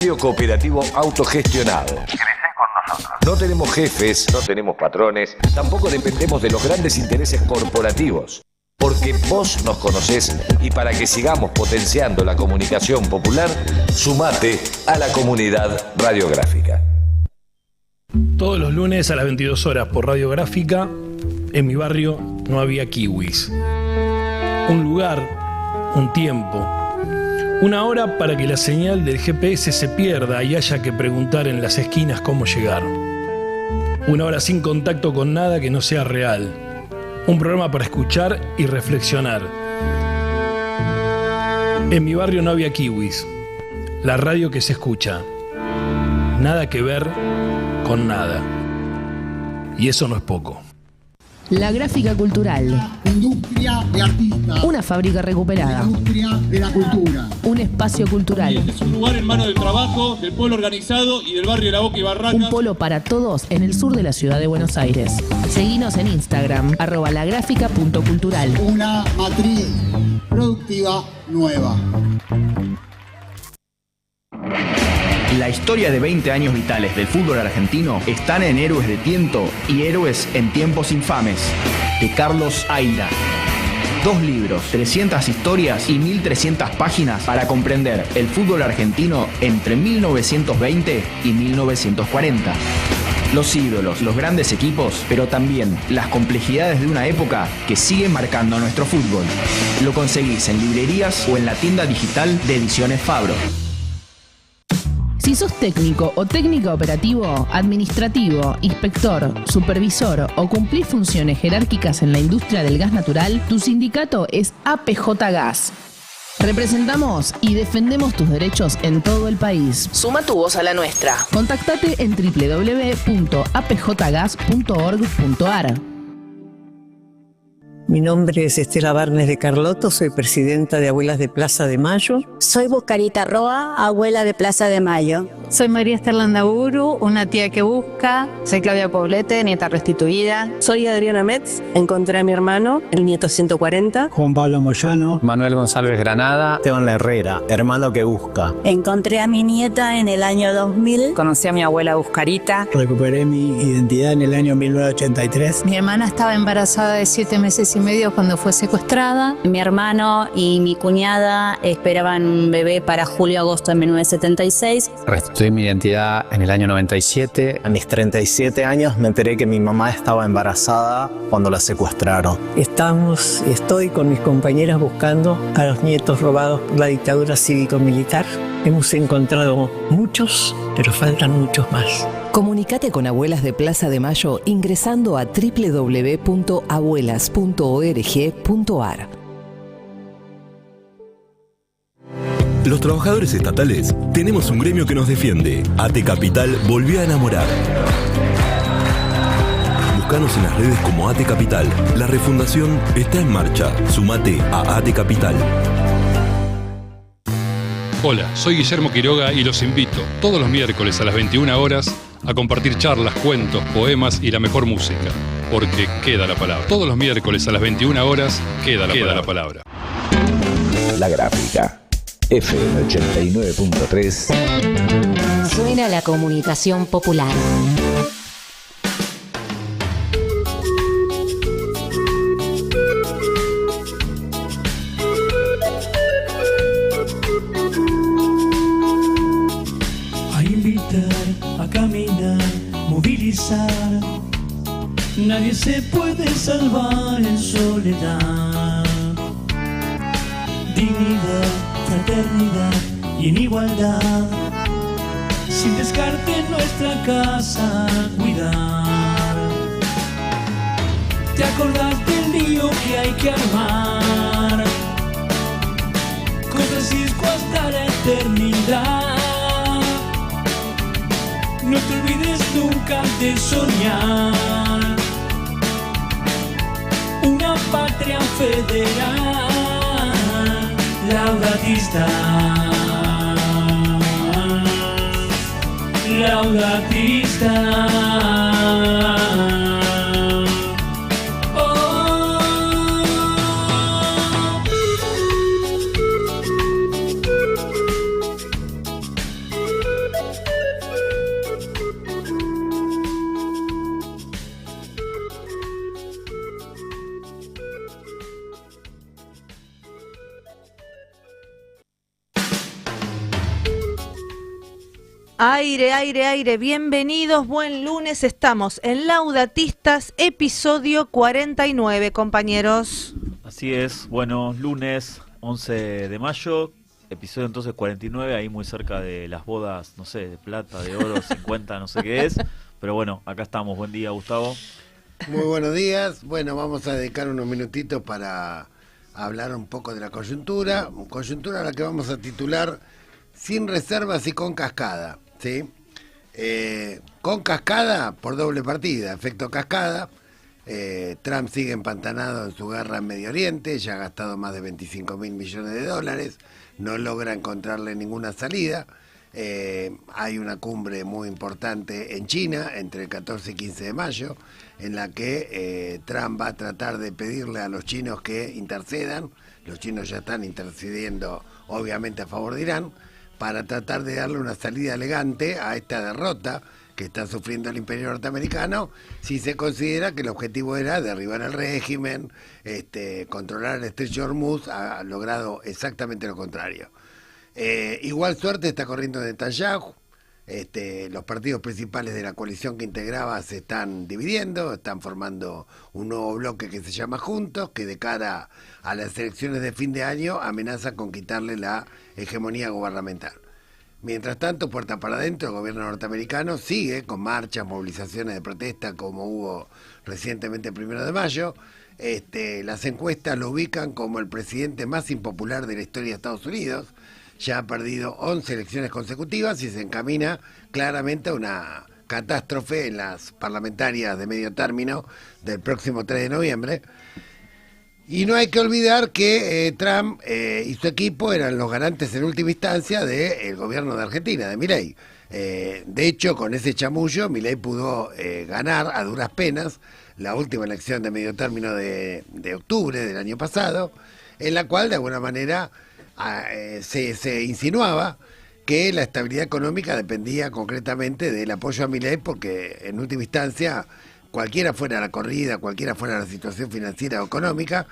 Cooperativo autogestionado. No tenemos jefes, no tenemos patrones, tampoco dependemos de los grandes intereses corporativos. Porque vos nos conocés y para que sigamos potenciando la comunicación popular, sumate a la comunidad radiográfica. Todos los lunes a las 22 horas por Radiográfica, en mi barrio no había kiwis. Un lugar, un tiempo, una hora para que la señal del GPS se pierda y haya que preguntar en las esquinas cómo llegar. Una hora sin contacto con nada que no sea real. Un programa para escuchar y reflexionar. En mi barrio no había kiwis. La radio que se escucha. Nada que ver con nada. Y eso no es poco. La Gráfica Cultural. Industria de artistas. Una fábrica recuperada. Industria de la cultura. Un espacio cultural. Es un lugar en manos del trabajo, del pueblo organizado y del barrio La Boca y Barracas. Un polo para todos en el sur de la ciudad de Buenos Aires. Seguinos en Instagram, @lagráfica.cultural. Una matriz productiva nueva. La historia de 20 años vitales del fútbol argentino están en Héroes de Tiento y Héroes en Tiempos Infames, de Carlos Aira. 2 libros, 300 historias y 1300 páginas para comprender el fútbol argentino entre 1920 y 1940. Los ídolos, los grandes equipos, pero también las complejidades de una época que sigue marcando a nuestro fútbol. Lo conseguís en librerías o en la tienda digital de Ediciones Fabro. Si sos técnico o técnica operativo, administrativo, inspector, supervisor o cumplís funciones jerárquicas en la industria del gas natural, tu sindicato es APJ Gas. Representamos y defendemos tus derechos en todo el país. Suma tu voz a la nuestra. Contactate en www.apjgas.org.ar. Mi nombre es Estela Barnes de Carlotto, soy presidenta de Abuelas de Plaza de Mayo. Soy Buscarita Roa, abuela de Plaza de Mayo. Soy María Esther Landaburu, una tía que busca. Soy Claudia Poblete, nieta restituida. Soy Adriana Metz, encontré a mi hermano, el nieto 140. Juan Pablo Moyano. Manuel González Granada. Esteban La Herrera, hermano que busca. Encontré a mi nieta en el año 2000. Conocí a mi abuela Buscarita. Recuperé mi identidad en el año 1983. Mi hermana estaba embarazada de 7 meses y medio cuando fue secuestrada. Mi hermano y mi cuñada esperaban un bebé para julio-agosto de 1976. Restituí mi identidad en el año 97. A mis 37 años me enteré que mi mamá estaba embarazada cuando la secuestraron. Estoy con mis compañeras buscando a los nietos robados por la dictadura cívico-militar. Hemos encontrado muchos, pero faltan muchos más. Comunicate con Abuelas de Plaza de Mayo ingresando a www.abuelas.org.ar. Los trabajadores estatales tenemos un gremio que nos defiende. AT Capital volvió a enamorar. Búscanos en las redes como AT Capital. La refundación está en marcha. Sumate a AT Capital. Hola, soy Guillermo Quiroga y los invito todos los miércoles a las 21 horas a compartir charlas, cuentos, poemas y la mejor música, porque queda la palabra. Todos los miércoles a las 21 horas queda la palabra. La Gráfica, FM 89.3. Suena la comunicación popular. Nadie se puede salvar en soledad. Dignidad, fraternidad y en igualdad. Sin descarte en nuestra casa cuidar. ¿Te acordás del lío que hay que armar? Con Francisco hasta la eternidad. No te olvides nunca de soñar una patria federal, laudatista, laudatista. Aire, aire, aire, bienvenidos, buen lunes, estamos en Laudatistas, episodio 49, compañeros. Así es, bueno, lunes 11 de mayo, episodio entonces 49, ahí muy cerca de las bodas, no sé, de plata, de oro, 50, no sé qué es, pero bueno, acá estamos, buen día, Gustavo. Muy buenos días, bueno, vamos a dedicar unos minutitos para hablar un poco de la coyuntura a la que vamos a titular Sin reservas y con cascada. ¿Sí? Con cascada por doble partida, efecto cascada. Trump sigue empantanado en su guerra en Medio Oriente, ya ha gastado más de 25.000 millones de dólares, no logra encontrarle ninguna salida. Hay una cumbre muy importante en China entre el 14 y 15 de mayo, en la que Trump va a tratar de pedirle a los chinos que intercedan. Los chinos ya están intercediendo obviamente a favor de Irán, para tratar de darle una salida elegante a esta derrota que está sufriendo el imperio norteamericano, si se considera que el objetivo era derribar el régimen, controlar el estrecho de Hormuz. Ha logrado exactamente lo contrario. Igual suerte está corriendo Netanyahu. Los partidos principales de la coalición que integraba se están dividiendo, están formando un nuevo bloque que se llama Juntos, que de cara a las elecciones de fin de año amenaza con quitarle la hegemonía gubernamental. Mientras tanto, puerta para adentro, el gobierno norteamericano sigue con marchas, movilizaciones de protesta como hubo recientemente el 1 de mayo. Las encuestas lo ubican como el presidente más impopular de la historia de Estados Unidos. Ya ha perdido 11 elecciones consecutivas y se encamina claramente a una catástrofe en las parlamentarias de medio término del próximo 3 de noviembre. Y no hay que olvidar que Trump y su equipo eran los garantes en última instancia del gobierno de Argentina, de Milei. De hecho, con ese chamullo, Milei pudo ganar a duras penas la última elección de medio término de octubre del año pasado, en la cual de alguna manera se insinuaba que la estabilidad económica dependía concretamente del apoyo a Milei, porque en última instancia, cualquiera fuera la corrida, cualquiera fuera la situación financiera o económica,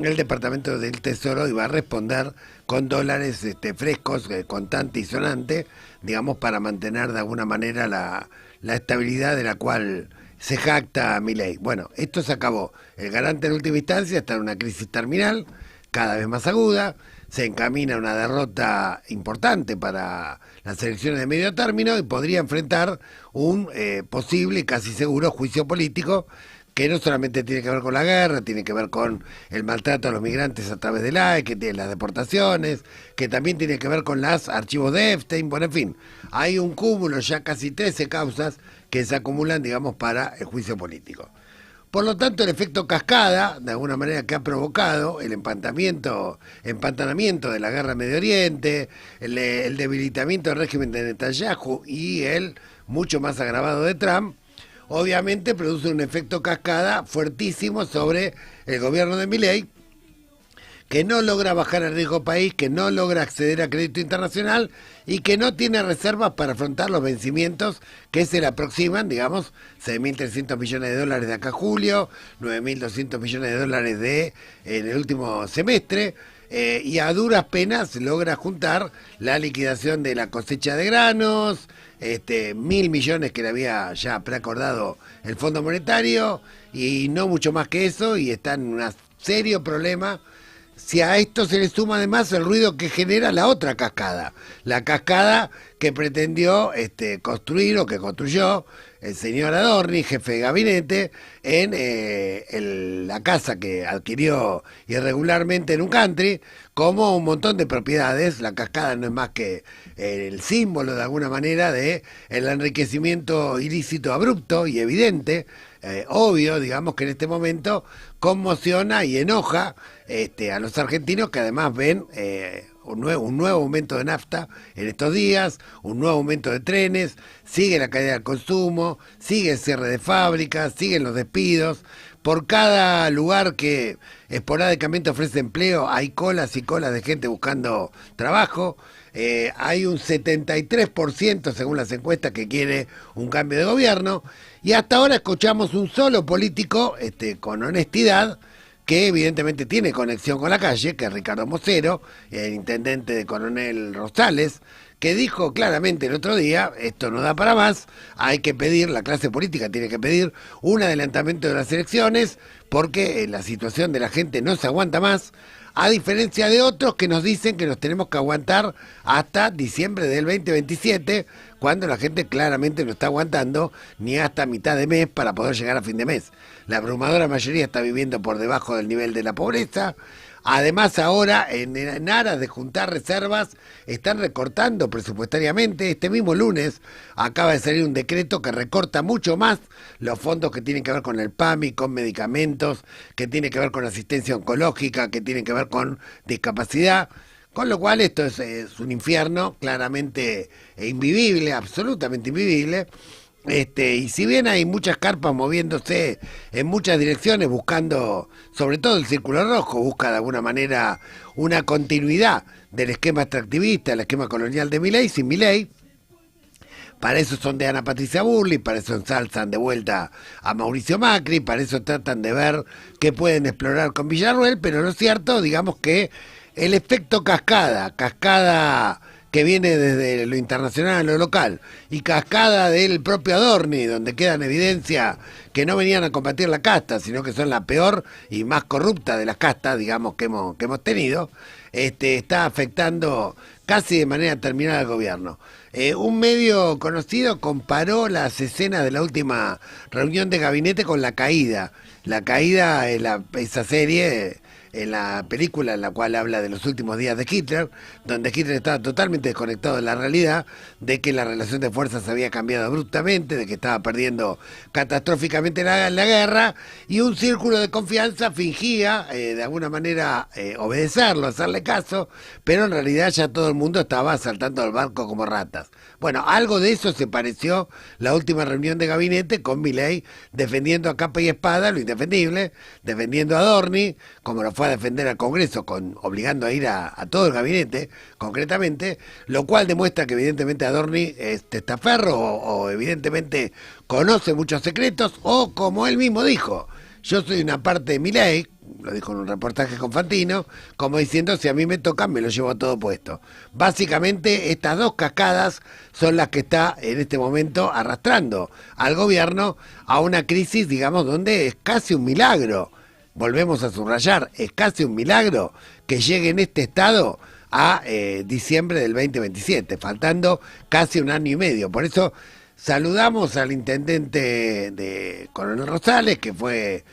el Departamento del Tesoro iba a responder con dólares frescos, contante y sonante, digamos, para mantener de alguna manera la estabilidad de la cual se jacta Milei. Bueno, esto se acabó. El garante en última instancia está en una crisis terminal, cada vez más aguda, se encamina a una derrota importante para las elecciones de medio término y podría enfrentar un posible y casi seguro juicio político que no solamente tiene que ver con la guerra, tiene que ver con el maltrato a los migrantes a través del AI, que tiene las deportaciones, que también tiene que ver con los archivos de Epstein. Bueno, en fin, hay un cúmulo, ya casi 13 causas que se acumulan, digamos, para el juicio político. Por lo tanto, el efecto cascada, de alguna manera, que ha provocado el empantanamiento de la guerra en Medio Oriente, el debilitamiento del régimen de Netanyahu y el mucho más agravado de Trump, obviamente produce un efecto cascada fuertísimo sobre el gobierno de Milei, que no logra bajar el riesgo país, que no logra acceder a crédito internacional y que no tiene reservas para afrontar los vencimientos que se le aproximan, digamos, 6.300 millones de dólares de acá a julio, 9.200 millones de dólares en el último semestre, y a duras penas logra juntar la liquidación de la cosecha de granos, 1.000 millones que le había ya preacordado el Fondo Monetario, y no mucho más que eso, y está en un serio problema. Si a esto se le suma además el ruido que genera la otra cascada, la cascada que pretendió construir o que construyó el señor Adorni, jefe de gabinete, en la casa que adquirió irregularmente en un country, como un montón de propiedades. La cascada no es más que el símbolo de alguna manera de el enriquecimiento ilícito abrupto y evidente, obvio, digamos, que en este momento conmociona y enoja a los argentinos, que además ven un nuevo aumento de nafta en estos días, un nuevo aumento de trenes, sigue la caída del consumo, sigue el cierre de fábricas, siguen los despidos. Por cada lugar que esporádicamente ofrece empleo hay colas y colas de gente buscando trabajo. Hay un 73% según las encuestas que quiere un cambio de gobierno, y hasta ahora escuchamos un solo político con honestidad, que evidentemente tiene conexión con la calle, que es Ricardo Mosero, el intendente de Coronel Rosales, que dijo claramente el otro día, esto no da para más, hay que pedir, la clase política tiene que pedir un adelantamiento de las elecciones, porque la situación de la gente no se aguanta más, a diferencia de otros que nos dicen que nos tenemos que aguantar hasta diciembre del 2027, cuando la gente claramente no está aguantando ni hasta mitad de mes para poder llegar a fin de mes. La abrumadora mayoría está viviendo por debajo del nivel de la pobreza. Además, ahora, en aras de juntar reservas, están recortando presupuestariamente. Este mismo lunes acaba de salir un decreto que recorta mucho más los fondos que tienen que ver con el PAMI, con medicamentos, que tienen que ver con asistencia oncológica, que tienen que ver con discapacidad. Con lo cual esto es un infierno claramente invivible, absolutamente invivible. Y si bien hay muchas carpas moviéndose en muchas direcciones, buscando, sobre todo el Círculo Rojo, busca de alguna manera una continuidad del esquema extractivista, el esquema colonial de Milei, sin Milei. Para eso sondean a Patricia Bullrich, para eso ensalzan de vuelta a Mauricio Macri, para eso tratan de ver qué pueden explorar con Villarruel, pero lo cierto, digamos que el efecto cascada que viene desde lo internacional a lo local, y cascada del propio Adorni, donde queda en evidencia que no venían a combatir la casta, sino que son la peor y más corrupta de las castas, digamos, que hemos tenido, está afectando casi de manera terminal al gobierno. Un medio conocido comparó las escenas de la última reunión de gabinete con La Caída. La Caída es esa serie, en la película en la cual habla de los últimos días de Hitler, donde Hitler estaba totalmente desconectado de la realidad, de que la relación de fuerzas había cambiado abruptamente, de que estaba perdiendo catastróficamente la guerra, y un círculo de confianza fingía de alguna manera obedecerlo, hacerle caso, pero en realidad ya todo el mundo estaba saltando al barco como ratas. Bueno, algo de eso se pareció la última reunión de gabinete, con Milei defendiendo a capa y espada lo indefendible, defendiendo a Adorni, como lo fue a defender al Congreso, obligando a ir a todo el gabinete, concretamente, lo cual demuestra que evidentemente Adorni es testaferro o evidentemente conoce muchos secretos, o como él mismo dijo, yo soy una parte de Milei, lo dijo en un reportaje con Fantino, como diciendo, si a mí me tocan, me lo llevo todo puesto. Básicamente, estas dos cascadas son las que está en este momento arrastrando al gobierno a una crisis, digamos, donde es casi un milagro. Volvemos a subrayar, es casi un milagro que llegue en este estado a diciembre del 2027, faltando casi un año y medio. Por eso saludamos al intendente de Coronel Rosales, que fue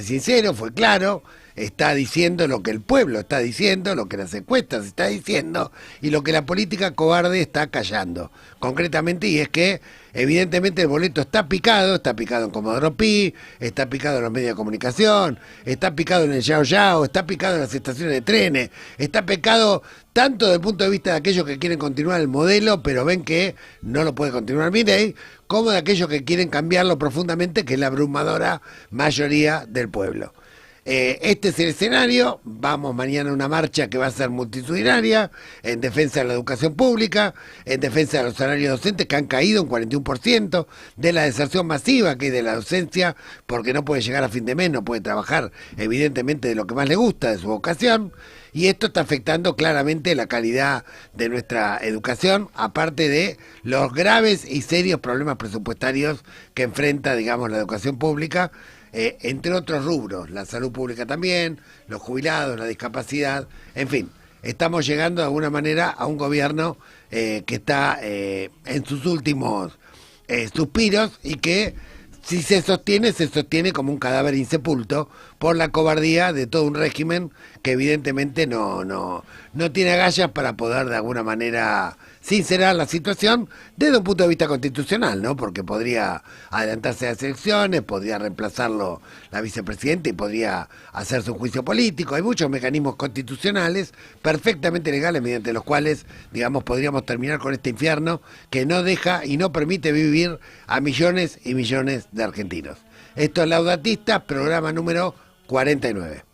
sincero, fue claro, está diciendo lo que el pueblo está diciendo, lo que las encuestas está diciendo y lo que la política cobarde está callando. Concretamente, y es que evidentemente el boleto está picado en Comodoro Pi, está picado en los medios de comunicación, está picado en el Yao Yao, está picado en las estaciones de trenes, está picado tanto desde el punto de vista de aquellos que quieren continuar el modelo, pero ven que no lo puede continuar Milei, como de aquellos que quieren cambiarlo profundamente, que es la abrumadora mayoría del pueblo. Este es el escenario. Vamos mañana a una marcha que va a ser multitudinaria en defensa de la educación pública, en defensa de los salarios docentes que han caído un 41%, de la deserción masiva que hay de la docencia, porque no puede llegar a fin de mes, no puede trabajar evidentemente de lo que más le gusta, de su vocación, y esto está afectando claramente la calidad de nuestra educación, aparte de los graves y serios problemas presupuestarios que enfrenta, digamos, la educación pública, entre otros rubros, la salud pública también, los jubilados, la discapacidad, en fin, estamos llegando de alguna manera a un gobierno que está en sus últimos suspiros y que si se sostiene como un cadáver insepulto por la cobardía de todo un régimen que evidentemente no tiene agallas para poder de alguna manera sincerar la situación desde un punto de vista constitucional, ¿no? Porque podría adelantarse a las elecciones, podría reemplazarlo la vicepresidenta y podría hacerse un juicio político. Hay muchos mecanismos constitucionales perfectamente legales mediante los cuales, digamos, podríamos terminar con este infierno que no deja y no permite vivir a millones y millones de argentinos. Esto es Laudatistas, programa número 49.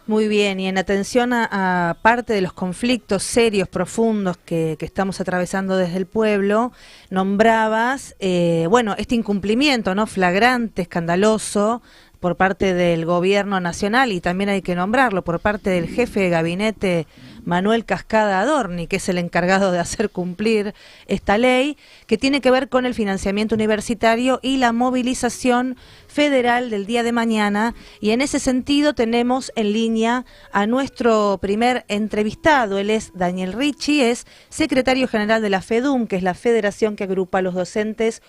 Muy bien, y en atención a parte de los conflictos serios, profundos que estamos atravesando desde el pueblo, nombrabas, este incumplimiento, ¿no?, flagrante, escandaloso, por parte del gobierno nacional, y también hay que nombrarlo, por parte del jefe de gabinete Manuel Cascada Adorni, que es el encargado de hacer cumplir esta ley, que tiene que ver con el financiamiento universitario y la movilización federal del día de mañana. Y en ese sentido tenemos en línea a nuestro primer entrevistado. Él es Daniel Ricci, es secretario general de la FEDUM, que es la federación que agrupa a los docentes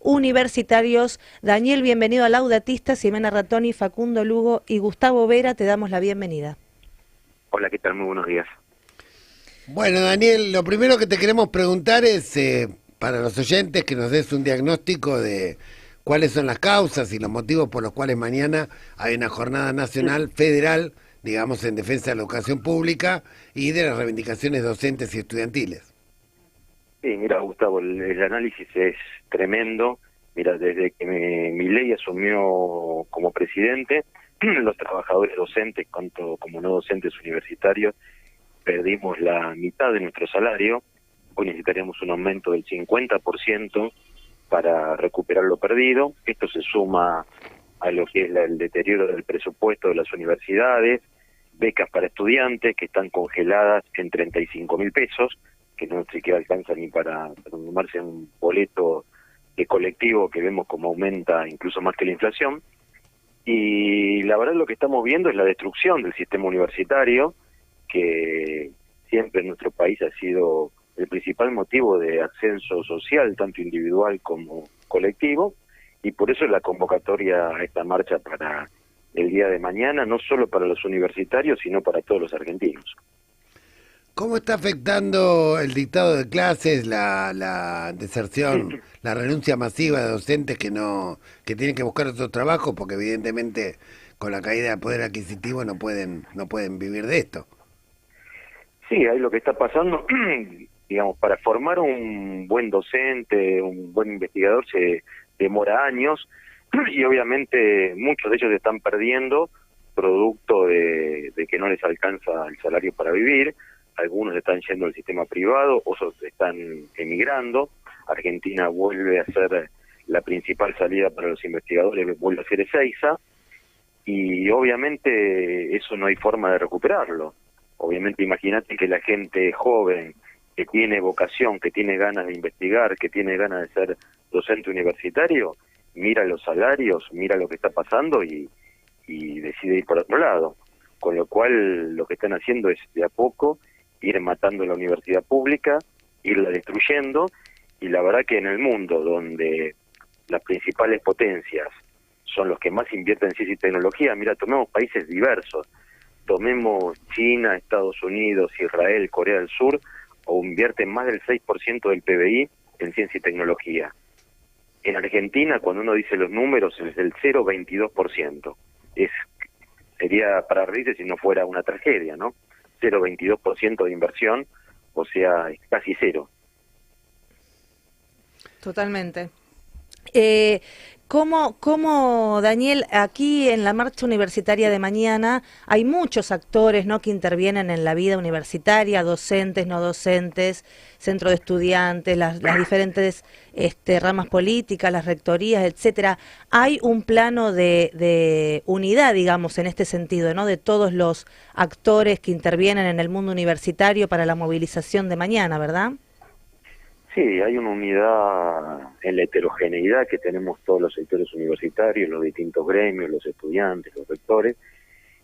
universitarios. Daniel, bienvenido a Laudatistas. Ximena Ratoni, Facundo Lugo y Gustavo Vera, te damos la bienvenida. Hola, ¿qué tal? Muy buenos días. Bueno, Daniel, lo primero que te queremos preguntar es, para los oyentes, que nos des un diagnóstico de cuáles son las causas y los motivos por los cuales mañana hay una jornada nacional federal, digamos, en defensa de la educación pública y de las reivindicaciones docentes y estudiantiles. Sí, mira, Gustavo, el análisis es tremendo. Mira, desde que Milei asumió como presidente, los trabajadores docentes, tanto como no docentes universitarios, perdimos la mitad de nuestro salario. Hoy necesitaríamos un aumento del 50% para recuperar lo perdido. Esto se suma a lo que es el deterioro del presupuesto de las universidades, becas para estudiantes que están congeladas en 35.000 pesos, que no siquiera alcanza ni para tomarse un boleto de colectivo, que vemos como aumenta incluso más que la inflación. Y la verdad lo que estamos viendo es la destrucción del sistema universitario, que siempre en nuestro país ha sido el principal motivo de ascenso social, tanto individual como colectivo, y por eso la convocatoria a esta marcha para el día de mañana, no solo para los universitarios, sino para todos los argentinos. ¿Cómo está afectando el dictado de clases, la deserción, la renuncia masiva de docentes que tienen que buscar otro trabajo porque evidentemente con la caída del poder adquisitivo no pueden vivir de esto? Sí, ahí lo que está pasando, digamos, para formar un buen docente, un buen investigador se demora años y obviamente muchos de ellos se están perdiendo producto de que no les alcanza el salario para vivir. Algunos están yendo al sistema privado, otros están emigrando. Argentina vuelve a ser la principal salida para los investigadores, vuelve a ser Ezeiza, y obviamente eso no hay forma de recuperarlo. Obviamente imagínate que la gente joven que tiene vocación, que tiene ganas de investigar, que tiene ganas de ser docente universitario, mira los salarios, mira lo que está pasando y decide ir por otro lado. Con lo cual lo que están haciendo es de a poco ir matando la universidad pública, irla destruyendo, y la verdad que en el mundo donde las principales potencias son los que más invierten en ciencia y tecnología, mira, tomemos países diversos, tomemos China, Estados Unidos, Israel, Corea del Sur, o invierten más del 6% del PBI en ciencia y tecnología. En Argentina, cuando uno dice los números, es del 0,22%. Sería para reírse si no fuera una tragedia, ¿no? 0,22% de inversión, o sea, es casi cero. Totalmente. ¿Cómo, Daniel, aquí en la marcha universitaria de mañana hay muchos actores, ¿no?, que intervienen en la vida universitaria, docentes, no docentes, centro de estudiantes, las diferentes ramas políticas, las rectorías, etcétera? Hay un plano de unidad, digamos, en este sentido, ¿no?, de todos los actores que intervienen en el mundo universitario para la movilización de mañana, ¿verdad? Sí, hay una unidad en la heterogeneidad que tenemos todos los sectores universitarios, los distintos gremios, los estudiantes, los rectores,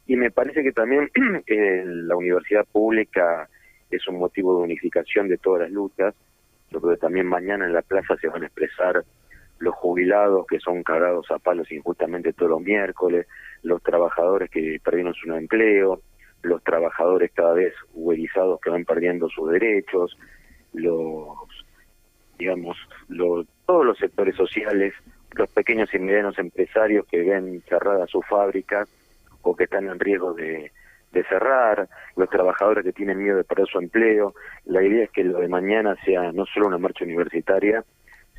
y me parece que también la universidad pública es un motivo de unificación de todas las luchas. Yo creo que también mañana en la plaza se van a expresar los jubilados que son cagados a palos injustamente todos los miércoles, los trabajadores que perdieron su empleo, los trabajadores cada vez uberizados que van perdiendo sus derechos, todos los sectores sociales, los pequeños y medianos empresarios que ven cerradas sus fábricas o que están en riesgo de cerrar, los trabajadores que tienen miedo de perder su empleo. La idea es que lo de mañana sea no solo una marcha universitaria,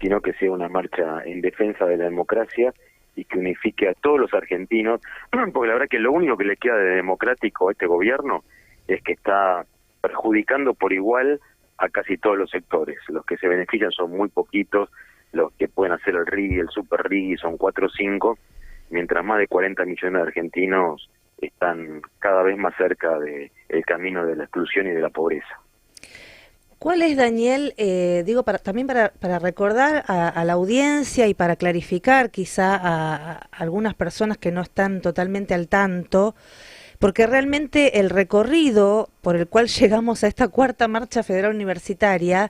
sino que sea una marcha en defensa de la democracia y que unifique a todos los argentinos, porque la verdad que lo único que le queda de democrático a este gobierno es que está perjudicando por igual a casi todos los sectores. Los que se benefician son muy poquitos, los que pueden hacer el RIGI, el super RIGI son 4 o 5, mientras más de 40 millones de argentinos están cada vez más cerca del camino de la exclusión y de la pobreza. ¿Cuál es, Daniel, también para recordar a la audiencia y para clarificar quizá a algunas personas que no están totalmente al tanto, porque realmente el recorrido por el cual llegamos a esta cuarta marcha federal universitaria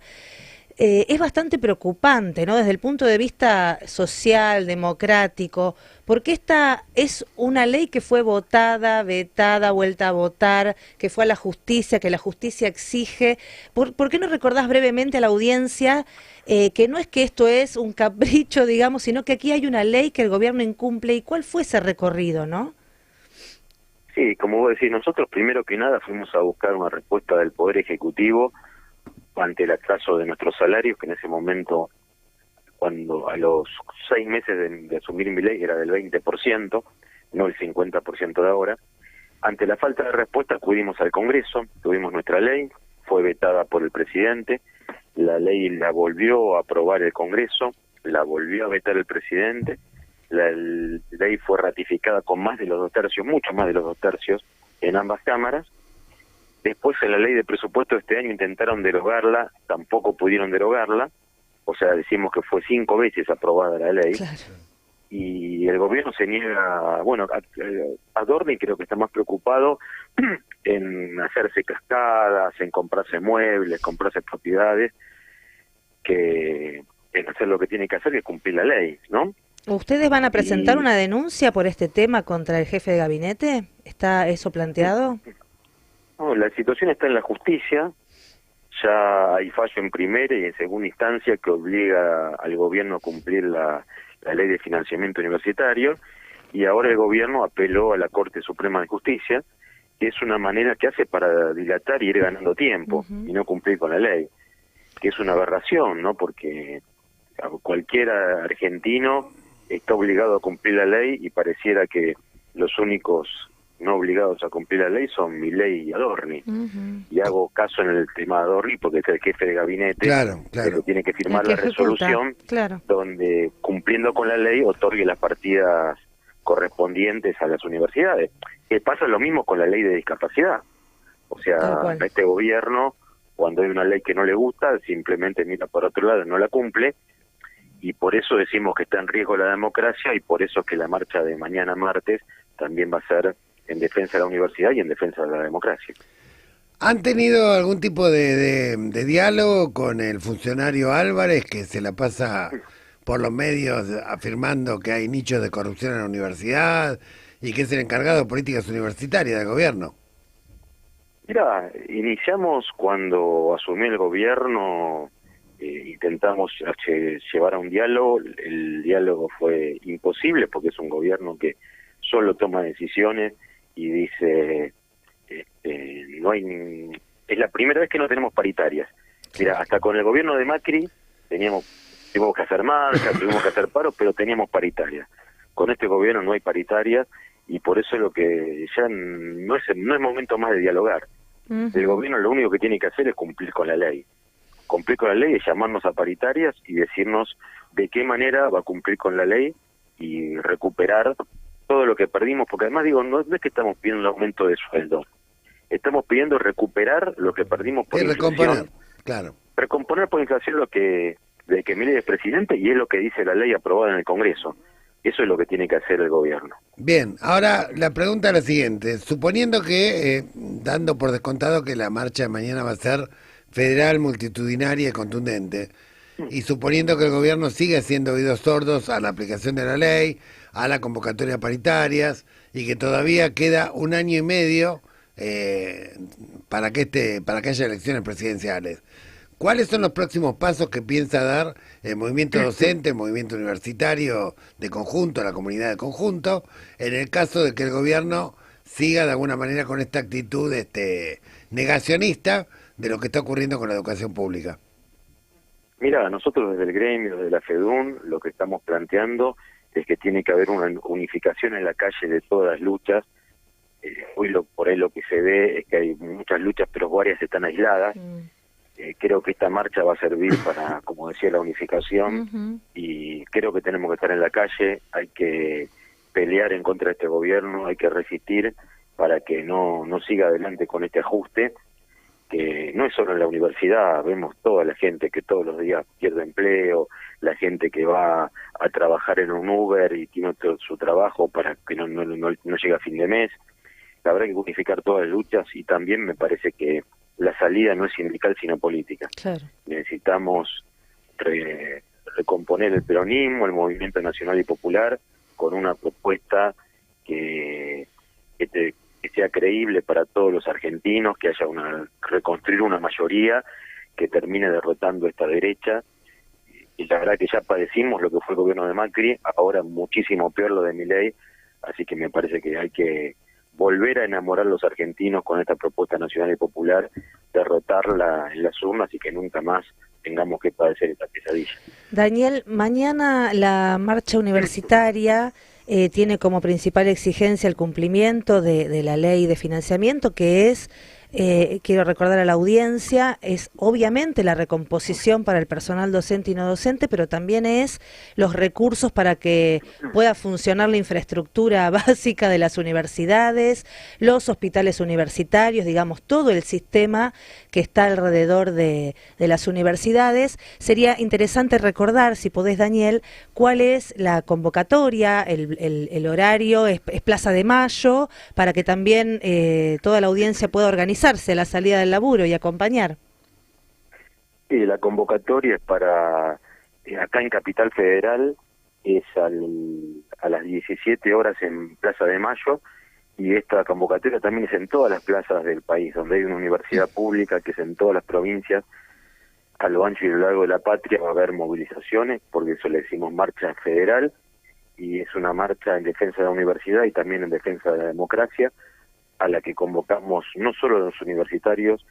es bastante preocupante, ¿no? Desde el punto de vista social, democrático, porque esta es una ley que fue votada, vetada, vuelta a votar, que fue a la justicia, que la justicia exige. ¿Por qué no recordás brevemente a la audiencia que no es que esto es un capricho, digamos, sino que aquí hay una ley que el gobierno incumple? ¿Y cuál fue ese recorrido, no? Sí, como vos decís, nosotros primero que nada fuimos a buscar una respuesta del Poder Ejecutivo ante el atraso de nuestros salarios, que en ese momento, cuando a los 6 meses de asumir mi ley, era del 20%, no el 50% de ahora. Ante la falta de respuesta acudimos al Congreso, tuvimos nuestra ley, fue vetada por el presidente, la ley la volvió a aprobar el Congreso, la volvió a vetar el presidente, la ley fue ratificada con más de los 2 tercios, mucho más de los 2 tercios en ambas cámaras. Después en la ley de presupuesto de este año intentaron derogarla, tampoco pudieron derogarla, o sea, decimos que fue 5 veces aprobada la ley. Claro. Y el gobierno se niega, bueno, Adorni creo que está más preocupado en hacerse cascadas, en comprarse muebles, comprarse propiedades, que en hacer lo que tiene que hacer, que es cumplir la ley, ¿no? ¿Ustedes van a presentar una denuncia por este tema contra el jefe de gabinete? ¿Está eso planteado? No, la situación está en la justicia, ya hay fallo en primera y en segunda instancia que obliga al gobierno a cumplir la ley de financiamiento universitario, y ahora el gobierno apeló a la Corte Suprema de Justicia, que es una manera que hace para dilatar y ir ganando tiempo y no cumplir con la ley, que es una aberración, ¿no? Porque cualquier argentino está obligado a cumplir la ley y pareciera que los únicos no obligados a cumplir la ley son Milei y Adorni. Y hago caso en el tema de Adorni porque es el jefe de gabinete, pero tiene que firmar la resolución donde, cumpliendo con la ley, otorgue las partidas correspondientes a las universidades. Que pasa lo mismo con la ley de discapacidad. O sea, a este gobierno, cuando hay una ley que no le gusta, simplemente mira por otro lado, no la cumple, y por eso decimos que está en riesgo la democracia, y por eso es que la marcha de mañana martes también va a ser en defensa de la universidad y en defensa de la democracia. ¿Han tenido algún tipo de diálogo con el funcionario Álvarez, que se la pasa por los medios afirmando que hay nichos de corrupción en la universidad y que es el encargado de políticas universitarias del gobierno? Mira, iniciamos cuando asumió el gobierno, intentamos llevar a un diálogo. El diálogo fue imposible porque es un gobierno que solo toma decisiones y dice, no hay, es la primera vez que no tenemos paritarias. Mira, hasta con el gobierno de Macri tuvimos que hacer marcha, tuvimos que hacer paro, pero teníamos paritarias. Con este gobierno no hay paritarias, y por eso lo que ya no es momento más de dialogar. El gobierno lo único que tiene que hacer es cumplir con la ley. Cumplir con la ley es llamarnos a paritarias y decirnos de qué manera va a cumplir con la ley y recuperar todo lo que perdimos, porque además digo, no es que estamos pidiendo un aumento de sueldo, estamos pidiendo recuperar lo que perdimos por inflación. Recomponer por inflación lo que de que Milei es presidente, y es lo que dice la ley aprobada en el Congreso. Eso es lo que tiene que hacer el gobierno. Bien, ahora la pregunta es la siguiente. Suponiendo que, dando por descontado que la marcha de mañana va a ser federal, multitudinaria y contundente, y suponiendo que el gobierno sigue haciendo oídos sordos a la aplicación de la ley, a la convocatoria de paritarias, y que todavía queda 1 año y medio para que haya elecciones presidenciales, ¿cuáles son los próximos pasos que piensa dar el movimiento docente, el movimiento universitario de conjunto, la comunidad de conjunto, en el caso de que el gobierno siga de alguna manera con esta actitud negacionista de lo que está ocurriendo con la educación pública? Mira, nosotros desde el gremio, de la FEDUN, lo que estamos planteando es que tiene que haber una unificación en la calle de todas las luchas. Hoy por ahí lo que se ve es que hay muchas luchas, pero varias están aisladas. Creo que esta marcha va a servir para, como decía, la unificación, y creo que tenemos que estar en la calle, hay que pelear en contra de este gobierno, hay que resistir, para que no siga adelante con este ajuste, que no es solo en la universidad, vemos toda la gente que todos los días pierde empleo, la gente que va a trabajar en un Uber y tiene su trabajo para que no llegue a fin de mes. Habrá que unificar todas las luchas y también me parece que la salida no es sindical sino política. Claro. Necesitamos recomponer el peronismo, el movimiento nacional y popular, con una propuesta que sea creíble para todos los argentinos, que haya reconstruir una mayoría que termine derrotando esta derecha. Y la verdad que ya padecimos lo que fue el gobierno de Macri, ahora muchísimo peor lo de Milei, así que me parece que hay que volver a enamorar a los argentinos con esta propuesta nacional y popular, derrotarla en las urnas y que nunca más tengamos que padecer esta pesadilla. Daniel, mañana la marcha universitaria tiene como principal exigencia el cumplimiento de la ley de financiamiento, que es, quiero recordar a la audiencia, es obviamente la recomposición para el personal docente y no docente, pero también es los recursos para que pueda funcionar la infraestructura básica de las universidades, los hospitales universitarios, digamos, todo el sistema que está alrededor de las universidades. Sería interesante recordar, si podés, Daniel, cuál es la convocatoria, el horario, es Plaza de Mayo, para que también toda la audiencia pueda organizarse a la salida del laburo y acompañar. Sí, la convocatoria es para, acá en Capital Federal, es a las 17 horas en Plaza de Mayo, y esta convocatoria también es en todas las plazas del país, donde hay una universidad pública, que es en todas las provincias, a lo ancho y a lo largo de la patria va a haber movilizaciones, porque eso le decimos marcha federal, y es una marcha en defensa de la universidad y también en defensa de la democracia, a la que convocamos no solo a los universitarios,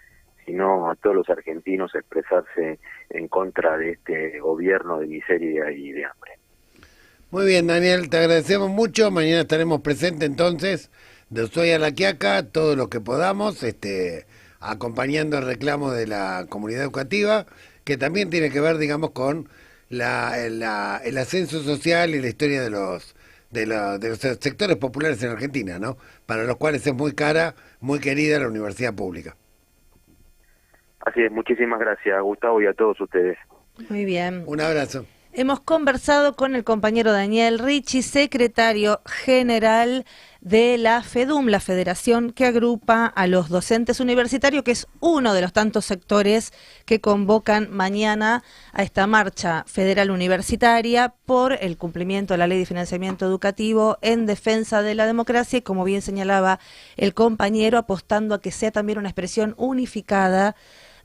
sino a todos los argentinos a expresarse en contra de este gobierno de miseria y de hambre. Muy bien, Daniel, te agradecemos mucho. Mañana estaremos presentes entonces de Ushuaia a La Quiaca, todo lo que podamos, acompañando el reclamo de la comunidad educativa, que también tiene que ver, digamos, con el ascenso social y la historia de los sectores populares en Argentina, ¿no? Para los cuales es muy cara, muy querida la universidad pública. Así es, muchísimas gracias a Gustavo y a todos ustedes. Muy bien. Un abrazo. Hemos conversado con el compañero Daniel Ricci, secretario general de la FEDUM, la federación que agrupa a los docentes universitarios, que es uno de los tantos sectores que convocan mañana a esta marcha federal universitaria por el cumplimiento de la ley de financiamiento educativo en defensa de la democracia y, como bien señalaba el compañero, apostando a que sea también una expresión unificada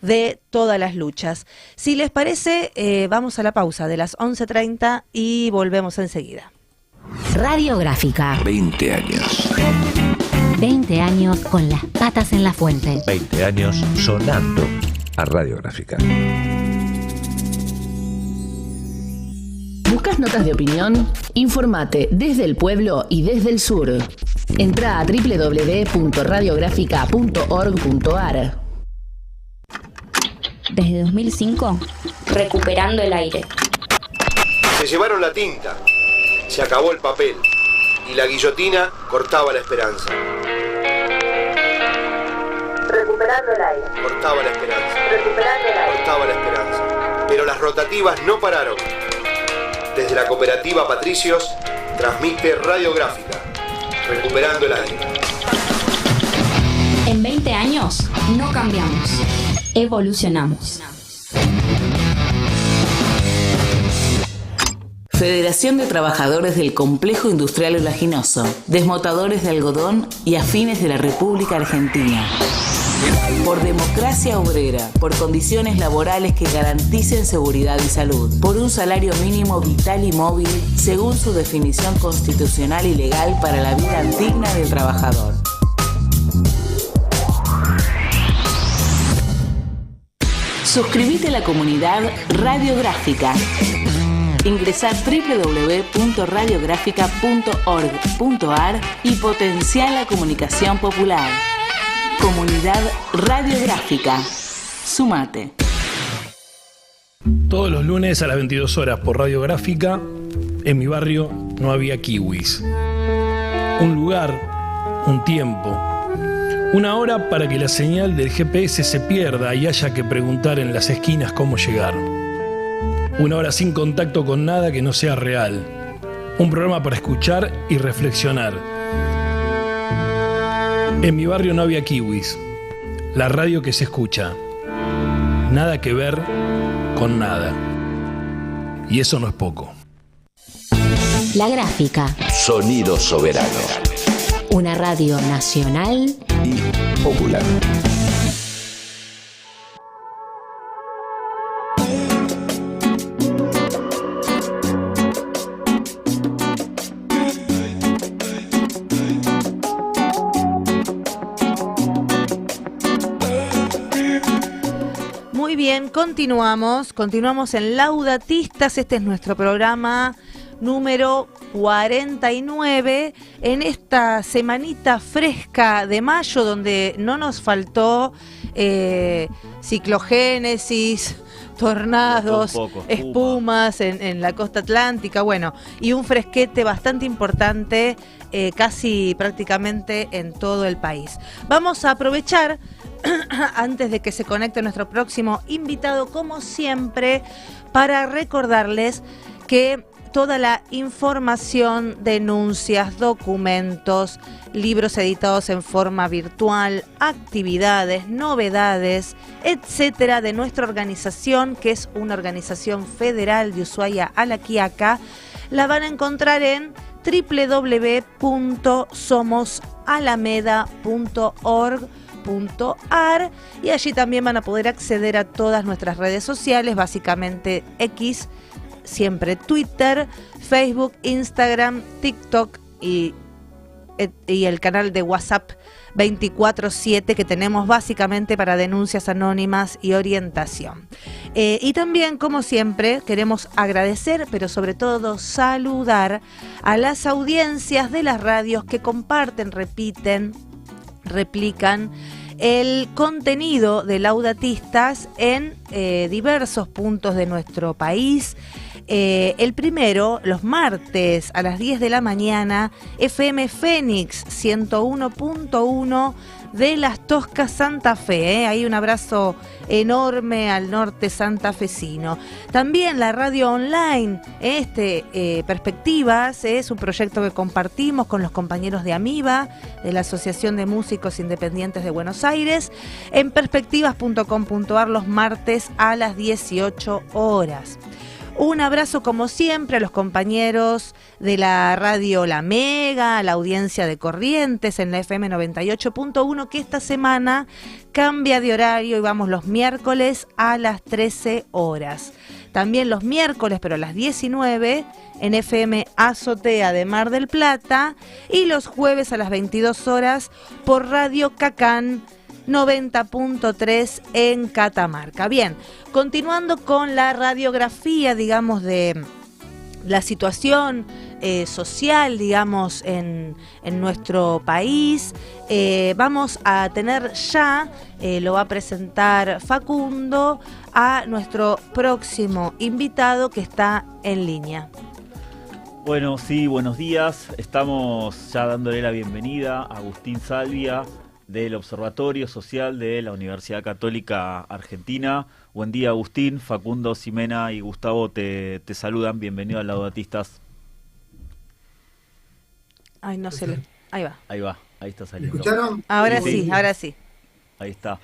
de todas las luchas. Si les parece, vamos a la pausa de las 11:30 y volvemos enseguida. Radiográfica. 20 años. 20 años con las patas en la fuente. 20 años sonando a Radiográfica. ¿Buscas notas de opinión? Informate desde el pueblo y desde el sur. Entra a www.radiografica.org.ar. Desde 2005, recuperando el aire. Se llevaron la tinta, se acabó el papel y la guillotina cortaba la esperanza. Recuperando el aire. Cortaba la esperanza. Recuperando el aire. Cortaba la esperanza. Pero las rotativas no pararon. Desde la cooperativa Patricios transmite Radiográfica, recuperando el aire. En 20 años no cambiamos, evolucionamos. Federación de Trabajadores del Complejo Industrial Oleaginoso, desmotadores de algodón y afines de la República Argentina. Por democracia obrera, por condiciones laborales que garanticen seguridad y salud, por un salario mínimo vital y móvil según su definición constitucional y legal para la vida digna del trabajador. Suscríbete a la comunidad Radiográfica. Ingresá a www.radiografica.org.ar y potenciá la comunicación popular. Comunidad Radiográfica. Sumate. Todos los lunes a las 22 horas por Radiográfica, en mi barrio no había kiwis. Un lugar, un tiempo, Una hora para que la señal del GPS se pierda y haya que preguntar en las esquinas cómo llegar. Una hora sin contacto con nada que no sea real. Un programa para escuchar y reflexionar. En mi barrio no había kiwis. La radio que se escucha. Nada que ver con nada. Y eso no es poco. La Gráfica. Sonido soberano. Una radio nacional y popular. Muy bien, continuamos en Laudatistas. Este es nuestro programa número 49 en esta semanita fresca de mayo, donde no nos faltó ciclogénesis, tornados, espumas en la costa atlántica, bueno, y un fresquete bastante importante casi prácticamente en todo el país. Vamos a aprovechar antes de que se conecte nuestro próximo invitado, como siempre, para recordarles que toda la información, denuncias, documentos, libros editados en forma virtual, actividades, novedades, etcétera, de nuestra organización, que es una organización federal de Ushuaia a La Quiaca, la van a encontrar en www.somosalameda.org.ar y allí también van a poder acceder a todas nuestras redes sociales, básicamente X, siempre Twitter, Facebook, Instagram, TikTok y el canal de WhatsApp 24/7 que tenemos básicamente para denuncias anónimas y orientación. Y también, como siempre, queremos agradecer, pero sobre todo saludar a las audiencias de las radios que comparten, repiten, replican el contenido de Laudatistas en diversos puntos de nuestro país. El primero, los martes a las 10 de la mañana, FM Fénix 101.1 de Las Toscas, Santa Fe. Hay un abrazo enorme al norte santafesino. También la radio online, Perspectivas, es un proyecto que compartimos con los compañeros de AMIBA, de la Asociación de Músicos Independientes de Buenos Aires, en perspectivas.com.ar los martes a las 18 horas. Un abrazo, como siempre, a los compañeros de la radio La Mega, a la audiencia de Corrientes en la FM 98.1, que esta semana cambia de horario y vamos los miércoles a las 13 horas. También los miércoles, pero a las 19, en FM Azotea de Mar del Plata, y los jueves a las 22 horas por Radio Cacán 90.3 en Catamarca. Bien, continuando con la radiografía, digamos, de la situación social, digamos, en nuestro país, vamos a tener ya, lo va a presentar Facundo, a nuestro próximo invitado que está en línea. Bueno, sí, buenos días. Estamos ya dándole la bienvenida a Agustín Salvia, del Observatorio Social de la Universidad Católica Argentina. Buen día, Agustín. Facundo, Ximena y Gustavo te saludan. Bienvenido a Laudatistas. Ay, no sé. Ahí va. Ahí está saliendo. ¿Me escucharon? Ahora sí. Ahí está.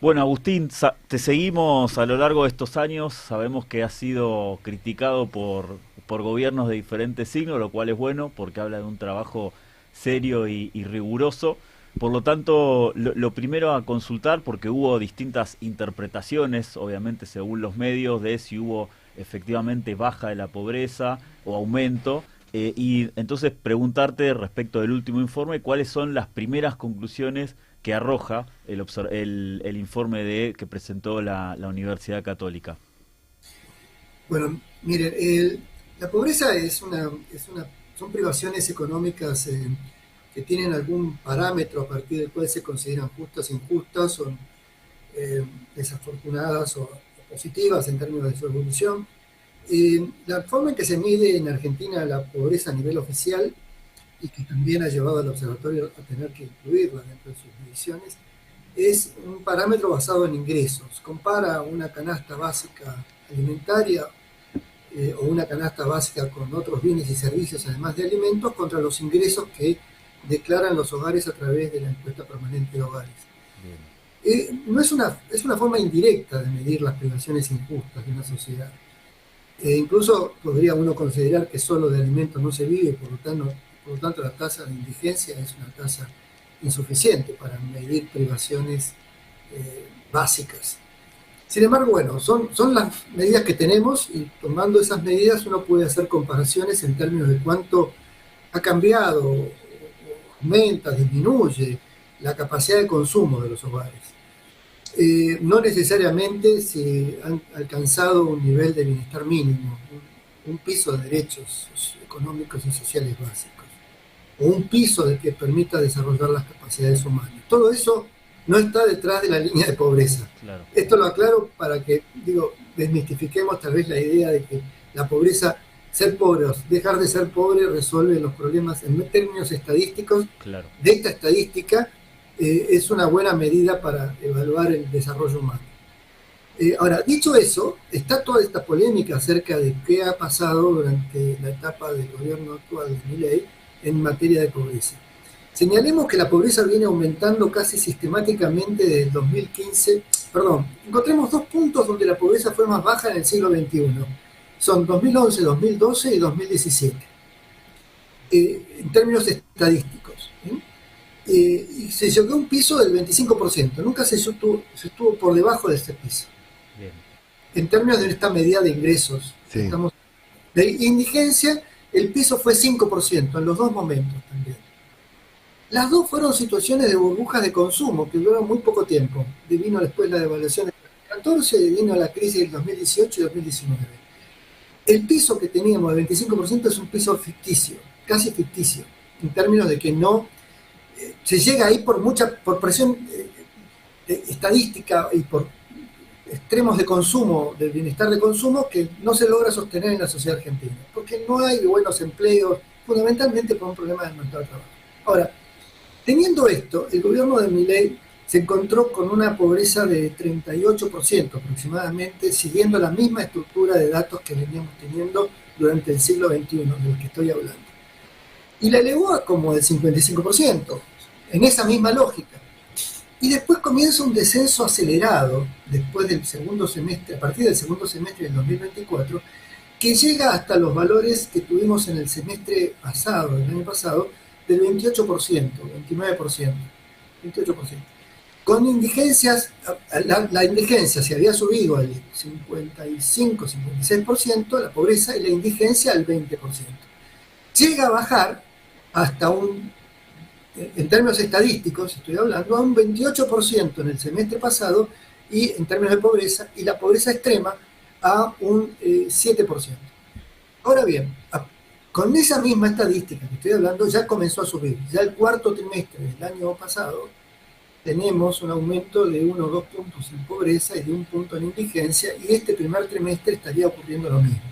Bueno, Agustín, te seguimos a lo largo de estos años. Sabemos que has sido criticado por gobiernos de diferentes signos, lo cual es bueno porque habla de un trabajo serio y riguroso. Por lo tanto, lo primero a consultar, porque hubo distintas interpretaciones, obviamente según los medios, de si hubo efectivamente baja de la pobreza o aumento, y entonces preguntarte respecto del último informe, ¿cuáles son las primeras conclusiones que arroja el informe que presentó la Universidad Católica? Bueno, miren, la pobreza son privaciones económicas que tienen algún parámetro a partir del cual se consideran justas, injustas, o desafortunadas o positivas en términos de su evolución. La forma en que se mide en Argentina la pobreza a nivel oficial y que también ha llevado al observatorio a tener que incluirla dentro de sus mediciones, es un parámetro basado en ingresos. Compara una canasta básica alimentaria o una canasta básica con otros bienes y servicios, además de alimentos, contra los ingresos que declaran los hogares a través de la encuesta permanente de hogares. No es una forma indirecta de medir las privaciones injustas de una sociedad. Incluso podría uno considerar que solo de alimentos no se vive, por lo tanto la tasa de indigencia es una tasa insuficiente para medir privaciones básicas. Sin embargo, bueno, son las medidas que tenemos, y tomando esas medidas uno puede hacer comparaciones en términos de cuánto ha cambiado, aumenta, disminuye la capacidad de consumo de los hogares. No necesariamente se han alcanzado un nivel de bienestar mínimo, un piso de derechos económicos y sociales básicos, o un piso de que permita desarrollar las capacidades humanas. Todo eso no está detrás de la línea de pobreza. Claro. Esto lo aclaro para que, desmistifiquemos tal vez la idea de que la pobreza, ser pobres, dejar de ser pobre resuelve los problemas en términos estadísticos. Claro. De esta estadística es una buena medida para evaluar el desarrollo humano. Ahora, dicho eso, está toda esta polémica acerca de qué ha pasado durante la etapa del gobierno actual de Milei en materia de pobreza. Señalemos que la pobreza viene aumentando casi sistemáticamente desde el 2015. Encontremos dos puntos donde la pobreza fue más baja en el siglo XXI. Son 2011, 2012 y 2017. En términos estadísticos. Y se llegó a un piso del 25%. Nunca se estuvo por debajo de este piso. Bien. En términos de esta medida de ingresos. Sí. De indigencia, el piso fue 5% en los dos momentos también. Las dos fueron situaciones de burbujas de consumo que duraron muy poco tiempo. Vino después la devaluación del 2014 y vino la crisis del 2018 y 2019. El piso que teníamos del 25% es un piso ficticio, casi ficticio, en términos de que no se llega ahí por presión estadística y por extremos de consumo, del bienestar de consumo, que no se logra sostener en la sociedad argentina, porque no hay buenos empleos, fundamentalmente por un problema del mercado de trabajo. Ahora, teniendo esto, el gobierno de Milei se encontró con una pobreza de 38% aproximadamente, siguiendo la misma estructura de datos que veníamos teniendo durante el siglo XXI, del que estoy hablando. Y la elevó a como del 55%, en esa misma lógica. Y después comienza un descenso acelerado, después del segundo semestre, a partir del segundo semestre del 2024, que llega hasta los valores que tuvimos en el semestre pasado, el año pasado, del 28%, 29%, 28%. Con indigencias, la indigencia se había subido al 55, 56%, la pobreza, y la indigencia al 20%. Llega a bajar hasta en términos estadísticos, estoy hablando, a un 28% en el semestre pasado, y en términos de pobreza, y la pobreza extrema a un 7%. Ahora bien, con esa misma estadística que estoy hablando, ya comenzó a subir. Ya el cuarto trimestre del año pasado tenemos un aumento de 1 o 2 puntos en pobreza y de 1 punto en indigencia, y este primer trimestre estaría ocurriendo lo mismo.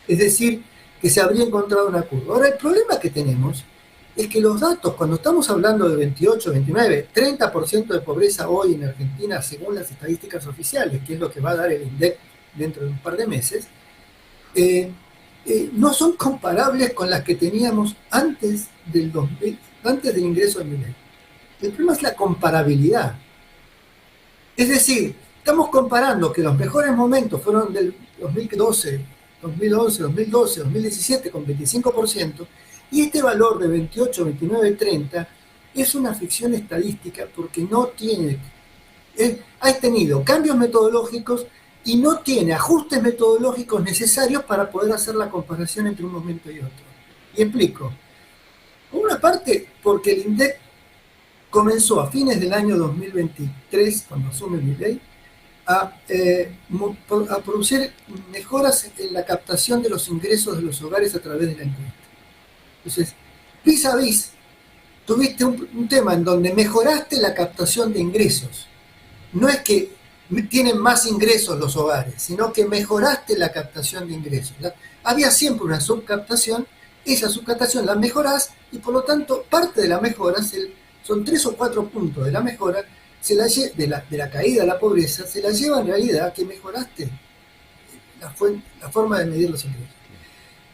Es decir, que se habría encontrado una curva. Ahora, el problema que tenemos es que los datos, cuando estamos hablando de 28, 29, 30% de pobreza hoy en Argentina, según las estadísticas oficiales, que es lo que va a dar el INDEC dentro de un par de meses, no son comparables con las que teníamos antes del ingreso de Milei. El problema es la comparabilidad. Es decir, estamos comparando que los mejores momentos fueron del 2012, 2017 con 25%, y este valor de 28, 29, 30 es una ficción estadística porque no tiene, ha tenido cambios metodológicos y no tiene ajustes metodológicos necesarios para poder hacer la comparación entre un momento y otro. Y explico. Por una parte, porque el INDEC comenzó a fines del año 2023, cuando asume Milei, a producir mejoras en la captación de los ingresos de los hogares a través de la encuesta. Entonces, vis a vis, tuviste un tema en donde mejoraste la captación de ingresos. No es que tienen más ingresos los hogares, sino que mejoraste la captación de ingresos. Había siempre una subcaptación, esa subcatación la mejorás y por lo tanto parte de la mejora, son 3 o 4 puntos de la mejora, de la caída de la pobreza, se la lleva en realidad a que mejoraste la forma de medir los ingresos.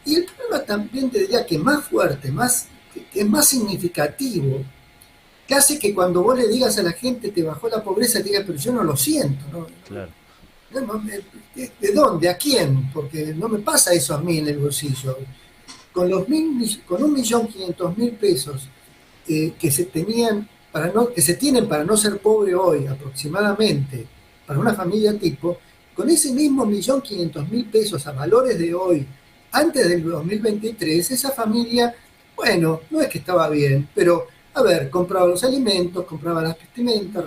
Y el problema también te diría que más fuerte, que es más significativo, que hace que cuando vos le digas a la gente te bajó la pobreza, te diga, pero yo no lo siento, ¿no? Claro. ¿De dónde? ¿A quién? Porque no me pasa eso a mí en el bolsillo. Con 1.500.000 pesos que se tienen para no ser pobre hoy aproximadamente, para una familia tipo, con ese mismo 1.500.000 pesos a valores de hoy, antes del 2023, esa familia, bueno, no es que estaba bien, pero, a ver, compraba los alimentos, compraba las vestimentas,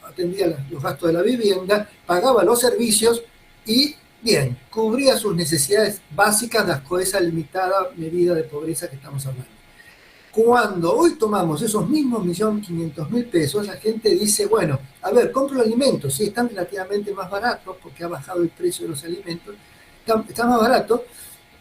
atendía los gastos de la vivienda, pagaba los servicios y, bien, cubría sus necesidades básicas bajo esa limitada medida de pobreza que estamos hablando. Cuando hoy tomamos esos mismos 1.500.000 pesos, la gente dice, bueno, a ver, compro alimentos, sí, están relativamente más baratos porque ha bajado el precio de los alimentos, está más barato,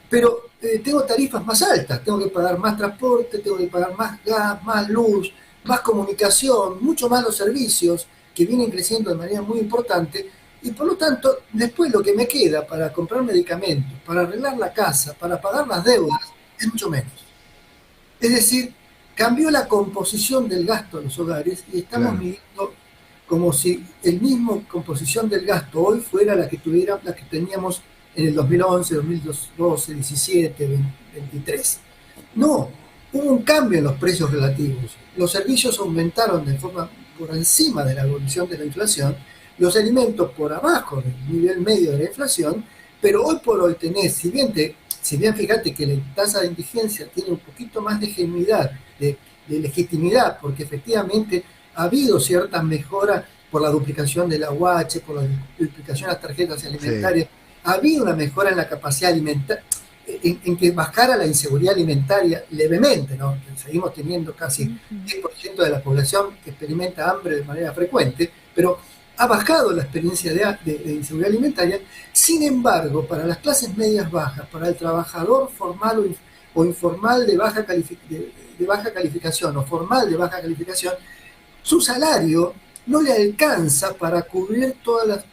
pero tengo tarifas más altas, tengo que pagar más transporte, tengo que pagar más gas, más luz, más comunicación, mucho más los servicios que vienen creciendo de manera muy importante y por lo tanto después lo que me queda para comprar medicamentos, para arreglar la casa, para pagar las deudas, es mucho menos. Es decir, cambió la composición del gasto de los hogares y estamos midiendo como si el mismo composición del gasto hoy fuera la que teníamos en el 2011, 2012, 17, 23. No, hubo un cambio en los precios relativos. Los servicios aumentaron de forma por encima de la evolución de la inflación, los alimentos por abajo del nivel medio de la inflación, pero hoy por hoy tenés, si bien fíjate que la tasa de indigencia tiene un poquito más de genuidad, de legitimidad, porque efectivamente ha habido ciertas mejoras por la duplicación de la UH, por la duplicación de las tarjetas alimentarias, ha habido una mejora en la capacidad alimentaria, en que bajara la inseguridad alimentaria levemente, ¿no? Seguimos teniendo casi 10% de la población que experimenta hambre de manera frecuente, pero ha bajado la experiencia de inseguridad alimentaria. Sin embargo, para las clases medias bajas, para el trabajador formal o informal de baja calificación o formal de baja calificación, su salario no le alcanza para cubrir toda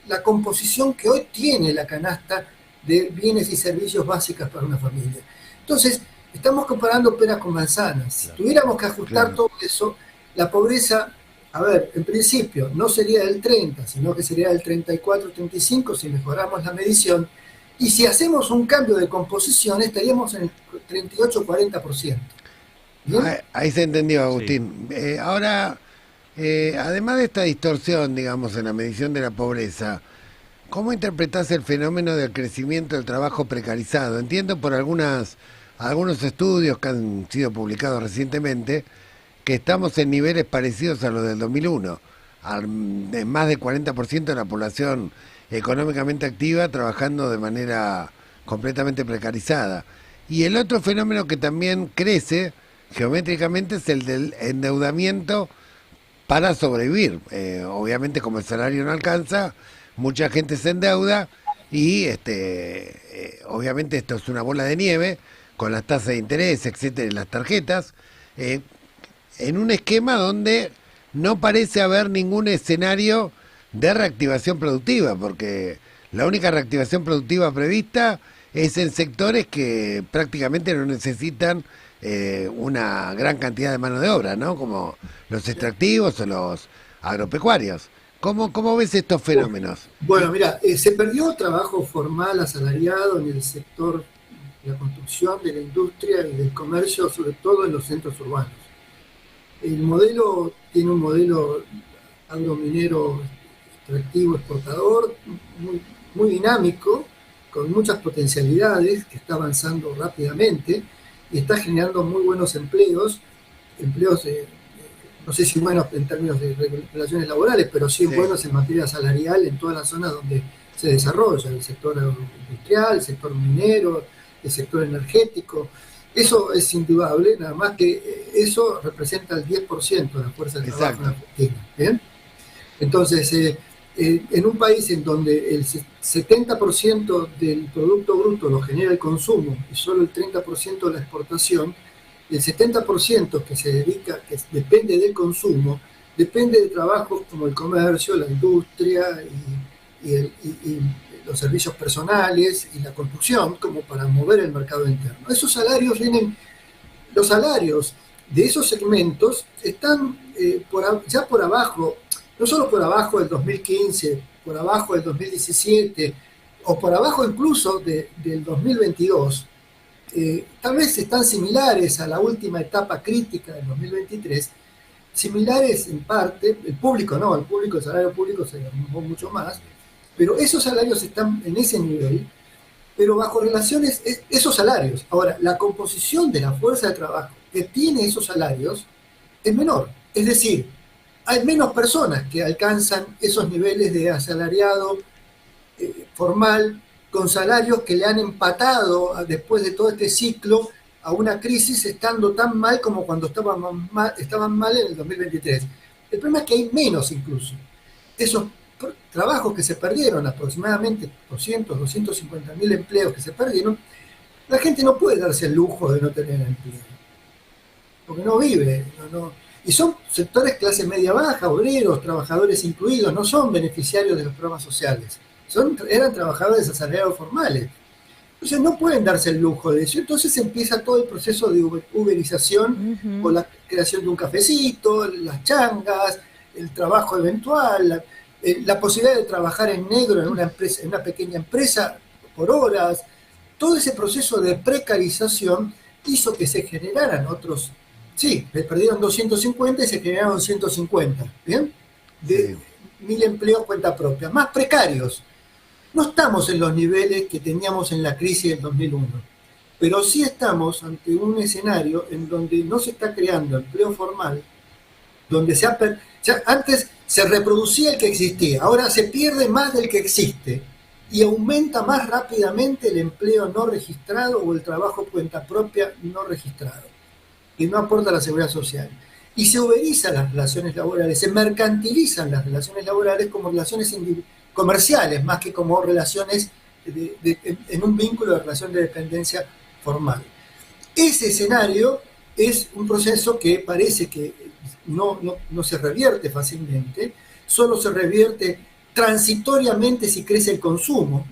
la composición que hoy tiene la canasta de bienes y servicios básicos para una familia. Entonces, estamos comparando peras con manzanas. Si tuviéramos que ajustar todo eso, la pobreza, a ver, en principio no sería del 30, sino que sería del 34-35 si mejoramos la medición, y si hacemos un cambio de composición estaríamos en el 38-40%. Ahí se entendió, Agustín. Sí. Ahora, además de esta distorsión, digamos, en la medición de la pobreza, ¿cómo interpretás el fenómeno del crecimiento del trabajo precarizado? Entiendo por algunos estudios que han sido publicados recientemente que estamos en niveles parecidos a los del 2001, de más del 40% de la población económicamente activa trabajando de manera completamente precarizada. Y el otro fenómeno que también crece geométricamente es el del endeudamiento para sobrevivir. Obviamente, como el salario no alcanza, mucha gente se endeuda y obviamente esto es una bola de nieve con las tasas de interés, etcétera, y las tarjetas, en un esquema donde no parece haber ningún escenario de reactivación productiva, porque la única reactivación productiva prevista es en sectores que prácticamente no necesitan una gran cantidad de mano de obra, ¿no? Como los extractivos o los agropecuarios. ¿Cómo ves estos fenómenos? Bueno, mira, se perdió trabajo formal asalariado en el sector de la construcción, de la industria y del comercio, sobre todo en los centros urbanos. El modelo tiene un modelo agrominero extractivo, exportador, muy dinámico, con muchas potencialidades, que está avanzando rápidamente y está generando muy buenos empleos no sé si buenos en términos de relaciones laborales, pero sí buenos en materia salarial en todas las zonas donde se desarrolla, el sector agroindustrial, el sector minero, el sector energético. Eso es indudable, nada más que eso representa el 10% de la fuerza de trabajo en Argentina. ¿Bien? Entonces, en un país en donde el 70% del Producto Bruto lo genera el consumo y solo el 30% de la exportación, el 70% que se dedica, que depende del consumo, depende de trabajos como el comercio, la industria y los servicios personales y la construcción, como para mover el mercado interno. Esos salarios los salarios de esos segmentos están ya por abajo, no solo por abajo del 2015, por abajo del 2017, o por abajo incluso del 2022, tal vez están similares a la última etapa crítica del 2023, similares en parte, el salario público se derrumbó mucho más, pero esos salarios están en ese nivel, pero bajo relaciones, esos salarios. Ahora, la composición de la fuerza de trabajo que tiene esos salarios es menor, es decir, hay menos personas que alcanzan esos niveles de asalariado formal con salarios que le han empatado después de todo este ciclo a una crisis estando tan mal como cuando estaban mal en el 2023. El problema es que hay menos incluso. Esos trabajos que se perdieron, aproximadamente 250.000 empleos que se perdieron, la gente no puede darse el lujo de no tener empleo, porque no vive, y son sectores clase media baja, obreros, trabajadores incluidos, no son beneficiarios de los programas sociales, eran trabajadores asalariados formales. Entonces no pueden darse el lujo de eso. Entonces empieza todo el proceso de uberización, con la creación de un cafecito, las changas, el trabajo eventual, la posibilidad de trabajar en negro en una pequeña empresa por horas. Todo ese proceso de precarización hizo que se generaran otros, sí, le perdieron 250 y se generaron 150, ¿bien? De 1.000 empleos cuenta propia, más precarios. No estamos en los niveles que teníamos en la crisis del 2001, pero sí estamos ante un escenario en donde no se está creando empleo formal, donde antes se reproducía el que existía, ahora se pierde más del que existe y aumenta más rápidamente el empleo no registrado o el trabajo cuenta propia no registrado, que no aporta a la seguridad social. Y se uberizan las relaciones laborales, se mercantilizan las relaciones laborales como relaciones comerciales, más que como relaciones en un vínculo de relación de dependencia formal. Ese escenario es un proceso que parece que no se revierte fácilmente, solo se revierte transitoriamente si crece el consumo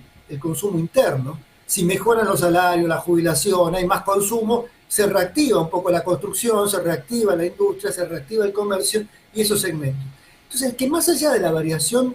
interno, si mejoran los salarios, la jubilación, hay más consumo, se reactiva un poco la construcción, se reactiva la industria, se reactiva el comercio y esos segmentos. Entonces, que más allá de la variación,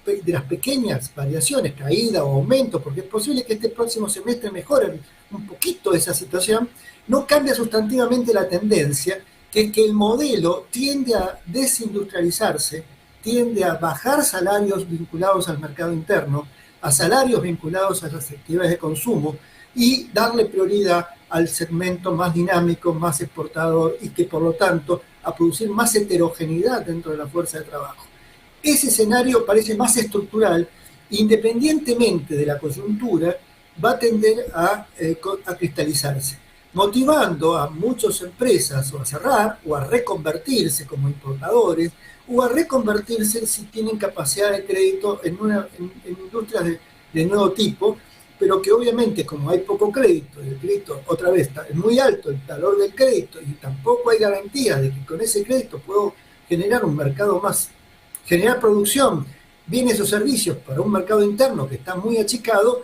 de las pequeñas variaciones, caída o aumento, porque es posible que este próximo semestre mejore un poquito esa situación, no cambia sustantivamente la tendencia, que es que el modelo tiende a desindustrializarse, tiende a bajar salarios vinculados al mercado interno, a salarios vinculados a las actividades de consumo y darle prioridad al segmento más dinámico, más exportador y que por lo tanto a producir más heterogeneidad dentro de la fuerza de trabajo. Ese escenario parece más estructural, independientemente de la coyuntura, va a tender a cristalizarse, motivando a muchas empresas o a cerrar o a reconvertirse como importadores o a reconvertirse si tienen capacidad de crédito en industrias de nuevo tipo, pero que obviamente como hay poco crédito, y el crédito otra vez es muy alto el valor del crédito y tampoco hay garantía de que con ese crédito puedo generar un mercado más, generar producción, bienes o servicios para un mercado interno que está muy achicado,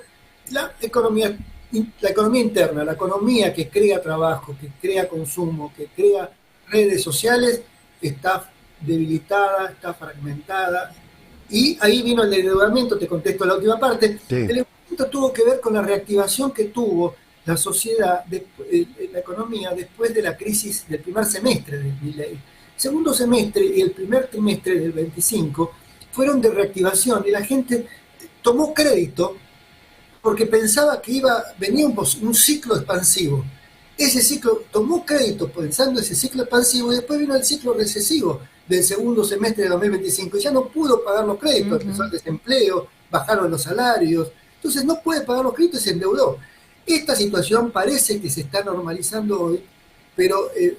la economía interna, la economía que crea trabajo, que crea consumo, que crea redes sociales, está debilitada, está fragmentada, y ahí vino el endeudamiento, te contesto la última parte. Sí. El endeudamiento tuvo que ver con la reactivación que tuvo la sociedad, la economía, después de la crisis del primer semestre de Milei. Segundo semestre y el primer trimestre del 25 fueron de reactivación y la gente tomó crédito porque pensaba que venía un ciclo expansivo. Ese ciclo tomó crédito pensando ese ciclo expansivo y después vino el ciclo recesivo del segundo semestre de 2025 y ya no pudo pagar los créditos, empezó el desempleo, bajaron los salarios, entonces no puede pagar los créditos y se endeudó. Esta situación parece que se está normalizando hoy, pero el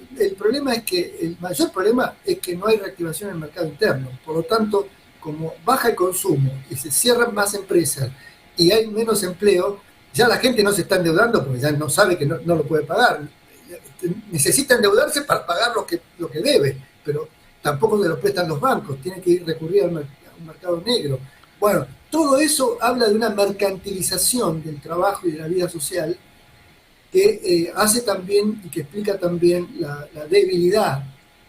mayor problema es que no hay reactivación en el mercado interno. Por lo tanto, como baja el consumo y se cierran más empresas y hay menos empleo, ya la gente no se está endeudando porque ya no sabe que no lo puede pagar. Necesita endeudarse para pagar lo que debe, pero tampoco se lo prestan los bancos, tiene que recurrir a un mercado negro. Bueno, todo eso habla de una mercantilización del trabajo y de la vida social que hace también y que explica también la debilidad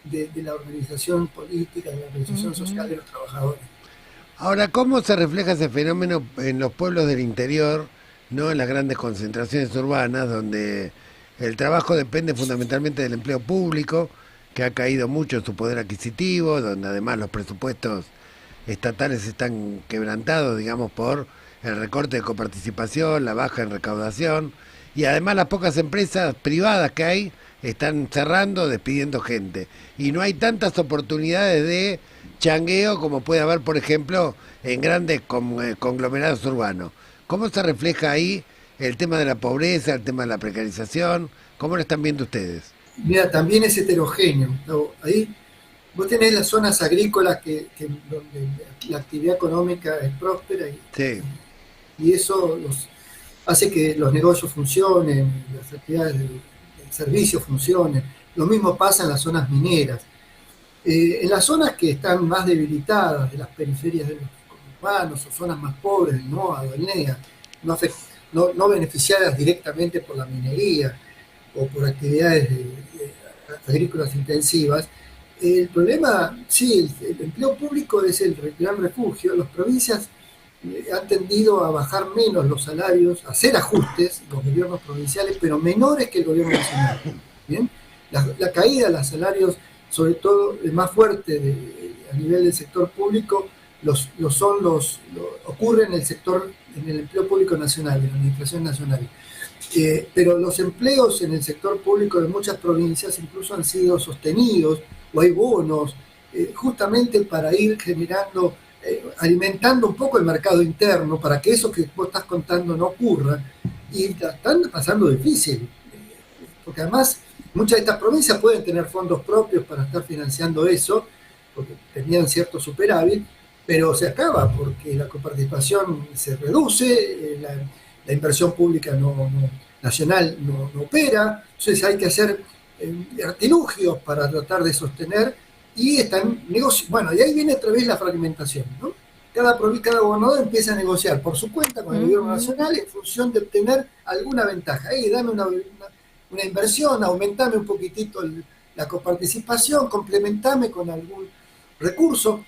de la organización política, de la organización social de los trabajadores. Ahora, ¿cómo se refleja ese fenómeno en los pueblos del interior, no en las grandes concentraciones urbanas, donde el trabajo depende fundamentalmente del empleo público, que ha caído mucho en su poder adquisitivo, donde además los presupuestos estatales están quebrantados, digamos, por el recorte de coparticipación, la baja en recaudación, y además las pocas empresas privadas que hay están cerrando, despidiendo gente, y no hay tantas oportunidades de changueo como puede haber, por ejemplo, en grandes conglomerados urbanos. ¿Cómo se refleja ahí el tema de la pobreza, el tema de la precarización? ¿Cómo lo están viendo ustedes? Mira, también es heterogéneo, ¿no? Ahí vos tenés las zonas agrícolas donde la actividad económica es próspera y eso hace que los negocios funcionen, las actividades de servicios funcionen. Lo mismo pasa en las zonas mineras. En las zonas que están más debilitadas, de las periferias de los urbanos o zonas más pobres, del NOA, del NEA, no beneficiadas directamente por la minería o por actividades agrícolas intensivas, el problema, sí, el empleo público es el gran refugio. Las provincias han tendido a bajar menos los salarios, a hacer ajustes, los gobiernos provinciales, pero menores que el gobierno nacional. ¿Bien? La caída de los salarios, sobre todo el más fuerte a nivel del sector público, ocurre en el empleo público nacional, en la administración nacional. Pero los empleos en el sector público de muchas provincias incluso han sido sostenidos, o hay bonos, justamente para ir generando, alimentando un poco el mercado interno, para que eso que vos estás contando no ocurra, y la están pasando difícil, porque además muchas de estas provincias pueden tener fondos propios para estar financiando eso, porque tenían cierto superávit, pero se acaba porque la coparticipación se reduce, la inversión pública nacional no opera, entonces hay que hacer artilugios para tratar de sostener y están negociando. Bueno, y ahí viene otra vez la fragmentación, ¿no? Cada gobernador empieza a negociar por su cuenta con el gobierno nacional en función de obtener alguna ventaja. Dame una inversión, aumentame un poquitito la coparticipación, complementame con algún recurso,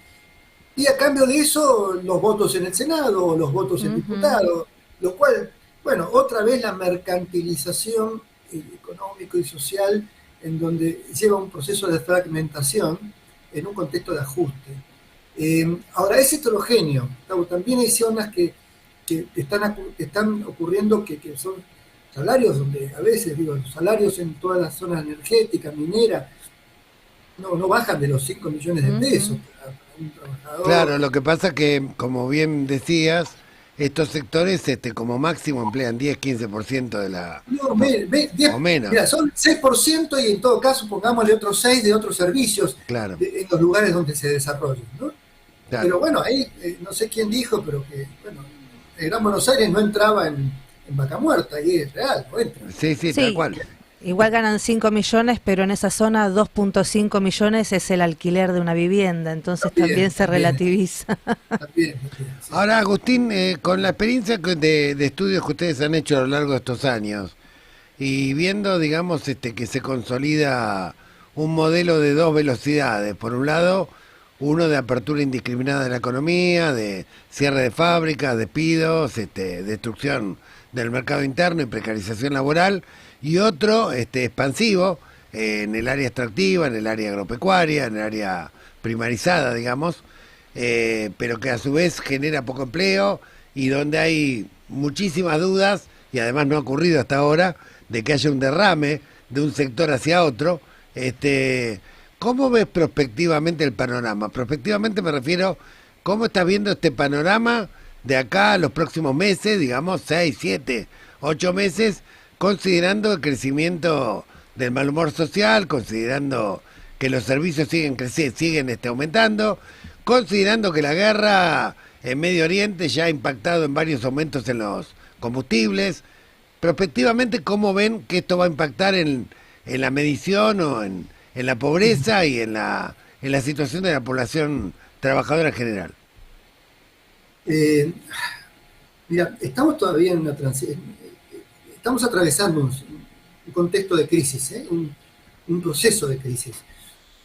y a cambio de eso los votos en el Senado o los votos en diputados, lo cual, bueno, otra vez la mercantilización económico y social en donde lleva un proceso de fragmentación en un contexto de ajuste. Ahora, es heterogéneo, también hay zonas que están ocurriendo que son salarios donde a veces, los salarios en todas las zonas energéticas, mineras, no bajan de los 5 millones de pesos para un trabajador. Claro, lo que pasa que, como bien decías, estos sectores como máximo emplean 10-15% de la... No, 10, o menos. Mira, son 6% y en todo caso pongámosle otros 6 de otros servicios en los lugares donde se desarrollan, ¿no? Claro. Pero bueno, ahí no sé quién dijo, pero que el Gran Buenos Aires no entraba en vaca muerta, y es real, no entra. Sí, tal cual. Igual ganan 5 millones, pero en esa zona 2.5 millones es el alquiler de una vivienda, entonces también se relativiza. También. Ahora, Agustín, con la experiencia de estudios que ustedes han hecho a lo largo de estos años, y viendo, digamos, que se consolida un modelo de 2 velocidades, por un lado, uno de apertura indiscriminada de la economía, de cierre de fábricas, despidos, destrucción del mercado interno y precarización laboral, y otro expansivo en el área extractiva, en el área agropecuaria, en el área primarizada, digamos, pero que a su vez genera poco empleo y donde hay muchísimas dudas, y además no ha ocurrido hasta ahora, de que haya un derrame de un sector hacia otro. ¿Cómo ves prospectivamente el panorama? Prospectivamente me refiero, ¿cómo estás viendo este panorama de acá a los próximos meses, digamos 6, 7, 8 meses, considerando el crecimiento del mal humor social, considerando que los servicios siguen aumentando, considerando que la guerra en Medio Oriente ya ha impactado en varios aumentos en los combustibles, prospectivamente, ¿cómo ven que esto va a impactar en la medición o en la pobreza y en la situación de la población trabajadora en general? Mira, estamos todavía en una transición, estamos atravesando un contexto de crisis, un proceso de crisis.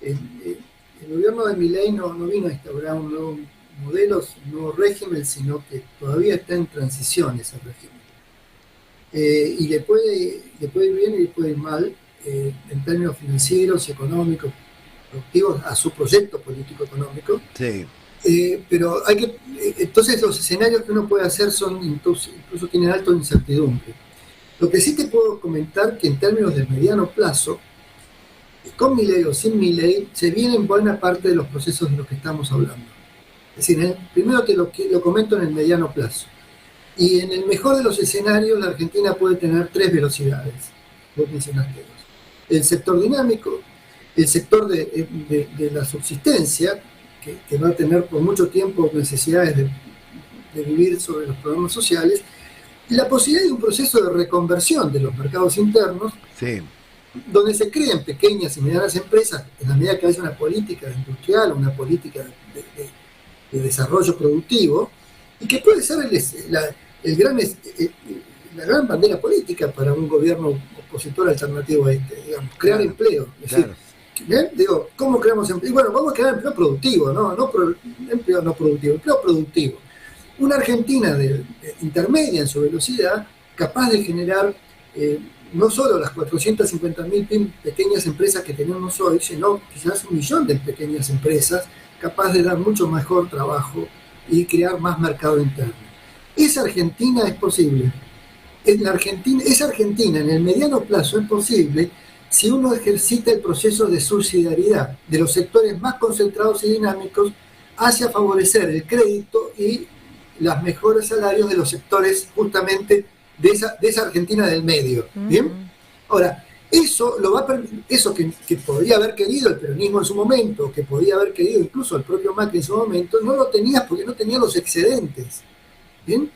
El gobierno de Milei no vino a instaurar un nuevo modelo, un nuevo régimen, sino que todavía está en transición ese régimen. Y le puede ir bien y le puede ir mal en términos financieros y económicos, productivos a su proyecto político-económico. Sí. Pero entonces los escenarios que uno puede hacer incluso tienen alta incertidumbre. Lo que sí te puedo comentar que en términos de mediano plazo, con Milei o sin Milei, se vienen buena parte de los procesos de los que estamos hablando. Es decir, primero te lo comento en el mediano plazo. Y en el mejor de los escenarios, la Argentina puede tener 3 velocidades. Vos mencionaste 2. El sector dinámico, el sector de la subsistencia, que va a tener por mucho tiempo necesidades de vivir sobre los programas sociales, y la posibilidad de un proceso de reconversión de los mercados internos, sí, donde se creen pequeñas y medianas empresas, en la medida que haya una política industrial, una política de desarrollo productivo, y que puede ser la gran bandera política para un gobierno opositor alternativo a este, digamos, crear empleo. Es decir, digo, ¿cómo creamos empleo? Bueno, vamos a crear empleo productivo, empleo no productivo, empleo productivo. Una Argentina intermedia en su velocidad, capaz de generar no solo las 450.000 pequeñas empresas que tenemos hoy, sino quizás 1 millón de pequeñas empresas, capaz de dar mucho mejor trabajo y crear más mercado interno. Esa Argentina es posible. Esa Argentina en el mediano plazo es posible si uno ejercita el proceso de subsidiariedad de los sectores más concentrados y dinámicos hacia favorecer el crédito y los mejores salarios de los sectores justamente de esa Argentina del medio. ¿Bien? Ahora, eso que podría haber querido el peronismo en su momento, que podría haber querido incluso el propio Macri en su momento, no lo tenía porque no tenía los excedentes. ¿Bien?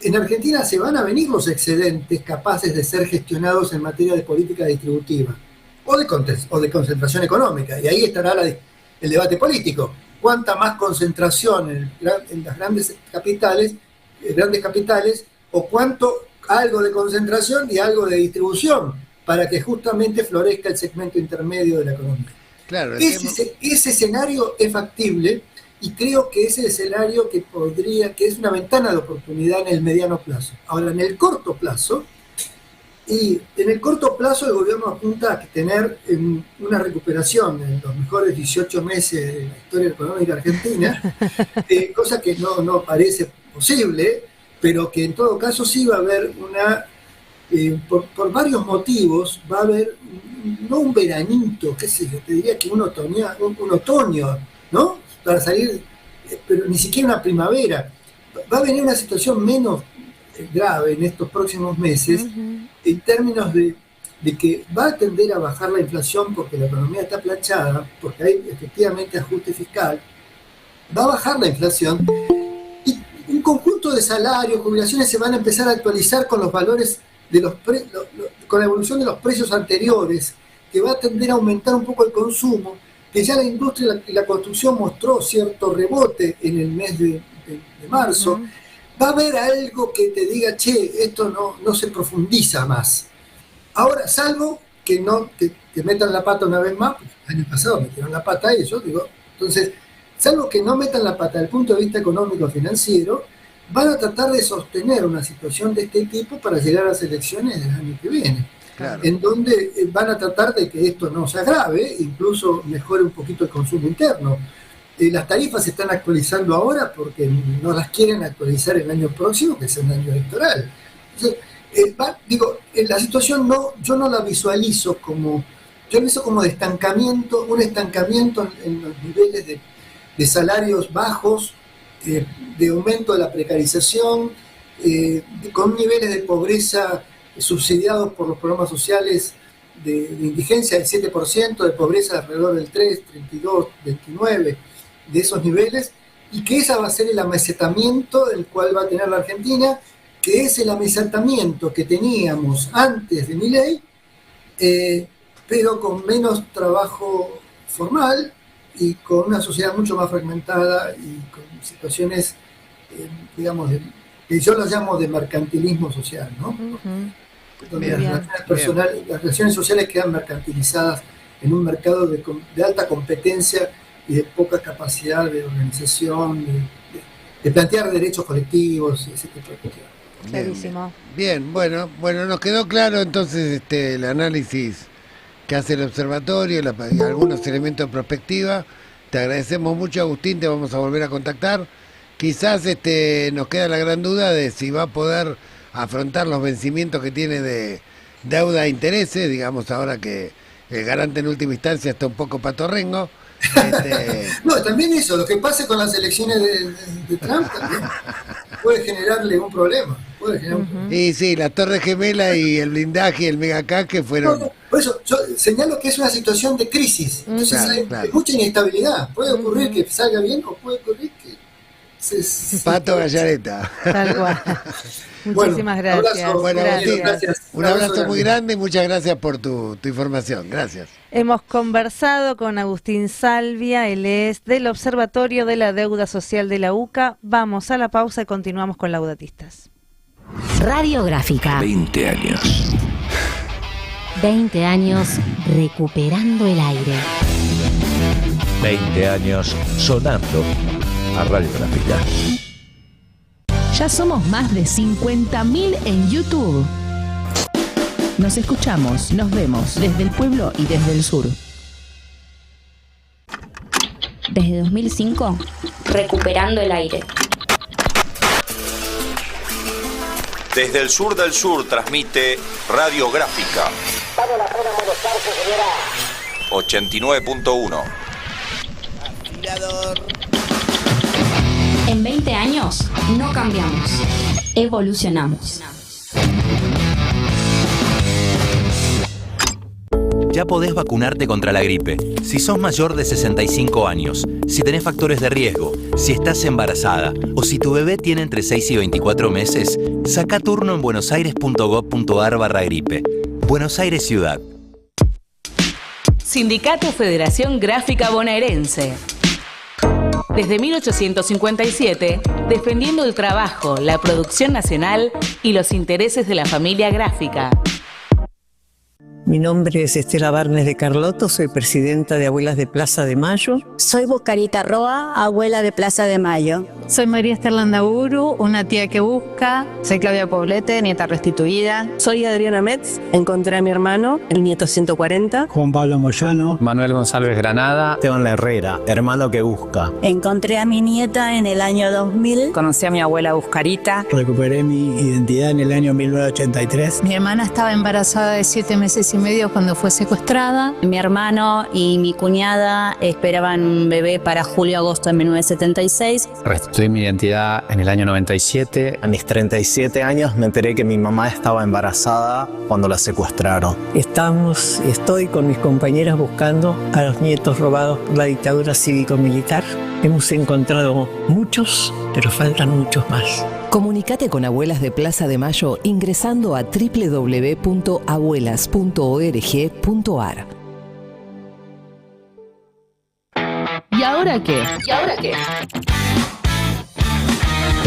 En Argentina se van a venir los excedentes capaces de ser gestionados en materia de política distributiva o de concentración económica, y ahí estará el debate político. ¿Cuánta más concentración en las grandes capitales, o cuánto algo de concentración y algo de distribución para que justamente florezca el segmento intermedio de la economía? Claro, ese escenario es factible, y creo que ese escenario que es una ventana de oportunidad en el mediano plazo. Ahora, en el corto plazo el gobierno apunta a tener una recuperación en los mejores 18 meses de la historia económica argentina, cosa que no parece posible, pero que en todo caso sí va a haber por varios motivos, va a haber no un veranito, qué sé yo, te diría que un otoño, ¿no? Para salir, pero ni siquiera una primavera. Va a venir una situación menos grave en estos próximos meses, en términos de que va a tender a bajar la inflación porque la economía está planchada, porque hay efectivamente ajuste fiscal, va a bajar la inflación, y un conjunto de salarios, jubilaciones se van a empezar a actualizar con los valores con la evolución de los precios anteriores, que va a tender a aumentar un poco el consumo, que ya la industria y la construcción mostró cierto rebote en el mes de marzo. Va a haber algo que te diga, esto no se profundiza más. Ahora, salvo que no te metan la pata una vez más, porque el año pasado metieron la pata a ellos, entonces, salvo que no metan la pata desde el punto de vista económico-financiero, van a tratar de sostener una situación de este tipo para llegar a las elecciones del año que viene. Claro. En donde van a tratar de que esto no se agrave, incluso mejore un poquito el consumo interno. Las tarifas se están actualizando ahora porque no las quieren actualizar el año próximo, que es el año electoral. Entonces, la situación yo no la visualizo como de estancamiento, un estancamiento en los niveles de salarios bajos, de aumento de la precarización, con niveles de pobreza subsidiados por los programas sociales de indigencia del 7%, de pobreza alrededor del 3, 32, 29, de esos niveles, y que ese va a ser el amesetamiento del cual va a tener la Argentina, que es el amesetamiento que teníamos antes de Milei, pero con menos trabajo formal y con una sociedad mucho más fragmentada y con situaciones, digamos, que yo las llamo de mercantilismo social, ¿no? Donde las relaciones sociales quedan mercantilizadas en un mercado de alta competencia y de poca capacidad de organización, de plantear derechos colectivos y ese tipo de cuestiones. Clarísimo. Bien, bueno, nos quedó claro entonces el análisis que hace el observatorio y algunos elementos de perspectiva. Te agradecemos mucho, Agustín, te vamos a volver a contactar. Quizás nos queda la gran duda de si va a poder afrontar los vencimientos que tiene de deuda e intereses, digamos ahora que el garante en última instancia está un poco patorrengo. No, también eso, lo que pase con las elecciones de Trump también puede generarle un problema. Y sí, la Torre Gemela y el blindaje y el megacaque fueron... No, por eso yo señalo que es una situación de crisis, entonces hay mucha inestabilidad. Puede ocurrir que salga bien o puede ocurrir que Pato Gallareta. Tal cual. Muchísimas gracias. Gracias. Un abrazo muy grande y muchas gracias por tu información. Gracias. Hemos conversado con Agustín Salvia, él es del Observatorio de la Deuda Social de la UCA. Vamos a la pausa y continuamos con Laudatistas. Radiográfica. 20 años. 20 años recuperando el aire. 20 años sonando a Radiográfica. Ya somos más de 50.000 en YouTube. Nos escuchamos, nos vemos desde el pueblo y desde el sur. Desde 2005, recuperando el aire. Desde el sur del sur transmite Radiográfica 89.1. En 20 años no cambiamos, evolucionamos. Ya podés vacunarte contra la gripe. Si sos mayor de 65 años, si tenés factores de riesgo, si estás embarazada o si tu bebé tiene entre 6 y 24 meses, saca turno en buenosaires.gov.ar/gripe. Buenos Aires Ciudad. Sindicato Federación Gráfica Bonaerense. Desde 1857, defendiendo el trabajo, la producción nacional y los intereses de la familia gráfica. Mi nombre es Estela Barnes de Carlotto, soy presidenta de Abuelas de Plaza de Mayo. Soy Buscarita Roa, abuela de Plaza de Mayo. Soy María Esther Landaburu, una tía que busca. Soy Claudia Poblete, nieta restituida. Soy Adriana Metz, encontré a mi hermano, el nieto 140. Juan Pablo Moyano. Manuel González Granada. Esteban Herrera, hermano que busca. Encontré a mi nieta en el año 2000. Conocí a mi abuela Buscarita. Recuperé mi identidad en el año 1983. Mi hermana estaba embarazada de 7 meses y medio cuando fue secuestrada. Mi hermano y mi cuñada esperaban un bebé para julio-agosto de 1976. Restituí mi identidad en el año 97. A mis 37 años me enteré que mi mamá estaba embarazada cuando la secuestraron. Estoy con mis compañeras buscando a los nietos robados por la dictadura cívico-militar. Hemos encontrado muchos, pero faltan muchos más. Comunicate con Abuelas de Plaza de Mayo ingresando a www.abuelas.org.ar. ¿Y ahora qué?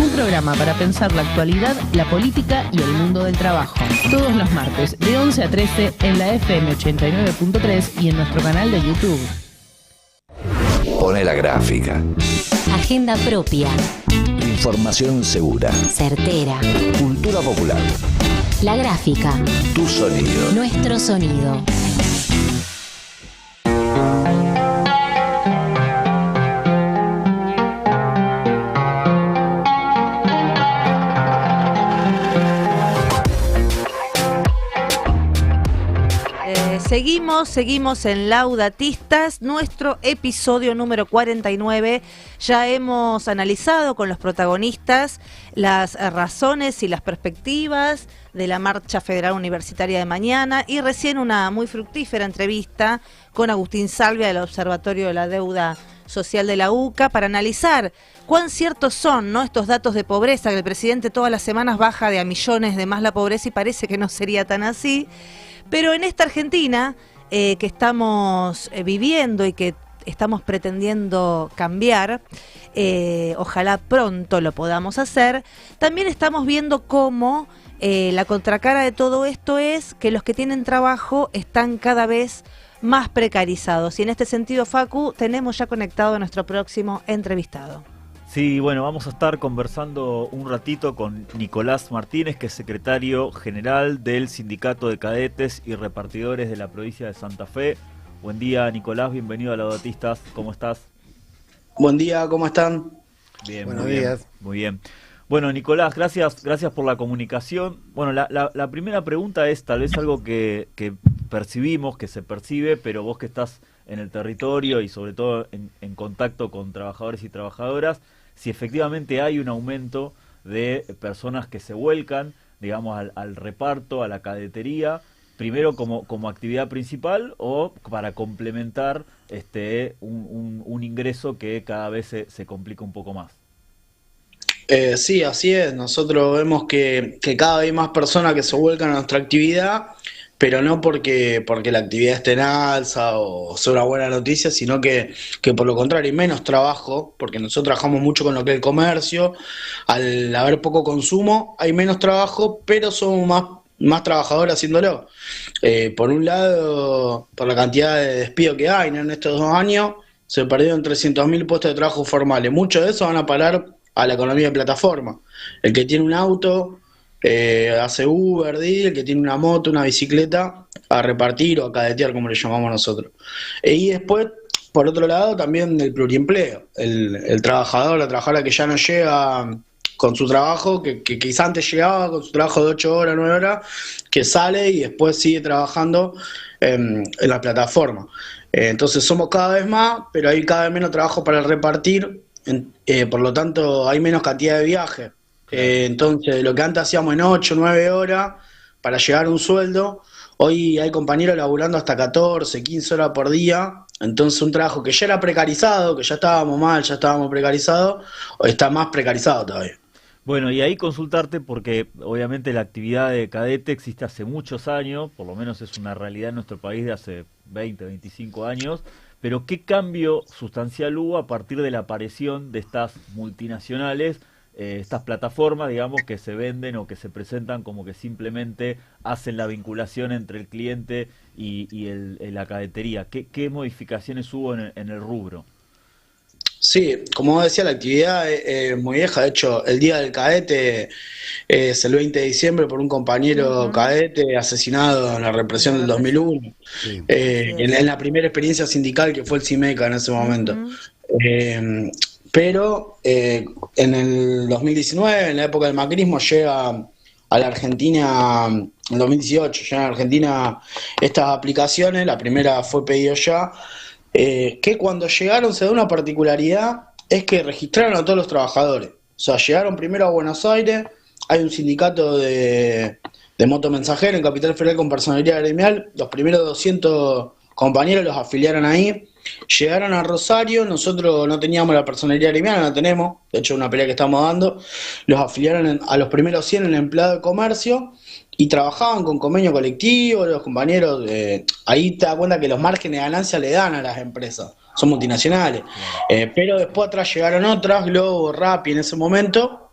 Un programa para pensar la actualidad, la política y el mundo del trabajo. Todos los martes de 11 a 13 en la FM 89.3 y en nuestro canal de YouTube. Pone la gráfica. Agenda propia. Información segura. Certera. Cultura popular. La gráfica. Tu sonido. Nuestro sonido. Seguimos en Laudatistas, nuestro episodio número 49. Ya hemos analizado con los protagonistas las razones y las perspectivas de la Marcha Federal Universitaria de mañana y recién una muy fructífera entrevista con Agustín Salvia del Observatorio de la Deuda Social de la UCA, para analizar cuán ciertos son, ¿no?, estos datos de pobreza, que el presidente todas las semanas baja de a millones de más la pobreza y parece que no sería tan así. Pero en esta Argentina que estamos viviendo y que estamos pretendiendo cambiar, ojalá pronto lo podamos hacer, también estamos viendo cómo la contracara de todo esto es que los que tienen trabajo están cada vez más precarizados. Y en este sentido, Facu, tenemos ya conectado a nuestro próximo entrevistado. Sí, bueno, vamos a estar conversando un ratito con Nicolás Martínez, que es secretario general del Sindicato de Cadetes y Repartidores de la provincia de Santa Fe. Buen día, Nicolás, bienvenido a Laudatistas, ¿cómo estás? Buen día, ¿cómo están? Bien, Buenos muy bien, días. muy bien. Bueno, Nicolás, gracias por la comunicación. Bueno, la primera pregunta es tal vez algo que percibimos, que se percibe, pero vos que estás en el territorio y sobre todo en contacto con trabajadores y trabajadoras, si efectivamente hay un aumento de personas que se vuelcan, digamos, al reparto, a la cadetería, primero como actividad principal o para complementar un ingreso que cada vez se complica un poco más. Sí, así es. Nosotros vemos que cada vez hay más personas que se vuelcan a nuestra actividad, pero no porque la actividad esté en alza o sea una buena noticia, sino que por lo contrario hay menos trabajo, porque nosotros trabajamos mucho con lo que es el comercio. Al haber poco consumo hay menos trabajo, pero somos más trabajadores haciéndolo. Por un lado, por la cantidad de despido que hay, ¿no? En estos 2 años se perdieron 300.000 puestos de trabajo formales. Muchos de esos van a parar a la economía de plataforma. El que tiene un auto hace Uber, el que tiene una moto, una bicicleta, a repartir o a cadetear, como le llamamos nosotros. Y después, por otro lado, también el pluriempleo. El trabajador, la trabajadora que ya no llega con su trabajo, que quizá antes llegaba con su trabajo de 8 horas, 9 horas, que sale y después sigue trabajando en la plataforma. Entonces somos cada vez más, pero hay cada vez menos trabajo para repartir, por lo tanto hay menos cantidad de viajes. Entonces lo que antes hacíamos en 8, 9 horas para llegar a un sueldo, hoy hay compañeros laburando hasta 14, 15 horas por día. Entonces un trabajo que ya era precarizado, que ya estábamos mal, ya estábamos precarizados, está más precarizado todavía. Bueno, y ahí consultarte porque obviamente la actividad de cadete existe hace muchos años, por lo menos es una realidad en nuestro país de hace 20, 25 años, pero ¿qué cambio sustancial hubo a partir de la aparición de estas multinacionales, estas plataformas, digamos, que se venden o que se presentan como que simplemente hacen la vinculación entre el cliente y la cadetería? ¿Qué modificaciones hubo en el rubro? Sí, como decía, la actividad es muy vieja. De hecho, el día del cadete es el 20 de diciembre por un compañero cadete asesinado en la represión del 2001. Sí. En la primera experiencia sindical que fue el CIMECA en ese momento. Pero en el 2019, en la época del macrismo, llega a la Argentina, en 2018, llegan a la Argentina estas aplicaciones. La primera fue Pedido Ya, que cuando llegaron se da una particularidad, es que registraron a todos los trabajadores. O sea, llegaron primero a Buenos Aires, hay un sindicato de motomensajero en Capital Federal con personalidad gremial, los primeros 200 compañeros los afiliaron ahí. Llegaron a Rosario, nosotros no teníamos la personalidad gremial, no la tenemos, de hecho es una pelea que estamos dando. Los afiliaron a los primeros 100 en el empleado de comercio y trabajaban con convenio colectivo, los compañeros, ahí te das cuenta que los márgenes de ganancia le dan a las empresas, son multinacionales. Pero después atrás llegaron otras, Globo, Rappi en ese momento,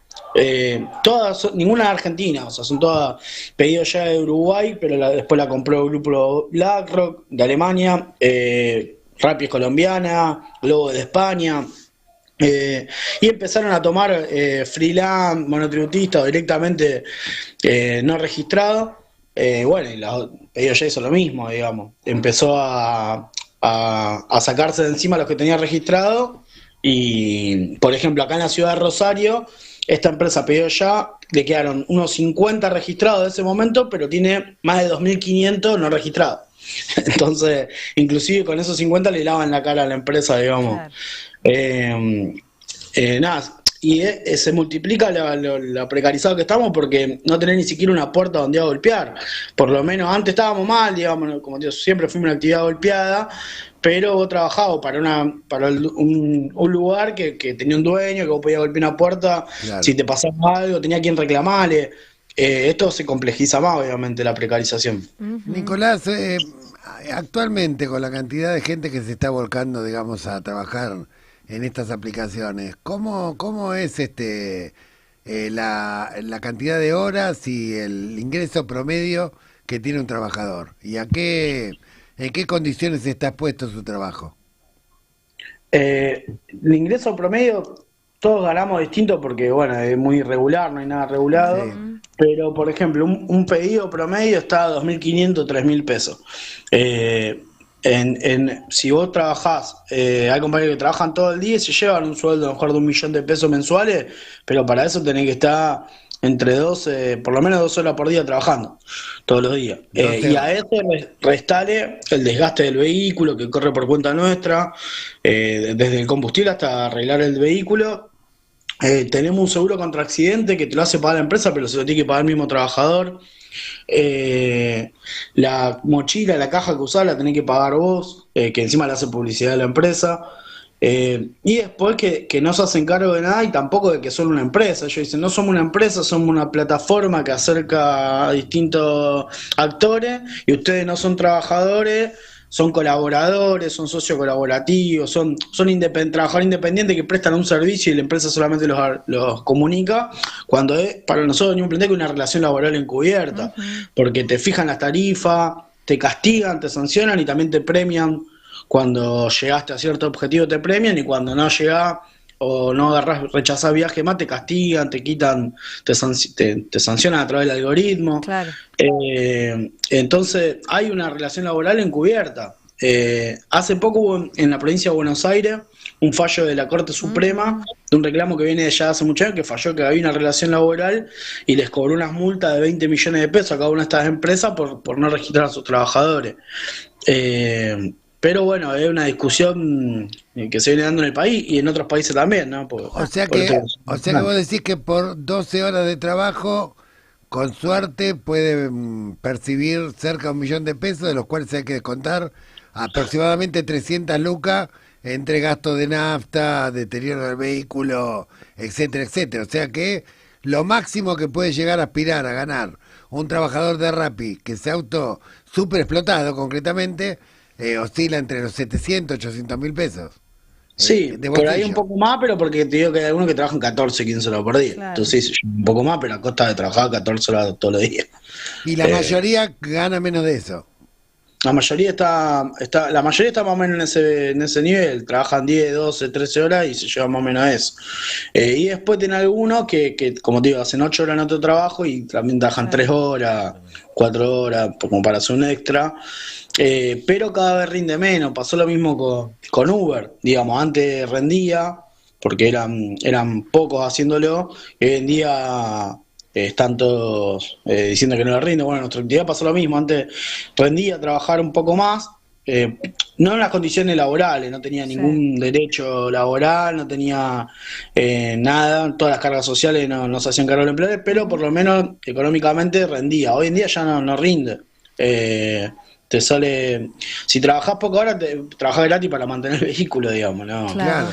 todas, ninguna de Argentina, o sea, son todas Pedido Ya de Uruguay, pero después la compró el grupo BlackRock de Alemania, Rappi es colombiana, Globo de España, y empezaron a tomar freelance, monotributistas, directamente no registrados. Bueno, y Pedido Ya hizo lo mismo, digamos. Empezó a sacarse de encima los que tenía registrado. Y, por ejemplo, acá en la ciudad de Rosario, esta empresa Pedido Ya, le quedaron unos 50 registrados de ese momento, pero tiene más de 2.500 no registrados. Entonces, inclusive con esos 50 le lavan la cara a la empresa, digamos. Claro. Nada, se multiplica lo precarizado que estamos porque no tenés ni siquiera una puerta donde a golpear. Por lo menos antes estábamos mal, digamos, como digo, siempre fuimos una actividad golpeada, pero vos trabajabas para un lugar que tenía un dueño, que vos podías golpear una puerta, claro. Si te pasaba algo, tenía quien reclamarle. Esto se complejiza más, obviamente, la precarización. Nicolás, actualmente con la cantidad de gente que se está volcando, digamos, a trabajar en estas aplicaciones, ¿cómo es la cantidad de horas y el ingreso promedio que tiene un trabajador? ¿Y en qué condiciones está expuesto su trabajo? El ingreso promedio, todos ganamos distinto porque, bueno, es muy irregular, no hay nada regulado. Sí. Pero, por ejemplo, un pedido promedio está a 2.500, 3.000 pesos. Si vos trabajás, hay compañeros que trabajan todo el día y se llevan un sueldo a lo mejor de 1.000.000 de pesos mensuales, pero para eso tenés que estar entre por lo menos 2 horas por día trabajando, todos los días. Y a eso restale el desgaste del vehículo que corre por cuenta nuestra, desde el combustible hasta arreglar el vehículo. Tenemos un seguro contra accidente que te lo hace pagar la empresa, pero se lo tiene que pagar el mismo trabajador. La mochila, la caja que usás la tenés que pagar vos, que encima le hace publicidad a la empresa. Y después que no se hacen cargo de nada y tampoco de que son una empresa. Ellos dicen, no somos una empresa, somos una plataforma que acerca a distintos actores y ustedes no son trabajadores, son colaboradores, son socios colaborativos, son trabajadores independientes que prestan un servicio y la empresa solamente los comunica, cuando es para nosotros ni un plantea que una relación laboral encubierta, porque te fijan las tarifas, te castigan, te sancionan y también te premian. Cuando llegaste a cierto objetivo te premian y cuando no llegás o no rechazás viaje más te castigan, te quitan, te sancionan a través del algoritmo. Claro. Entonces hay una relación laboral encubierta. Hace poco hubo en la provincia de Buenos Aires un fallo de la Corte Suprema de un reclamo que viene ya hace muchos años que falló que había una relación laboral y les cobró unas multas de 20 millones de pesos a cada una de estas empresas por no registrar a sus trabajadores. Pero bueno, es una discusión que se viene dando en el país y en otros países también, ¿no? O sea que vos decís que por 12 horas de trabajo, con suerte, puede percibir cerca de 1 millón de pesos, de los cuales hay que descontar aproximadamente 300 lucas entre gastos de nafta, deterioro del vehículo, etcétera, etcétera. O sea que lo máximo que puede llegar a aspirar a ganar un trabajador de Rappi que se super explotado concretamente, oscila entre los 700, 800 mil pesos. Sí, por ahí un poco más, pero porque te digo que hay algunos que trabajan 14, 15 horas por día. Claro. Entonces, un poco más, pero a costa de trabajar 14 horas todos los días. Y la mayoría gana menos de eso. La mayoría está más o menos en ese nivel, trabajan 10, 12, 13 horas y se llevan más o menos a eso. Y después tienen algunos que, como te digo, hacen 8 horas en otro trabajo y también trabajan 3 horas, 4 horas, como para hacer un extra. Pero cada vez rinde menos. Pasó lo mismo con Uber, digamos, antes rendía porque eran pocos haciéndolo y hoy en día están todos diciendo que no le rinde. Bueno, nuestra actividad pasó lo mismo, antes rendía trabajar un poco más, no en las condiciones laborales, no tenía ningún derecho laboral, no tenía nada, todas las cargas sociales no se hacían cargo de los empleadores, pero por lo menos económicamente rendía. Hoy en día ya no rinde. Te sale, si trabajás poco ahora, trabajás gratis para mantener el vehículo, digamos, ¿no? Claro.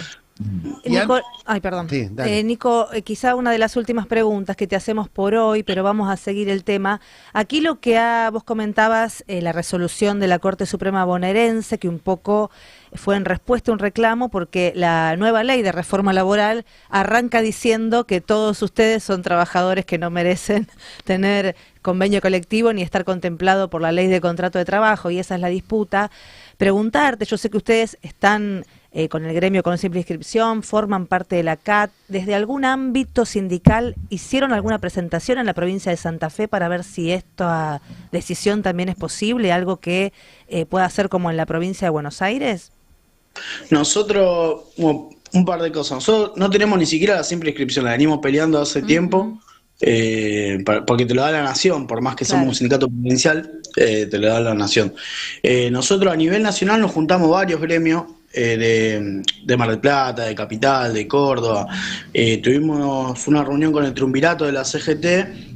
Nico, perdón. Sí, Nico, quizá una de las últimas preguntas que te hacemos por hoy, pero vamos a seguir el tema. Aquí lo que vos comentabas, la resolución de la Corte Suprema bonaerense, que un poco fue en respuesta a un reclamo, porque la nueva ley de reforma laboral arranca diciendo que todos ustedes son trabajadores que no merecen tener convenio colectivo ni estar contemplado por la ley de contrato de trabajo, y esa es la disputa. Preguntarte, yo sé que ustedes están con el gremio con simple inscripción, forman parte de la CAT, ¿desde algún ámbito sindical hicieron alguna presentación en la provincia de Santa Fe para ver si esta decisión también es posible, algo que pueda hacer como en la provincia de Buenos Aires? Nosotros, un par de cosas, nosotros no tenemos ni siquiera la simple inscripción, la venimos peleando hace tiempo, porque te lo da la Nación, por más que somos un sindicato provincial, te lo da la Nación. Nosotros a nivel nacional nos juntamos varios gremios de Mar del Plata, de Capital, de Córdoba. Tuvimos una reunión con el triunvirato de la CGT,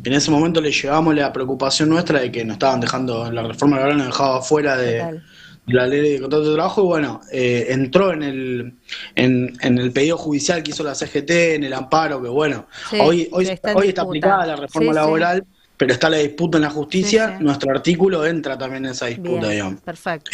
en ese momento le llevamos la preocupación nuestra de que nos estaban dejando, la reforma laboral nos dejaba fuera de la ley de contrato de trabajo, y bueno, entró en el pedido judicial que hizo la CGT, en el amparo, que bueno, Sí, hoy está está aplicada la reforma laboral, pero está la disputa en la justicia, nuestro artículo entra también en esa disputa, Bien, digamos. perfecto.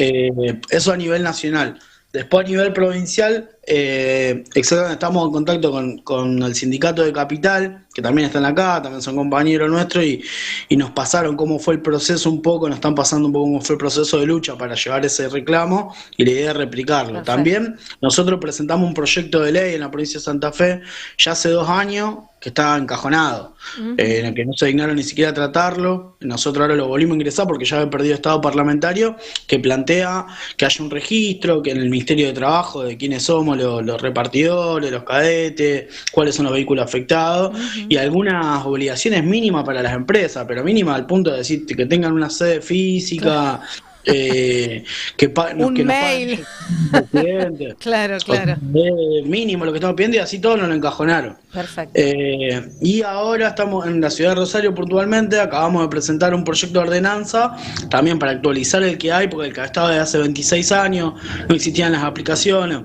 Eso a nivel nacional. Después a nivel provincial, exactamente, estamos en contacto con el sindicato de Capital, que también están acá, también son compañeros nuestros, y nos pasaron cómo fue el proceso un poco, nos están pasando un poco cómo fue el proceso de lucha para llevar ese reclamo, y la idea es replicarlo. Perfecto. También nosotros presentamos un proyecto de ley en la provincia de Santa Fe ya hace 2 años, que estaba encajonado, en el que no se dignaron ni siquiera a tratarlo. Nosotros ahora lo volvimos a ingresar porque ya había perdido estado parlamentario, que plantea que haya un registro, que en el Ministerio de Trabajo, de quiénes somos los repartidores, los cadetes, cuáles son los vehículos afectados, y algunas obligaciones mínimas para las empresas, pero mínimas al punto de decir que tengan una sede física, Un mail. Claro. Mínimo lo que estamos pidiendo, y así todos nos lo encajonaron. Perfecto. Y ahora estamos en la ciudad de Rosario puntualmente, acabamos de presentar un proyecto de ordenanza, también para actualizar el que hay, porque el que estaba de hace 26 años, no existían las aplicaciones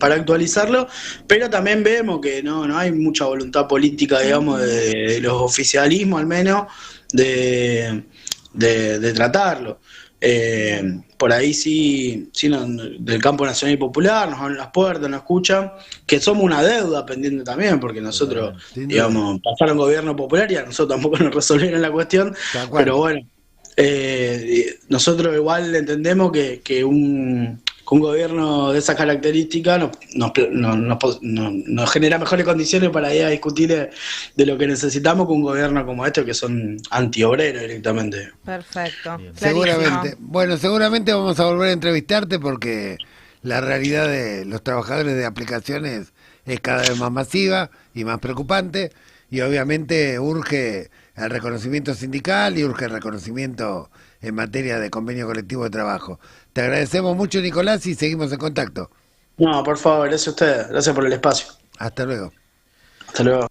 para actualizarlo, pero también vemos que no hay mucha voluntad política, digamos, de los oficialismos al menos, de tratarlo. Por ahí sí del campo nacional y popular nos abren las puertas, nos escuchan, que somos una deuda pendiente también, porque nosotros, digamos, pasaron gobierno popular y a nosotros tampoco nos resolvieron la cuestión, pero bueno, nosotros igual entendemos que un gobierno de esas características nos genera mejores condiciones para ir a discutir de lo que necesitamos que un gobierno como este, que son antiobreros directamente. Perfecto. Seguramente. Bueno, seguramente vamos a volver a entrevistarte porque la realidad de los trabajadores de aplicaciones es cada vez más masiva y más preocupante, y obviamente urge el reconocimiento sindical y urge el reconocimiento en materia de convenio colectivo de trabajo. Te agradecemos mucho, Nicolás, y seguimos en contacto. No, por favor, gracias a ustedes, gracias por el espacio. Hasta luego. Hasta luego.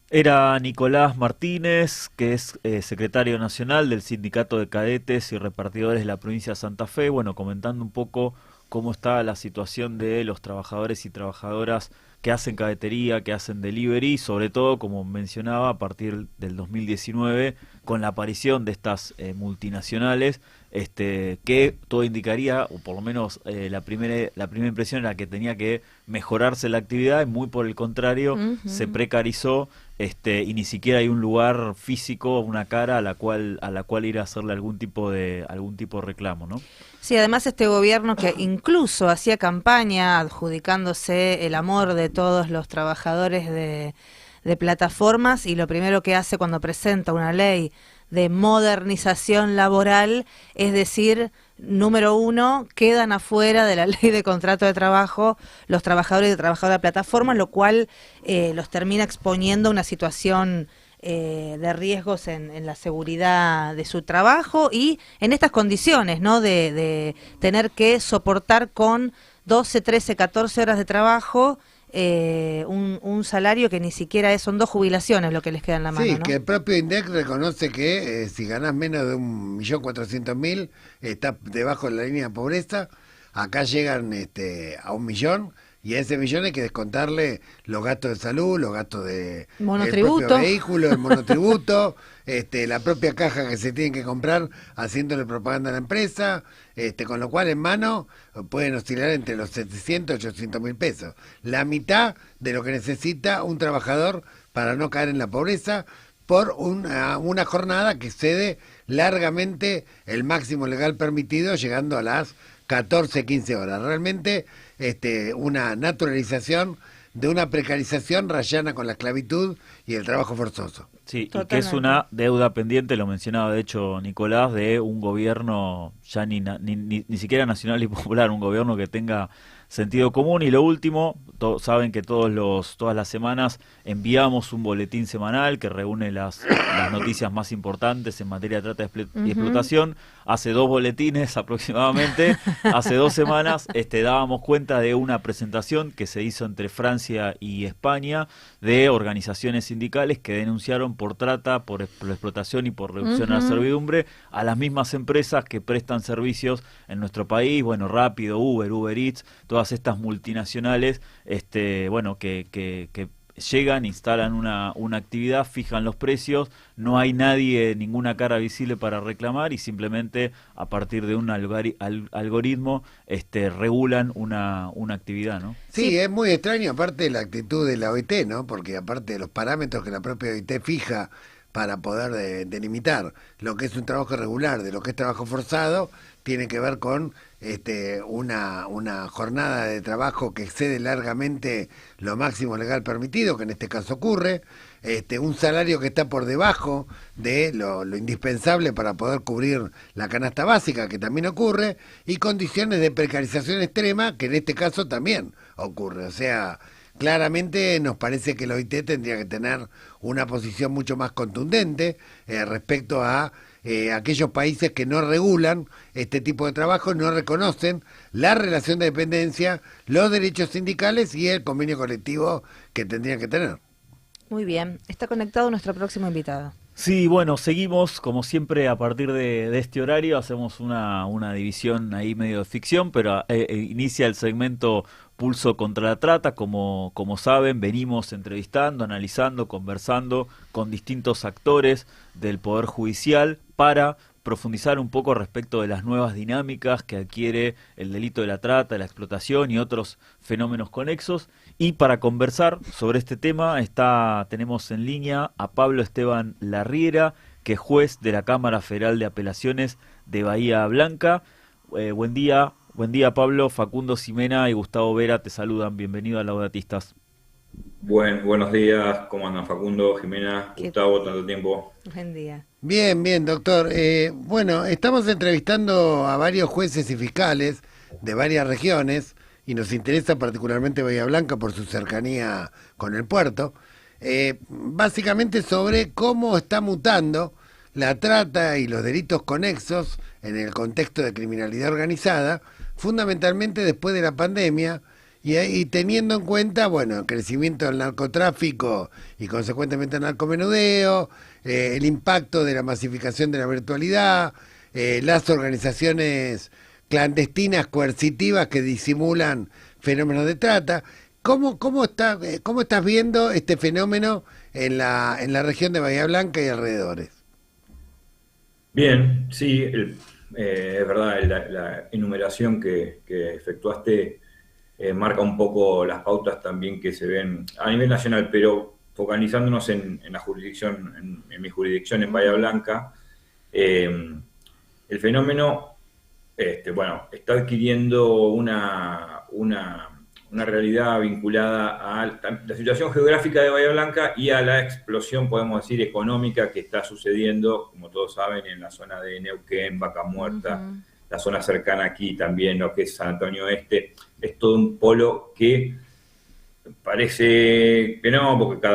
Era Nicolás Martínez, que es secretario nacional del Sindicato de Cadetes y Repartidores de la provincia de Santa Fe, bueno, comentando un poco cómo está la situación de los trabajadores y trabajadoras que hacen cadetería, que hacen delivery, sobre todo, como mencionaba, a partir del 2019, con la aparición de estas multinacionales, que todo indicaría, o por lo menos la primera impresión era que tenía que mejorarse la actividad, y muy por el contrario, se precarizó, y ni siquiera hay un lugar físico, una cara a la cual ir a hacerle algún tipo de reclamo, ¿no? Sí, además este gobierno que incluso hacía campaña adjudicándose el amor de todos los trabajadores de plataformas, y lo primero que hace cuando presenta una ley de modernización laboral es decir, número uno, quedan afuera de la ley de contrato de trabajo los trabajadores y trabajadoras de plataformas, lo cual los termina exponiendo a una situación de riesgos en la seguridad de su trabajo, y en estas condiciones, ¿no? de tener que soportar con 12, 13, 14 horas de trabajo un salario que ni siquiera son 2 jubilaciones lo que les queda en la mano. Sí, ¿no? que el propio INDEC reconoce que si ganás menos de 1.400.000 está debajo de la línea de pobreza. Acá llegan a 1.000.000, y a ese millón hay que descontarle los gastos de salud, los gastos de monotributo, el propio vehículo, el monotributo, la propia caja que se tiene que comprar haciéndole propaganda a la empresa, con lo cual en mano pueden oscilar entre los 700 y 800.000 pesos. La mitad de lo que necesita un trabajador para no caer en la pobreza, por una jornada que excede largamente el máximo legal permitido, llegando a las 14, 15 horas. Realmente una naturalización de una precarización rayana con la esclavitud y el trabajo forzoso. Sí, totalmente. Y que es una deuda pendiente, lo mencionaba de hecho Nicolás, de un gobierno ya ni siquiera nacional y popular, un gobierno que tenga sentido común. Y lo último, saben que todas las semanas enviamos un boletín semanal que reúne las noticias más importantes en materia de trata y explotación. Hace 2 boletines aproximadamente, hace 2 semanas dábamos cuenta de una presentación que se hizo entre Francia y España de organizaciones sindicales que denunciaron por trata, por explotación y por reducción a la servidumbre a las mismas empresas que prestan servicios en nuestro país, bueno, Rápido, Uber Eats, todas estas multinacionales, que llegan, instalan una actividad, fijan los precios, no hay nadie, ninguna cara visible para reclamar y simplemente a partir de un algoritmo regulan una actividad, ¿no? Sí, es muy extraño, aparte de la actitud de la OIT, ¿no? Porque aparte de los parámetros que la propia OIT fija para poder delimitar lo que es un trabajo regular de lo que es trabajo forzado, tiene que ver con una jornada de trabajo que excede largamente lo máximo legal permitido, que en este caso ocurre, un salario que está por debajo de lo indispensable para poder cubrir la canasta básica, que también ocurre, y condiciones de precarización extrema, que en este caso también ocurre. O sea, claramente nos parece que la OIT tendría que tener una posición mucho más contundente respecto a aquellos países que no regulan este tipo de trabajo, no reconocen la relación de dependencia, los derechos sindicales y el convenio colectivo que tendrían que tener. Muy bien, está conectado nuestro próximo invitado. Sí, bueno, seguimos como siempre a partir de este horario, hacemos una división ahí medio de ficción, pero inicia el segmento Pulso contra la Trata. Como saben, venimos entrevistando, analizando, conversando con distintos actores del Poder Judicial para profundizar un poco respecto de las nuevas dinámicas que adquiere el delito de la trata, la explotación y otros fenómenos conexos. Y para conversar sobre este tema tenemos en línea a Pablo Esteban Larriera, que es juez de la Cámara Federal de Apelaciones de Bahía Blanca. Buen día Pablo. Facundo Ximena y Gustavo Vera te saludan. Bienvenido a Laudatistas. Buenos días, ¿cómo andan Facundo, Ximena, Gustavo, tanto tiempo? Buen día. Bien, doctor. Bueno, estamos entrevistando a varios jueces y fiscales de varias regiones y nos interesa particularmente Bahía Blanca por su cercanía con el puerto, básicamente sobre cómo está mutando la trata y los delitos conexos en el contexto de criminalidad organizada, fundamentalmente después de la pandemia, y teniendo en cuenta, bueno, el crecimiento del narcotráfico y consecuentemente el narcomenudeo, el impacto de la masificación de la virtualidad, las organizaciones clandestinas coercitivas que disimulan fenómenos de trata. ¿Cómo estás viendo este fenómeno en la región de Bahía Blanca y alrededores? Bien, sí, es verdad, la enumeración que efectuaste marca un poco las pautas también que se ven a nivel nacional, pero focalizándonos en la jurisdicción, en mi jurisdicción en Bahía Blanca, el fenómeno está adquiriendo una realidad vinculada a la situación geográfica de Bahía Blanca y a la explosión, podemos decir, económica que está sucediendo, como todos saben, en la zona de Neuquén, Vaca Muerta, la zona cercana aquí también, lo que es San Antonio Este. Es todo un polo que parece que no, porque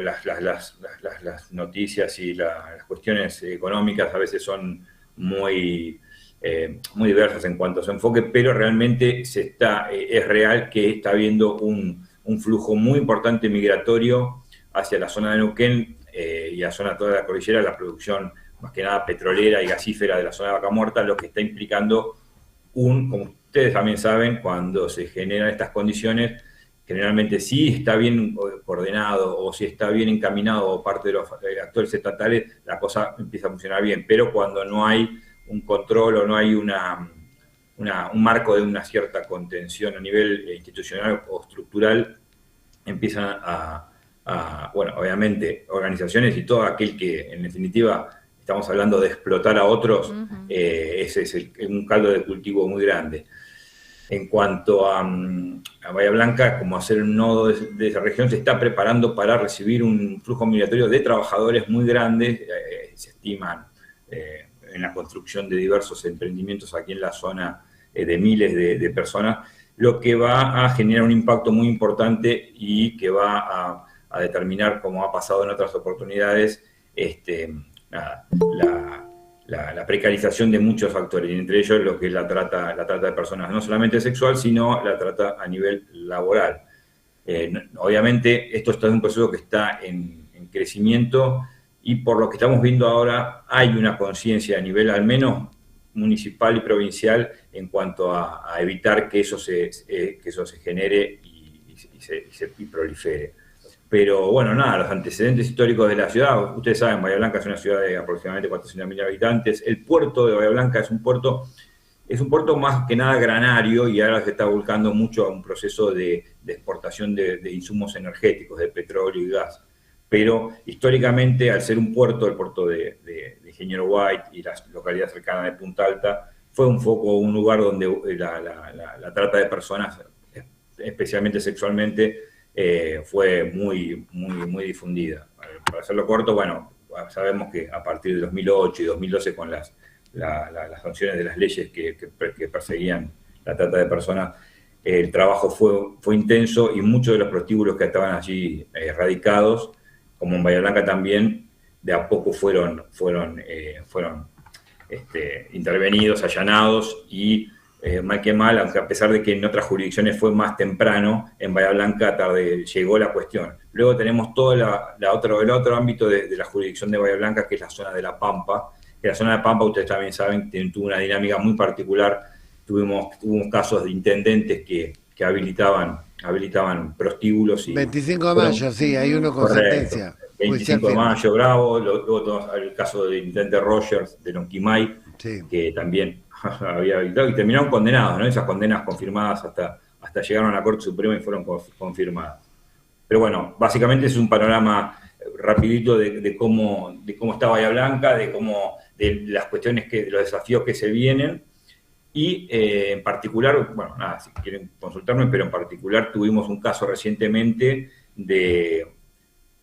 las noticias y las cuestiones económicas a veces son muy diversas en cuanto a su enfoque, pero realmente es real que está habiendo un flujo muy importante migratorio hacia la zona de Neuquén y a zona toda la cordillera, la producción más que nada petrolera y gasífera de la zona de Vaca Muerta, lo que está implicando como ustedes también saben, cuando se generan estas condiciones, generalmente sí está bien coordinado o si está bien encaminado por parte de los actores estatales, la cosa empieza a funcionar bien, pero cuando no hay un control o no hay un marco de una cierta contención a nivel institucional o estructural, empiezan obviamente, organizaciones y todo aquel que, en definitiva, estamos hablando de explotar a otros, ese es un caldo de cultivo muy grande. En cuanto a Bahía Blanca, como hacer un nodo de esa región, se está preparando para recibir un flujo migratorio de trabajadores muy grandes. Se estiman en la construcción de diversos emprendimientos aquí en la zona de miles de personas, lo que va a generar un impacto muy importante y que va a determinar, como ha pasado en otras oportunidades, la precarización de muchos factores, y entre ellos lo que es la trata de personas, no solamente sexual, sino la trata a nivel laboral. Obviamente, esto está en un proceso que está en crecimiento, y por lo que estamos viendo ahora, hay una conciencia a nivel al menos municipal y provincial en cuanto a evitar que eso se genere y prolifere. Pero bueno, nada, los antecedentes históricos de la ciudad, ustedes saben, Bahía Blanca es una ciudad de aproximadamente 400.000 habitantes. El puerto de Bahía Blanca es un puerto más que nada granario, y ahora se está volcando mucho a un proceso de exportación de insumos energéticos, de petróleo y gas. Pero históricamente, al ser un puerto, el puerto de Ingeniero White y las localidades cercanas de Punta Alta, fue un foco, un lugar donde la trata de personas, especialmente sexualmente, fue muy difundida. Para hacerlo corto, bueno, sabemos que a partir de 2008 y 2012, con las sanciones de las leyes que perseguían la trata de personas, el trabajo fue intenso, y muchos de los prostíbulos que estaban allí radicados, como en Bahía Blanca también, de a poco fueron intervenidos, allanados, y mal que mal, aunque a pesar de que en otras jurisdicciones fue más temprano, en Bahía Blanca tarde llegó la cuestión. Luego tenemos todo el otro ámbito de la jurisdicción de Bahía Blanca, que es la zona de La Pampa. Que la zona de La Pampa, ustedes también saben, tuvo una dinámica muy particular. Tuvimos casos de intendentes que habilitaban prostíbulos. 25 de mayo, sí, hay uno con sentencia. 25 de mayo, bravo. Luego tenemos el caso del intendente Rogers de Lonquimay, sí, que también había habilitado, y terminaron condenados, ¿no? Esas condenas confirmadas hasta llegaron a la Corte Suprema y fueron confirmadas. Pero bueno, básicamente es un panorama rapidito de cómo está Bahía Blanca, de las cuestiones, de los desafíos que se vienen. Y en particular, bueno, nada, si quieren consultarme, pero en particular tuvimos un caso recientemente de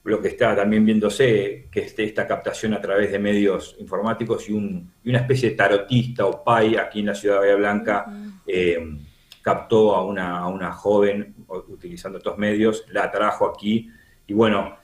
lo que está también viéndose, que es esta captación a través de medios informáticos, y una especie de tarotista o pai aquí en la ciudad de Bahía Blanca captó a una joven utilizando estos medios, la trajo aquí, y bueno,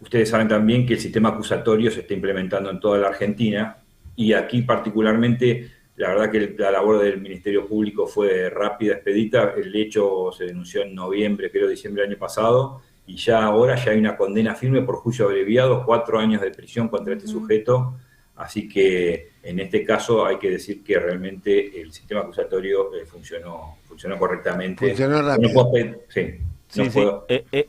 ustedes saben también que el sistema acusatorio se está implementando en toda la Argentina, y aquí particularmente, la verdad que la labor del Ministerio Público fue rápida, expedita. El hecho se denunció en noviembre, creo, diciembre del año pasado, y ahora hay una condena firme por juicio abreviado, 4 años de prisión contra este sujeto. Así que en este caso hay que decir que realmente el sistema acusatorio funcionó correctamente. Funcionó rápido.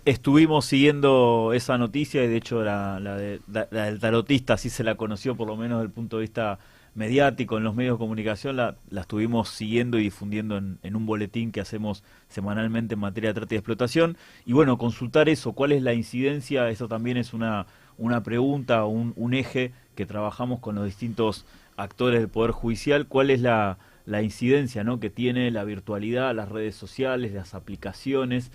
Estuvimos siguiendo esa noticia, y de hecho la del tarotista, así se la conoció, por lo menos desde el punto de vista mediático, en los medios de comunicación, la estuvimos siguiendo y difundiendo en un boletín que hacemos semanalmente en materia de trata y explotación. Y bueno, consultar eso, cuál es la incidencia, eso también es una pregunta, un eje que trabajamos con los distintos actores del Poder Judicial. ¿Cuál es la incidencia, ¿no?, que tiene la virtualidad, las redes sociales, las aplicaciones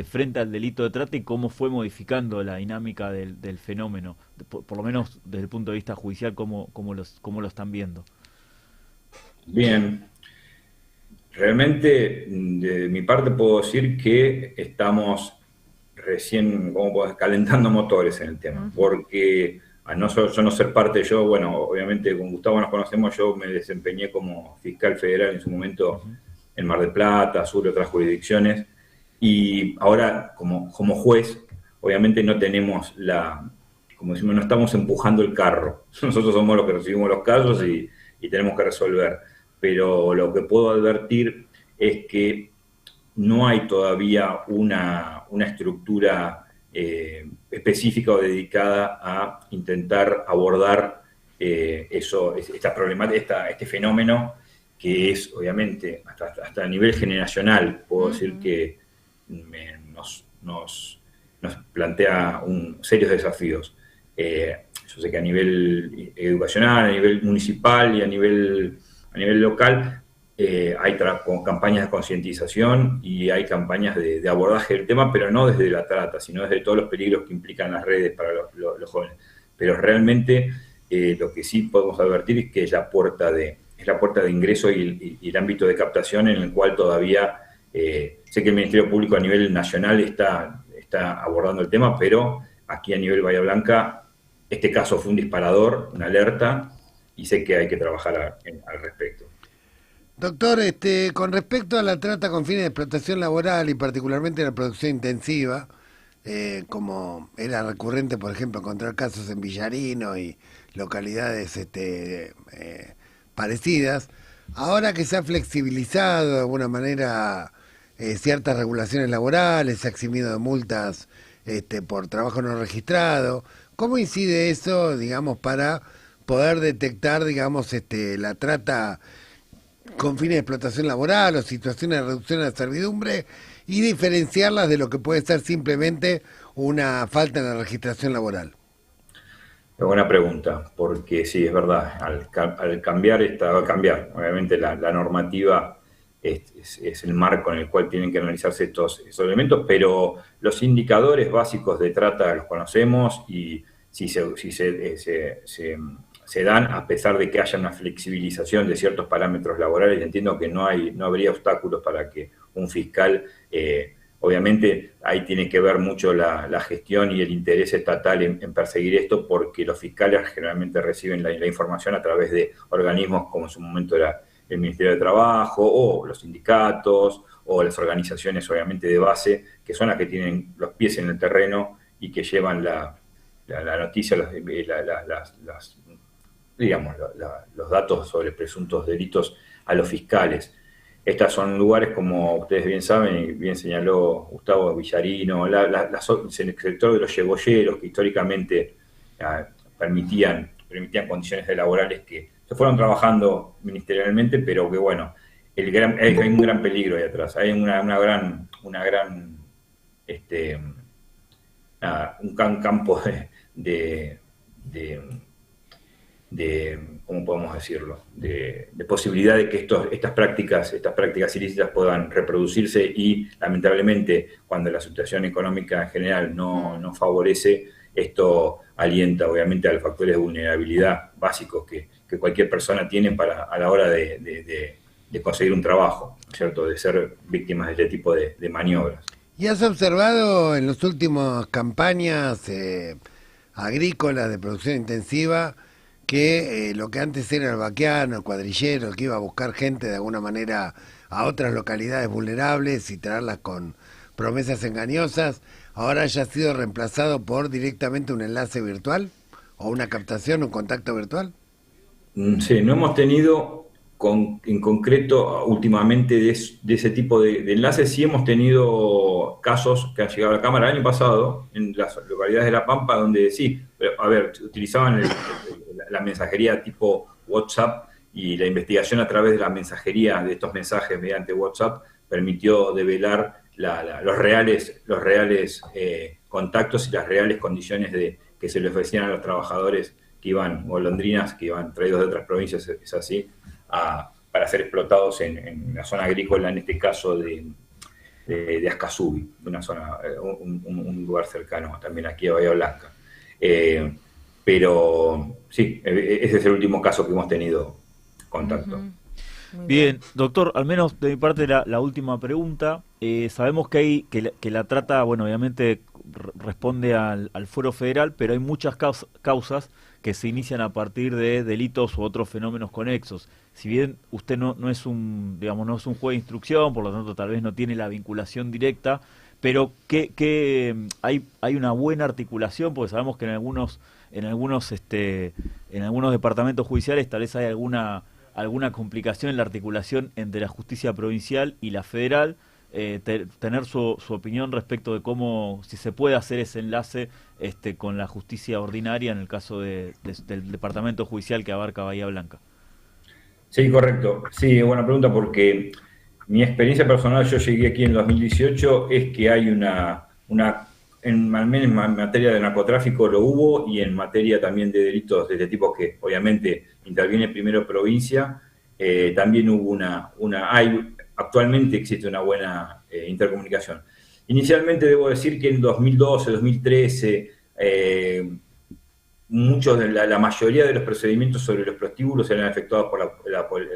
frente al delito de trata, y cómo fue modificando la dinámica del fenómeno, por lo menos desde el punto de vista judicial, cómo lo están viendo? Bien, realmente de mi parte puedo decir que estamos recién calentando motores en el tema, porque al no ser parte, bueno, obviamente con Gustavo nos conocemos, yo me desempeñé como fiscal federal en su momento en Mar del Plata, Sur y otras jurisdicciones, y ahora como juez, obviamente no tenemos como decimos, no estamos empujando el carro. Nosotros somos los que recibimos los casos y tenemos que resolver. Pero lo que puedo advertir es que no hay todavía una estructura específica o dedicada a intentar abordar esta problemática, este fenómeno, que es obviamente hasta a nivel generacional, puedo decir que nos plantea serios desafíos. Yo sé que a nivel educacional, a nivel municipal y a nivel local hay campañas de concientización y hay campañas de abordaje del tema, pero no desde la trata, sino desde todos los peligros que implican las redes para los jóvenes. Pero realmente lo que sí podemos advertir es que es la puerta de ingreso y el ámbito de captación en el cual todavía sé que el Ministerio Público a nivel nacional está abordando el tema, pero aquí a nivel Bahía Blanca este caso fue un disparador, una alerta, y sé que hay que trabajar al respecto. Doctor, con respecto a la trata con fines de explotación laboral y particularmente la producción intensiva, como era recurrente, por ejemplo, encontrar casos en Villarino y localidades parecidas, ahora que se ha flexibilizado de alguna manera ciertas regulaciones laborales, se ha eximido de multas por trabajo no registrado, ¿cómo incide eso, digamos, para poder detectar, digamos, la trata con fines de explotación laboral o situaciones de reducción de la servidumbre y diferenciarlas de lo que puede ser simplemente una falta en la registración laboral? Buena pregunta, porque sí, es verdad, al cambiar, obviamente la normativa es el marco en el cual tienen que analizarse estos elementos, pero los indicadores básicos de trata los conocemos y si se dan a pesar de que haya una flexibilización de ciertos parámetros laborales. Entiendo que no habría obstáculos para que un fiscal, obviamente ahí tiene que ver mucho la gestión y el interés estatal en perseguir esto, porque los fiscales generalmente reciben la información a través de organismos como en su momento era el Ministerio de Trabajo o los sindicatos o las organizaciones obviamente de base, que son las que tienen los pies en el terreno y que llevan la noticia, los datos sobre presuntos delitos a los fiscales. Estos son lugares, como ustedes bien saben y bien señaló Gustavo, Villarino, el sector de los yegolleros, que históricamente permitían condiciones laborales que se fueron trabajando ministerialmente, pero que bueno, hay un gran peligro ahí atrás, hay un campo de ¿cómo podemos decirlo?, de posibilidad de que estas prácticas ilícitas puedan reproducirse y, lamentablemente, cuando la situación económica en general no favorece, esto alienta, obviamente, a los factores de vulnerabilidad básicos que cualquier persona tiene a la hora de conseguir un trabajo, ¿cierto?, de ser víctimas de este tipo de maniobras. ¿Y has observado en las últimas campañas agrícolas de producción intensiva que lo que antes era el vaqueano, el cuadrillero, el que iba a buscar gente de alguna manera a otras localidades vulnerables y traerlas con promesas engañosas, ahora haya sido reemplazado por directamente un enlace virtual o una captación, un contacto virtual? Sí, no hemos tenido en concreto últimamente de ese tipo de enlaces. Sí hemos tenido casos que han llegado a la Cámara el año pasado en las localidades de La Pampa, donde sí, pero, utilizaban la mensajería tipo WhatsApp, y la investigación a través de la mensajería de estos mensajes mediante WhatsApp permitió develar los reales contactos y las reales condiciones que se le ofrecían a los trabajadores que iban, golondrinas, que iban traídos de otras provincias, es así, para ser explotados en la zona agrícola, en este caso de Ascasubi, una zona, un lugar cercano también aquí a Bahía Blanca. Pero sí, ese es el último caso que hemos tenido contacto. Bien, doctor, al menos de mi parte la última pregunta. Sabemos que la trata, bueno, obviamente responde al fuero federal, pero hay muchas causas que se inician a partir de delitos u otros fenómenos conexos. Si bien usted no es un juez de instrucción, por lo tanto tal vez no tiene la vinculación directa, pero que hay una buena articulación, porque sabemos que en algunos departamentos judiciales tal vez hay alguna complicación en la articulación entre la justicia provincial y la federal. Tener su opinión respecto de si se puede hacer ese enlace con la justicia ordinaria en el caso del departamento judicial que abarca Bahía Blanca. Sí, correcto. Sí, buena pregunta, porque mi experiencia personal, yo llegué aquí en 2018, es que hay al menos en materia de narcotráfico lo hubo, y en materia también de delitos de este tipo, que obviamente interviene primero provincia, también hubo actualmente existe una buena intercomunicación. Inicialmente debo decir que en 2012, 2013, la mayoría de los procedimientos sobre los prostíbulos eran efectuados por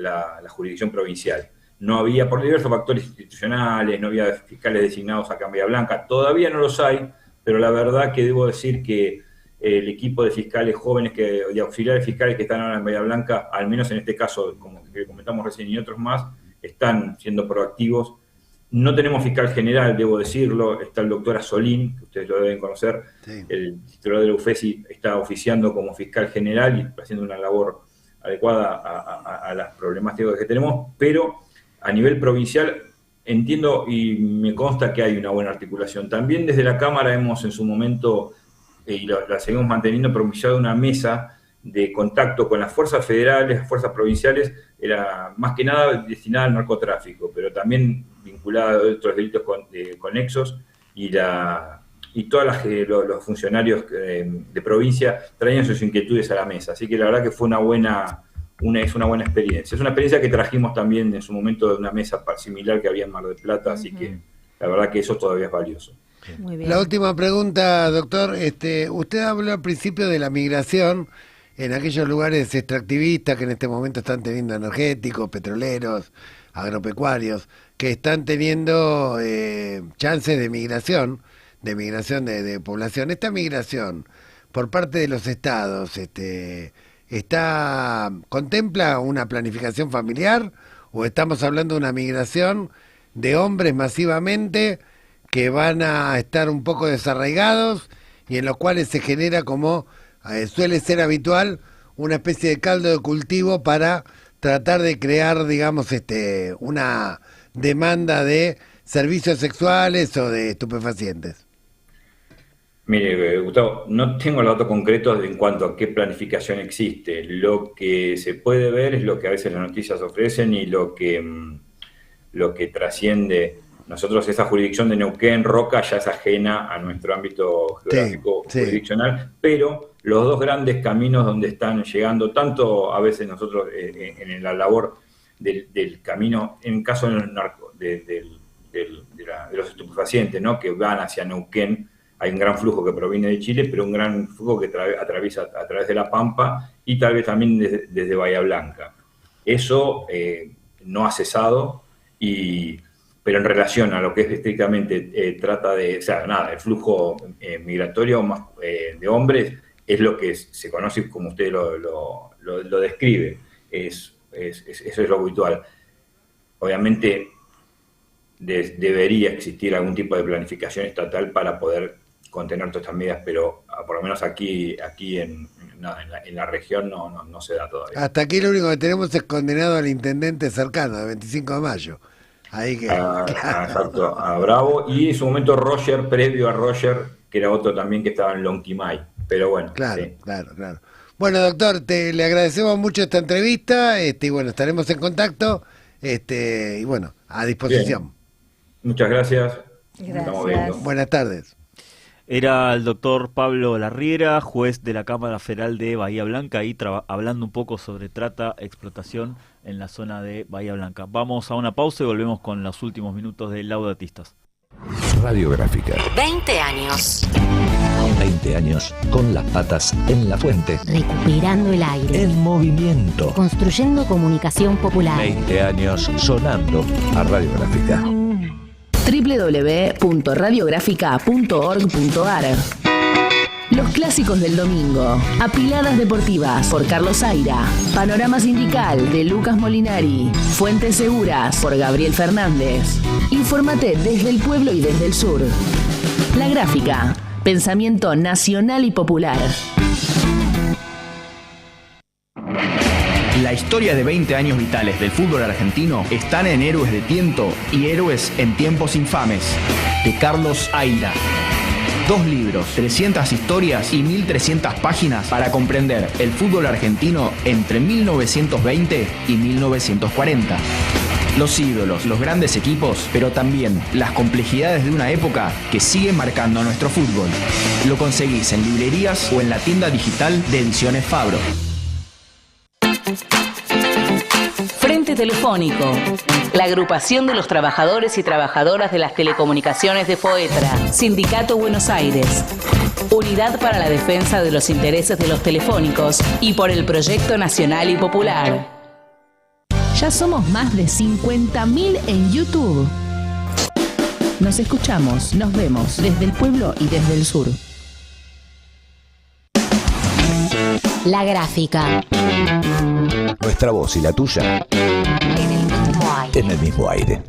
la jurisdicción provincial. No había, por diversos factores institucionales, no había fiscales designados acá en Bahía Blanca. Todavía no los hay, pero la verdad que debo decir que el equipo de fiscales jóvenes, de auxiliares fiscales que están ahora en Bahía Blanca, al menos en este caso, como que comentamos recién, y otros más, están siendo proactivos. No tenemos fiscal general, debo decirlo, está el doctor Asolín, que ustedes lo deben conocer, sí. El titular de la UFESI está oficiando como fiscal general y haciendo una labor adecuada a las problemáticas que tenemos, pero a nivel provincial entiendo y me consta que hay una buena articulación. También desde la Cámara hemos en su momento, y la seguimos manteniendo, propiciado una mesa de contacto con las fuerzas federales, fuerzas provinciales, era más que nada destinada al narcotráfico, pero también vinculada a otros delitos conexos, y todos los funcionarios de provincia traían sus inquietudes a la mesa. Así que la verdad que fue es una buena experiencia. Es una experiencia que trajimos también en su momento de una mesa similar que había en Mar del Plata, así que la verdad que eso todavía es valioso. Muy bien. La última pregunta, doctor. Usted habló al principio de la migración en aquellos lugares extractivistas que en este momento están teniendo energéticos, petroleros, agropecuarios, que están teniendo chances de migración de población. Esta migración por parte de los estados, ¿contempla una planificación familiar o estamos hablando de una migración de hombres masivamente que van a estar un poco desarraigados y en los cuales se genera, como suele ser habitual, una especie de caldo de cultivo para tratar de crear, digamos, una demanda de servicios sexuales o de estupefacientes? Mire, Gustavo, no tengo los datos concretos en cuanto a qué planificación existe. Lo que se puede ver es lo que a veces las noticias ofrecen y lo que trasciende. Nosotros, esa jurisdicción de Neuquén, Roca, ya es ajena a nuestro ámbito geográfico jurisdiccional, pero los dos grandes caminos donde están llegando, tanto a veces nosotros en la labor del camino, en caso de los estupefacientes, ¿no?, que van hacia Neuquén, hay un gran flujo que proviene de Chile, pero un gran flujo que atraviesa a través de La Pampa y tal vez también desde Bahía Blanca. Eso no ha cesado, pero en relación a lo que es estrictamente trata de, o sea, nada, el flujo migratorio más, de hombres es lo que se conoce como usted lo describe. Eso es lo habitual. Obviamente debería existir algún tipo de planificación estatal para poder contener todas estas medidas, pero por lo menos aquí en la región no se da todavía. Hasta aquí lo único que tenemos es condenado al intendente cercano, de 25 de mayo. Ahí que, claro. Exacto, a Bravo, y en su momento Roger, previo a Roger, que era otro también que estaba en Lonquimay, pero bueno. Claro, sí. Claro. Bueno, doctor, le agradecemos mucho esta entrevista, y bueno, estaremos en contacto, y bueno, a disposición. Bien. Muchas gracias. Estamos viendo. Buenas tardes. Era el doctor Pablo Larriera, juez de la Cámara Federal de Bahía Blanca, ahí hablando un poco sobre trata, explotación en la zona de Bahía Blanca. Vamos a una pausa y volvemos con los últimos minutos de Laudatistas. Radiográfica. 20 años. 20 años con las patas en la fuente. Recuperando el aire. En movimiento. Construyendo comunicación popular. 20 años sonando a Radiográfica. www.radiográfica.org.ar. Los clásicos del domingo. Apiladas deportivas por Carlos Zaira. Panorama sindical de Lucas Molinari. Fuentes seguras por Gabriel Fernández. Infórmate desde el pueblo y desde el sur. La Gráfica. Pensamiento nacional y popular. La historia de 20 años vitales del fútbol argentino están en Héroes de Tiento y Héroes en Tiempos Infames, de Carlos Zaira. 2 libros, 300 historias y 1300 páginas para comprender el fútbol argentino entre 1920 y 1940. Los ídolos, los grandes equipos, pero también las complejidades de una época que sigue marcando a nuestro fútbol. Lo conseguís en librerías o en la tienda digital de Ediciones Fabro. Telefónico. La agrupación de los trabajadores y trabajadoras de las telecomunicaciones de FOETRA. Sindicato Buenos Aires. Unidad para la defensa de los intereses de los telefónicos y por el proyecto nacional y popular. Ya somos más de 50.000 en YouTube. Nos escuchamos, nos vemos desde el pueblo y desde el sur. La Gráfica. Nuestra voz y la tuya en el mismo aire.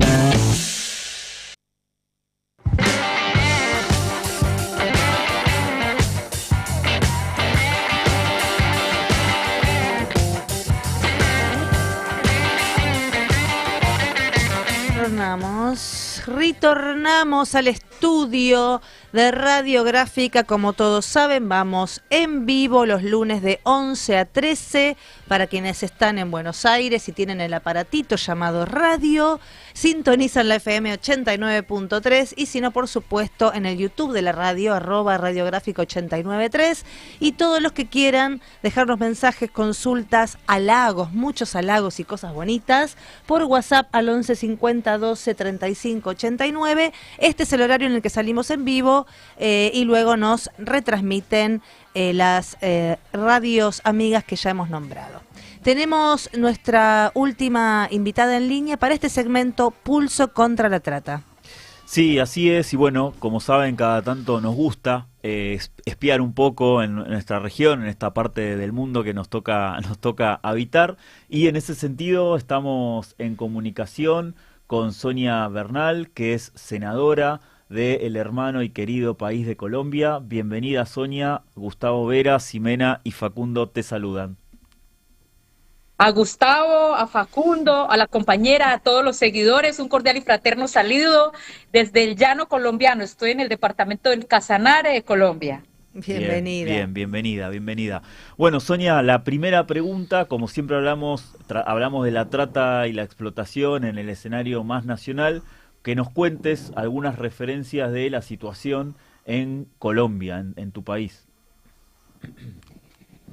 Retornamos al estudio de Radiográfica. Como todos saben, vamos en vivo los lunes de 11 a 13. Para quienes están en Buenos Aires y tienen el aparatito llamado radio, sintonizan la FM 89.3 y si no, por supuesto, en el YouTube de la radio, @Radiográfica 893. Y todos los que quieran dejarnos mensajes, consultas, halagos, muchos halagos y cosas bonitas, por WhatsApp al 11 50 12 35 89. Este es el horario en el que salimos en vivo y luego nos retransmiten las radios amigas que ya hemos nombrado. Tenemos nuestra última invitada en línea para este segmento Pulso contra la Trata. Sí, así es, y bueno, como saben, cada tanto nos gusta espiar un poco en nuestra región, en esta parte del mundo que nos toca habitar, y en ese sentido estamos en comunicación con Sonia Bernal, que es senadora del hermano y querido país de Colombia. Bienvenida, Sonia. Gustavo Vera, Ximena y Facundo te saludan. A Gustavo, a Facundo, a la compañera, a todos los seguidores, un cordial y fraterno saludo desde el llano colombiano. Estoy en el departamento del Casanare de Colombia. Bienvenida. Bienvenida. Bueno, Sonia, la primera pregunta, como siempre hablamos de la trata y la explotación en el escenario más nacional, que nos cuentes algunas referencias de la situación en Colombia, en tu país.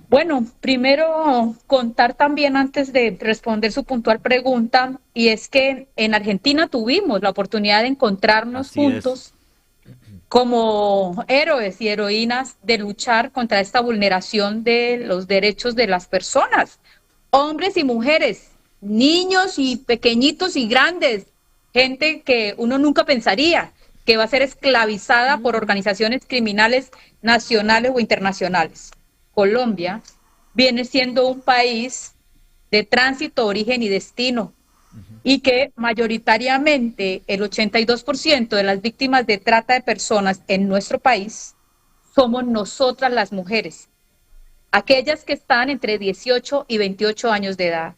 Bueno, primero contar también antes de responder su puntual pregunta, y es que en Argentina tuvimos la oportunidad de encontrarnos juntos como héroes y heroínas de luchar contra esta vulneración de los derechos de las personas, hombres y mujeres, niños y pequeñitos y grandes, gente que uno nunca pensaría que va a ser esclavizada por organizaciones criminales nacionales o internacionales. Colombia viene siendo un país de tránsito, origen y destino, y que mayoritariamente el 82% de las víctimas de trata de personas en nuestro país somos nosotras las mujeres, aquellas que están entre 18 y 28 años de edad,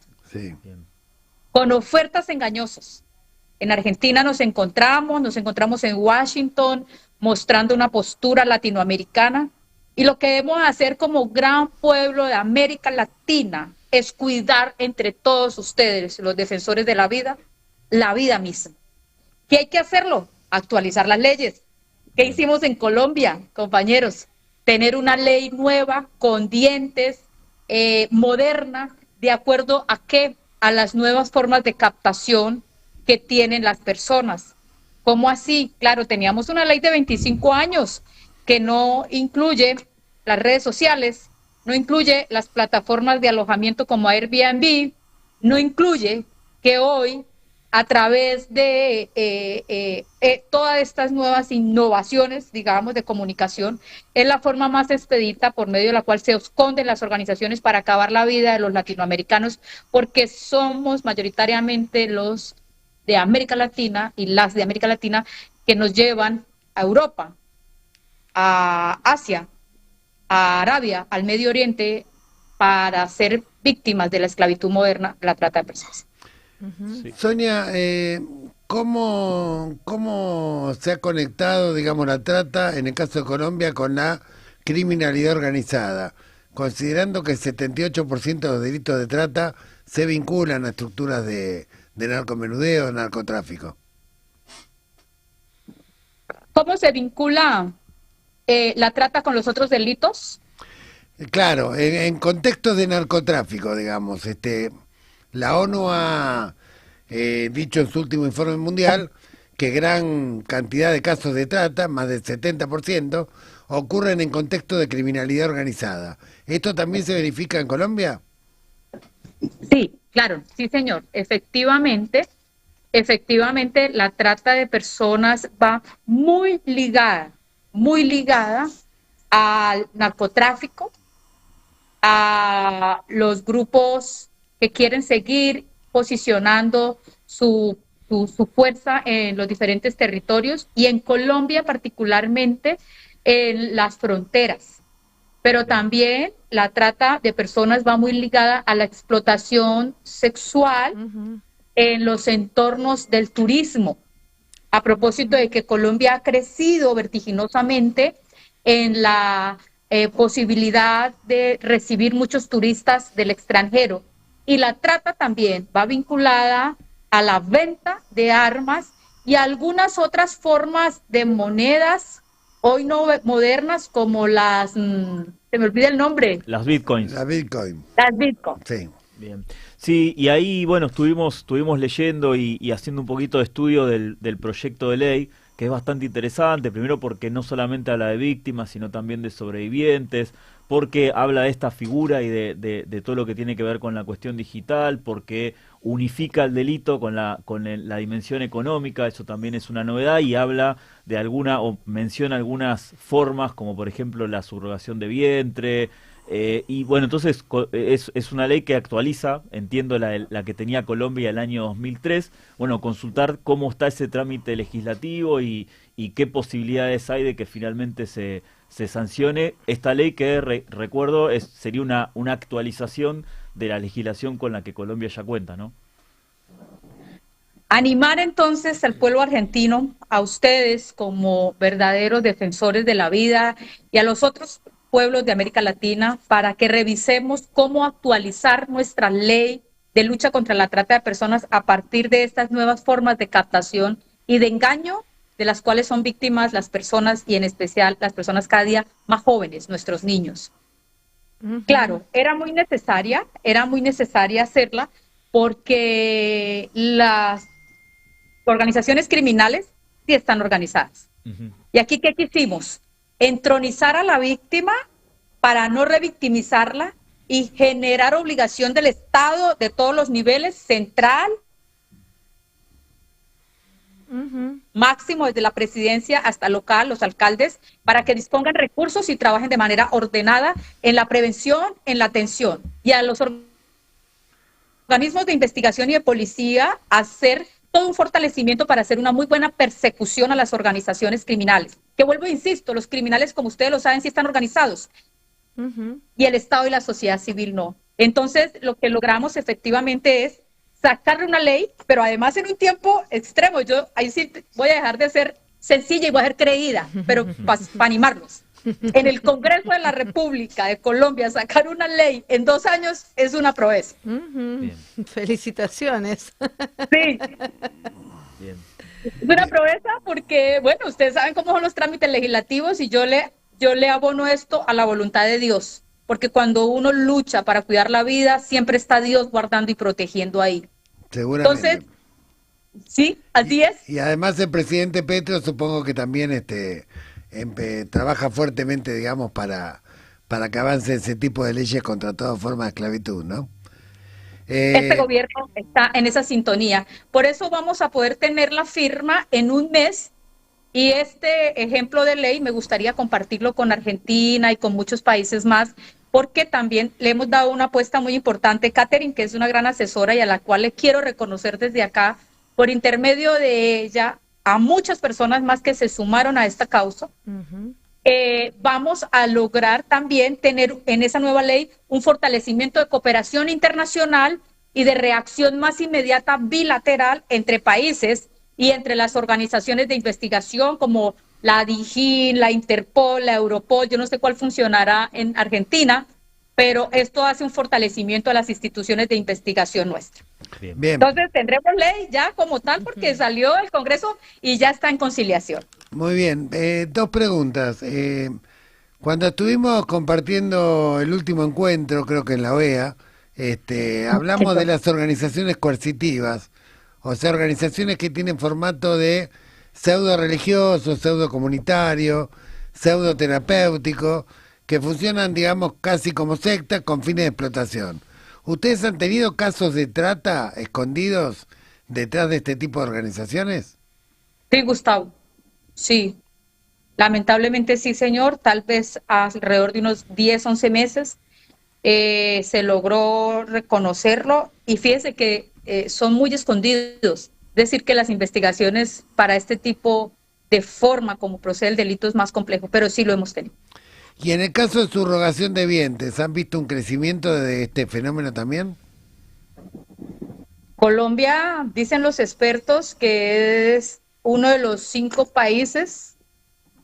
con ofertas engañosas. En Argentina nos encontramos en Washington mostrando una postura latinoamericana, y lo que debemos hacer como gran pueblo de América Latina es cuidar entre todos ustedes, los defensores de la vida misma. ¿Qué hay que hacerlo? Actualizar las leyes. ¿Qué hicimos en Colombia, compañeros? Tener una ley nueva, con dientes, moderna, de acuerdo a qué, a las nuevas formas de captación que tienen las personas. ¿Cómo así? Claro, teníamos una ley de 25 años que no incluye las redes sociales, no incluye las plataformas de alojamiento como Airbnb, no incluye que hoy, a través de todas estas nuevas innovaciones, digamos, de comunicación, es la forma más expedita por medio de la cual se esconden las organizaciones para acabar la vida de los latinoamericanos, porque somos mayoritariamente los de América Latina y las de América Latina que nos llevan a Europa, a Asia, a Arabia, al Medio Oriente, para ser víctimas de la esclavitud moderna, la trata de personas. Sí. Sonia, ¿cómo se ha conectado, digamos, la trata, en el caso de Colombia, con la criminalidad organizada? Considerando que el 78% de los delitos de trata se vinculan a estructuras de narcomenudeo, de narcotráfico. ¿Cómo se vincula la trata con los otros delitos? Claro, en contextos de narcotráfico, digamos, La ONU ha dicho en su último informe mundial que gran cantidad de casos de trata, más del 70%, ocurren en contexto de criminalidad organizada. ¿Esto también se verifica en Colombia? Sí, claro, sí, señor. Efectivamente, la trata de personas va muy ligada al narcotráfico, a los grupos que quieren seguir posicionando su fuerza en los diferentes territorios y en Colombia particularmente en las fronteras. Pero también la trata de personas va muy ligada a la explotación sexual en los entornos del turismo. A propósito de que Colombia ha crecido vertiginosamente en la posibilidad de recibir muchos turistas del extranjero. Y la trata también va vinculada a la venta de armas y a algunas otras formas de monedas, hoy no modernas, como las, se me olvida el nombre. Las bitcoins. La Bitcoin. Las bitcoins. Sí. Bien. Sí, y ahí, bueno, estuvimos leyendo y haciendo un poquito de estudio del proyecto de ley, que es bastante interesante, primero porque no solamente habla de víctimas, sino también de sobrevivientes, porque habla de esta figura y de todo lo que tiene que ver con la cuestión digital, porque unifica el delito con la dimensión económica, eso también es una novedad, y habla de o menciona algunas formas, como por ejemplo la subrogación de vientre, y bueno, entonces es una ley que actualiza, entiendo, la que tenía Colombia el año 2003, bueno, consultar cómo está ese trámite legislativo y qué posibilidades hay de que finalmente se sancione esta ley que, recuerdo, sería una actualización de la legislación con la que Colombia ya cuenta, ¿no? Animar entonces al pueblo argentino, a ustedes como verdaderos defensores de la vida y a los otros pueblos de América Latina para que revisemos cómo actualizar nuestra ley de lucha contra la trata de personas a partir de estas nuevas formas de captación y de engaño de las cuales son víctimas las personas y en especial las personas cada día más jóvenes, nuestros niños. Claro, era muy necesaria hacerla porque las organizaciones criminales sí están organizadas. Y aquí, ¿qué quisimos? Entronizar a la víctima para no revictimizarla y generar obligación del Estado de todos los niveles, central, máximo desde la presidencia hasta local, los alcaldes, para que dispongan recursos y trabajen de manera ordenada en la prevención, en la atención, y a los organismos de investigación y de policía hacer todo un fortalecimiento para hacer una muy buena persecución a las organizaciones criminales. Que vuelvo e insisto, los criminales, como ustedes lo saben, sí están organizados, y el Estado y la sociedad civil no. Entonces, lo que logramos efectivamente es sacarle una ley, pero además en un tiempo extremo. Yo ahí sí voy a dejar de ser sencilla y voy a ser creída, pero para animarlos. En el Congreso de la República de Colombia, sacar una ley en 2 años es una proeza. Felicitaciones. Sí. Bien. Es una proeza porque, bueno, ustedes saben cómo son los trámites legislativos y yo le abono esto a la voluntad de Dios. Porque cuando uno lucha para cuidar la vida, siempre está Dios guardando y protegiendo ahí. Seguramente. Entonces, sí, así es. Y además el presidente Petro supongo que también trabaja fuertemente, digamos, para que avance ese tipo de leyes contra toda forma de esclavitud, ¿no? Este gobierno está en esa sintonía. Por eso vamos a poder tener la firma en un mes. Y este ejemplo de ley me gustaría compartirlo con Argentina y con muchos países más, porque también le hemos dado una apuesta muy importante. Catherine, que es una gran asesora y a la cual le quiero reconocer desde acá, por intermedio de ella, a muchas personas más que se sumaron a esta causa, vamos a lograr también tener en esa nueva ley un fortalecimiento de cooperación internacional y de reacción más inmediata bilateral entre países y entre las organizaciones de investigación como la DIGIN, la Interpol, la Europol. Yo no sé cuál funcionará en Argentina, pero esto hace un fortalecimiento a las instituciones de investigación nuestra. Bien. Entonces tendremos ley ya como tal porque salió del Congreso y ya está en conciliación. Muy bien. 2 preguntas. Cuando estuvimos compartiendo el último encuentro, creo que en la OEA, Hablamos de las organizaciones coercitivas, o sea, organizaciones que tienen formato de pseudo religioso, pseudo comunitario, pseudo terapéutico, que funcionan, digamos, casi como sectas con fines de explotación. ¿Ustedes han tenido casos de trata escondidos detrás de este tipo de organizaciones? Sí, Gustavo, sí. Lamentablemente sí, señor. Tal vez alrededor de unos 10, 11 meses se logró reconocerlo y fíjese que son muy escondidos. Es decir, que las investigaciones para este tipo de forma como procede el delito es más complejo, pero sí lo hemos tenido. Y en el caso de subrogación de vientres, ¿han visto un crecimiento de este fenómeno también? Colombia, dicen los expertos, que es uno de los 5 países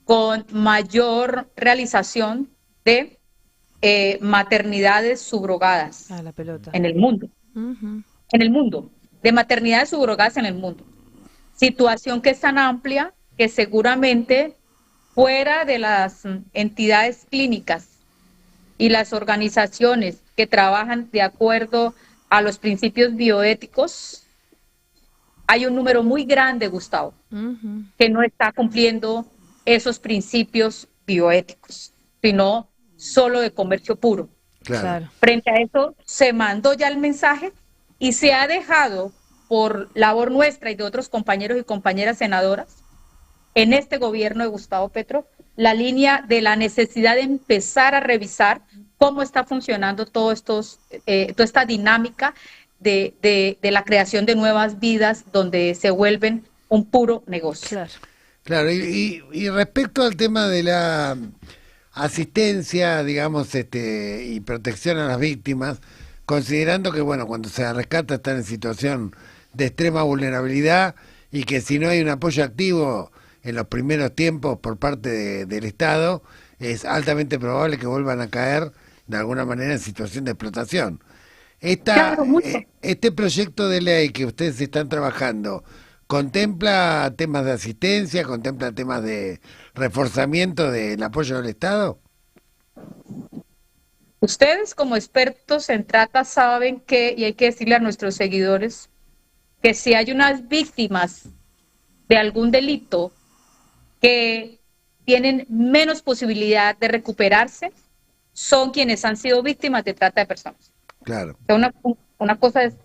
con mayor realización de maternidades subrogadas en el mundo. En el mundo, de maternidades subrogadas en el mundo. Situación que es tan amplia que seguramente fuera de las entidades clínicas y las organizaciones que trabajan de acuerdo a los principios bioéticos, hay un número muy grande, Gustavo, que no está cumpliendo esos principios bioéticos, sino solo de comercio puro. Claro. Frente a eso, se mandó ya el mensaje y se ha dejado, por labor nuestra y de otros compañeros y compañeras senadoras, en este gobierno de Gustavo Petro, la línea de la necesidad de empezar a revisar cómo está funcionando toda esta dinámica de la creación de nuevas vidas donde se vuelven un puro negocio. Claro, y respecto al tema de la asistencia, digamos, y protección a las víctimas, considerando que, bueno, cuando se rescata están en situación de extrema vulnerabilidad y que si no hay un apoyo activo en los primeros tiempos por parte del Estado, es altamente probable que vuelvan a caer de alguna manera en situación de explotación. Este proyecto de ley que ustedes están trabajando, ¿contempla temas de asistencia, contempla temas de reforzamiento del apoyo del Estado? Ustedes como expertos en trata saben que, y hay que decirle a nuestros seguidores, que si hay unas víctimas de algún delito que tienen menos posibilidad de recuperarse, son quienes han sido víctimas de trata de personas. Claro. Una cosa es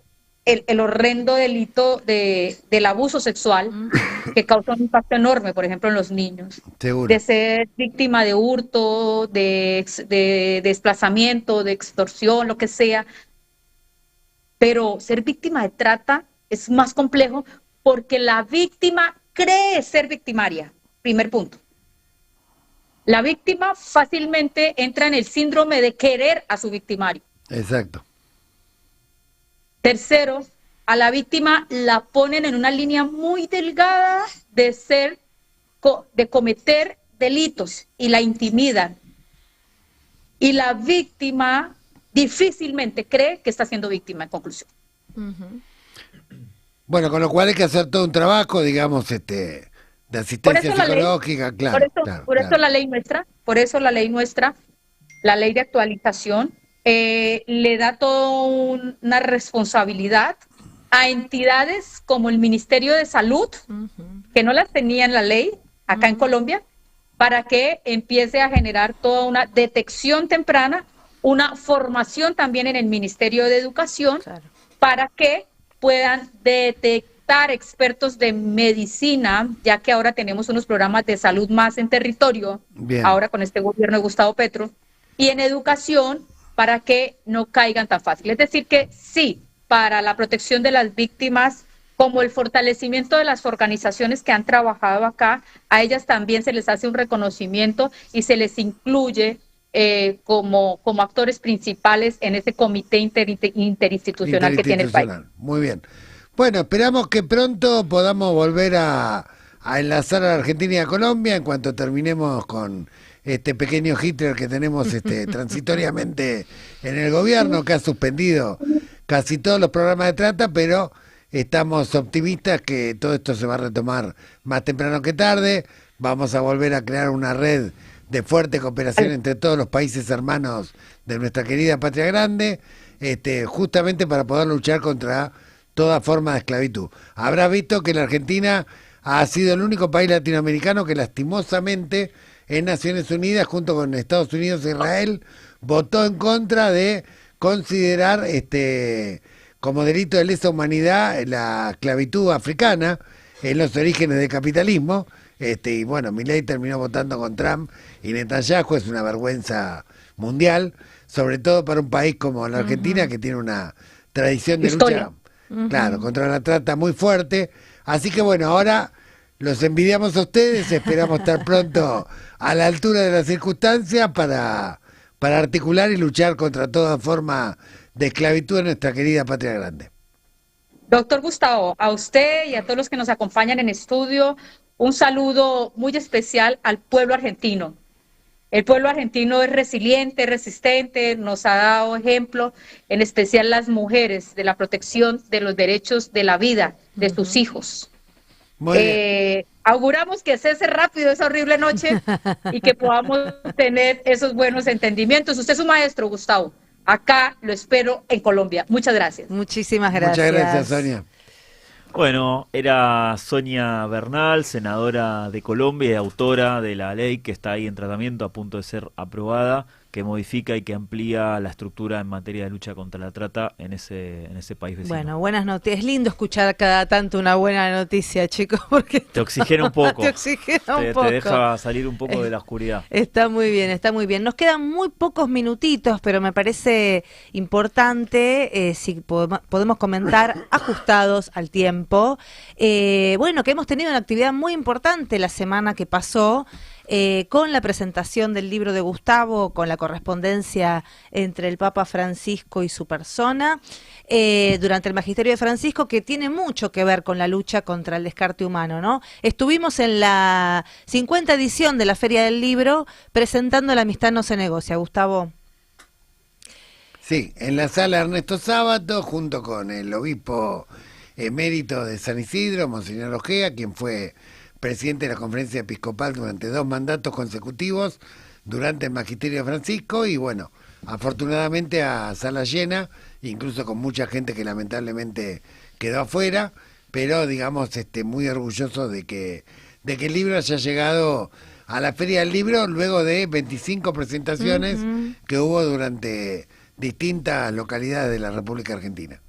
el horrendo delito del abuso sexual, que causa un impacto enorme, por ejemplo, en los niños. Seguro. De ser víctima de hurto, de desplazamiento, de extorsión, lo que sea. Pero ser víctima de trata es más complejo porque la víctima cree ser victimaria. Primer punto. La víctima fácilmente entra en el síndrome de querer a su victimario. Exacto. Tercero, a la víctima la ponen en una línea muy delgada de cometer delitos y la intimidan. Y la víctima difícilmente cree que está siendo víctima, en conclusión. Bueno, con lo cual hay que hacer todo un trabajo, digamos, de asistencia psicológica, claro. Por eso la ley nuestra, la ley de actualización, le da toda una responsabilidad a entidades como el Ministerio de Salud, que no las tenía en la ley acá en Colombia, para que empiece a generar toda una detección temprana, una formación también en el Ministerio de Educación, para que puedan detectar expertos de medicina, ya que ahora tenemos unos programas de salud más en territorio, ahora con este gobierno de Gustavo Petro, y en educación, para que no caigan tan fácil. Es decir que sí, para la protección de las víctimas, como el fortalecimiento de las organizaciones que han trabajado acá, a ellas también se les hace un reconocimiento y se les incluye como actores principales en ese comité interinstitucional que tiene el país. Muy bien. Bueno, esperamos que pronto podamos volver a enlazar a la Argentina y a Colombia en cuanto terminemos con este pequeño Hitler que tenemos transitoriamente en el gobierno, que ha suspendido casi todos los programas de trata, pero estamos optimistas que todo esto se va a retomar más temprano que tarde. Vamos a volver a crear una red de fuerte cooperación entre todos los países hermanos de nuestra querida Patria Grande. justamente para poder luchar contra toda forma de esclavitud. Habrás visto que la Argentina ha sido el único país latinoamericano que lastimosamente en Naciones Unidas, junto con Estados Unidos e Israel, votó en contra de considerar como delito de lesa humanidad la esclavitud africana en los orígenes del capitalismo. Y bueno, Milei terminó votando con Trump y Netanyahu. Es una vergüenza mundial, sobre todo para un país como la Argentina, que tiene una tradición de lucha, claro, contra la trata muy fuerte. Así que bueno, ahora los envidiamos a ustedes, esperamos estar pronto a la altura de las circunstancias para articular y luchar contra toda forma de esclavitud en nuestra querida patria grande. Doctor Gustavo, a usted y a todos los que nos acompañan en estudio, un saludo muy especial al pueblo argentino. El pueblo argentino es resiliente, resistente, nos ha dado ejemplo, en especial las mujeres, de la protección de los derechos de la vida de sus hijos. Auguramos que cese rápido esa horrible noche y que podamos tener esos buenos entendimientos. Usted es un maestro, Gustavo. Acá lo espero en Colombia. Muchas gracias. Muchísimas gracias. Muchas gracias, Sonia. Bueno, era Sonia Bernal, senadora de Colombia y autora de la ley que está ahí en tratamiento, a punto de ser aprobada, que modifica y que amplía la estructura en materia de lucha contra la trata en ese país vecino. Bueno, buenas noticias. Es lindo escuchar cada tanto una buena noticia, chicos, porque te oxigena un poco. Te oxigena un poco. Te deja salir un poco de la oscuridad. Está muy bien, está muy bien. Nos quedan muy pocos minutitos, pero me parece importante si podemos comentar ajustados al tiempo. Bueno, que hemos tenido una actividad muy importante la semana que pasó, con la presentación del libro de Gustavo, con la correspondencia entre el Papa Francisco y su persona, durante el Magisterio de Francisco, que tiene mucho que ver con la lucha contra el descarte humano, ¿no? Estuvimos en la 50 edición de la Feria del Libro presentando La amistad no se negocia, Gustavo. Sí, en la sala Ernesto Sábato, junto con el obispo emérito de San Isidro, Monseñor Ojea, quien fue presidente de la Conferencia Episcopal durante 2 mandatos consecutivos durante el Magisterio de Francisco, y bueno, afortunadamente a sala llena, incluso con mucha gente que lamentablemente quedó afuera, pero digamos muy orgulloso de que el libro haya llegado a la Feria del Libro luego de 25 presentaciones que hubo durante distintas localidades de la República Argentina.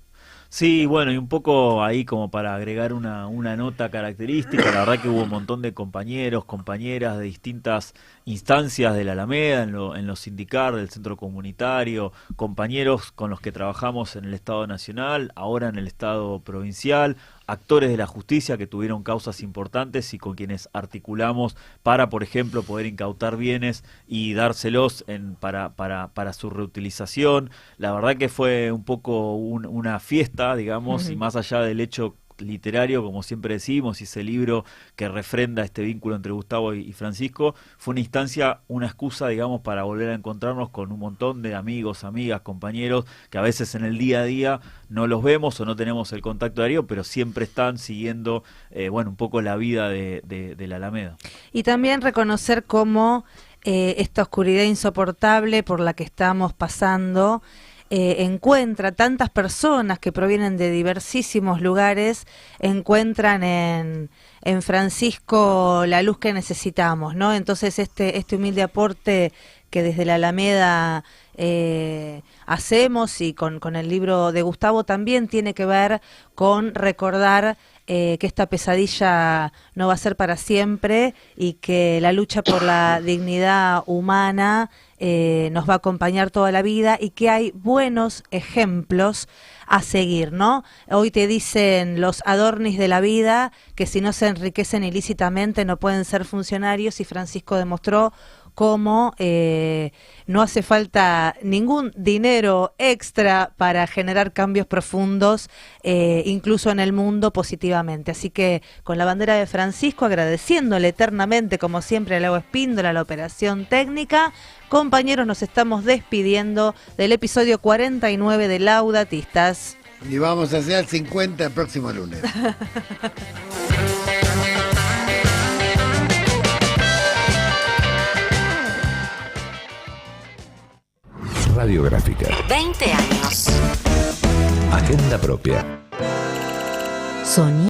Sí, bueno, y un poco ahí como para agregar una nota característica, la verdad que hubo un montón de compañeros, compañeras de distintas instancias de la Alameda, en los sindicatos, del centro comunitario, compañeros con los que trabajamos en el Estado Nacional, ahora en el Estado Provincial, actores de la justicia que tuvieron causas importantes y con quienes articulamos para, por ejemplo, poder incautar bienes y dárselos para su reutilización. La verdad que fue un poco una fiesta, digamos, y más allá del hecho literario, como siempre decimos, y ese libro que refrenda este vínculo entre Gustavo y Francisco, fue una instancia, una excusa, digamos, para volver a encontrarnos con un montón de amigos, amigas, compañeros, que a veces en el día a día no los vemos o no tenemos el contacto diario, pero siempre están siguiendo, bueno, un poco la vida de la Alameda. Y también reconocer cómo esta oscuridad insoportable por la que estamos pasando encuentra tantas personas que provienen de diversísimos lugares, encuentran en Francisco la luz que necesitamos, ¿no? Entonces este humilde aporte que desde la Alameda hacemos y con el libro de Gustavo también tiene que ver con recordar que esta pesadilla no va a ser para siempre y que la lucha por la dignidad humana nos va a acompañar toda la vida y que hay buenos ejemplos a seguir, ¿no? Hoy te dicen los adornis de la vida que si no se enriquecen ilícitamente no pueden ser funcionarios, y Francisco demostró cómo no hace falta ningún dinero extra para generar cambios profundos, incluso en el mundo, positivamente. Así que con la bandera de Francisco, agradeciéndole eternamente, como siempre, a Lago Espíndola, a la operación técnica. Compañeros, nos estamos despidiendo del episodio 49 de Laudatistas. Y vamos hacia el 50 el próximo lunes. radiográfica. 20 años. Agenda propia. Sony.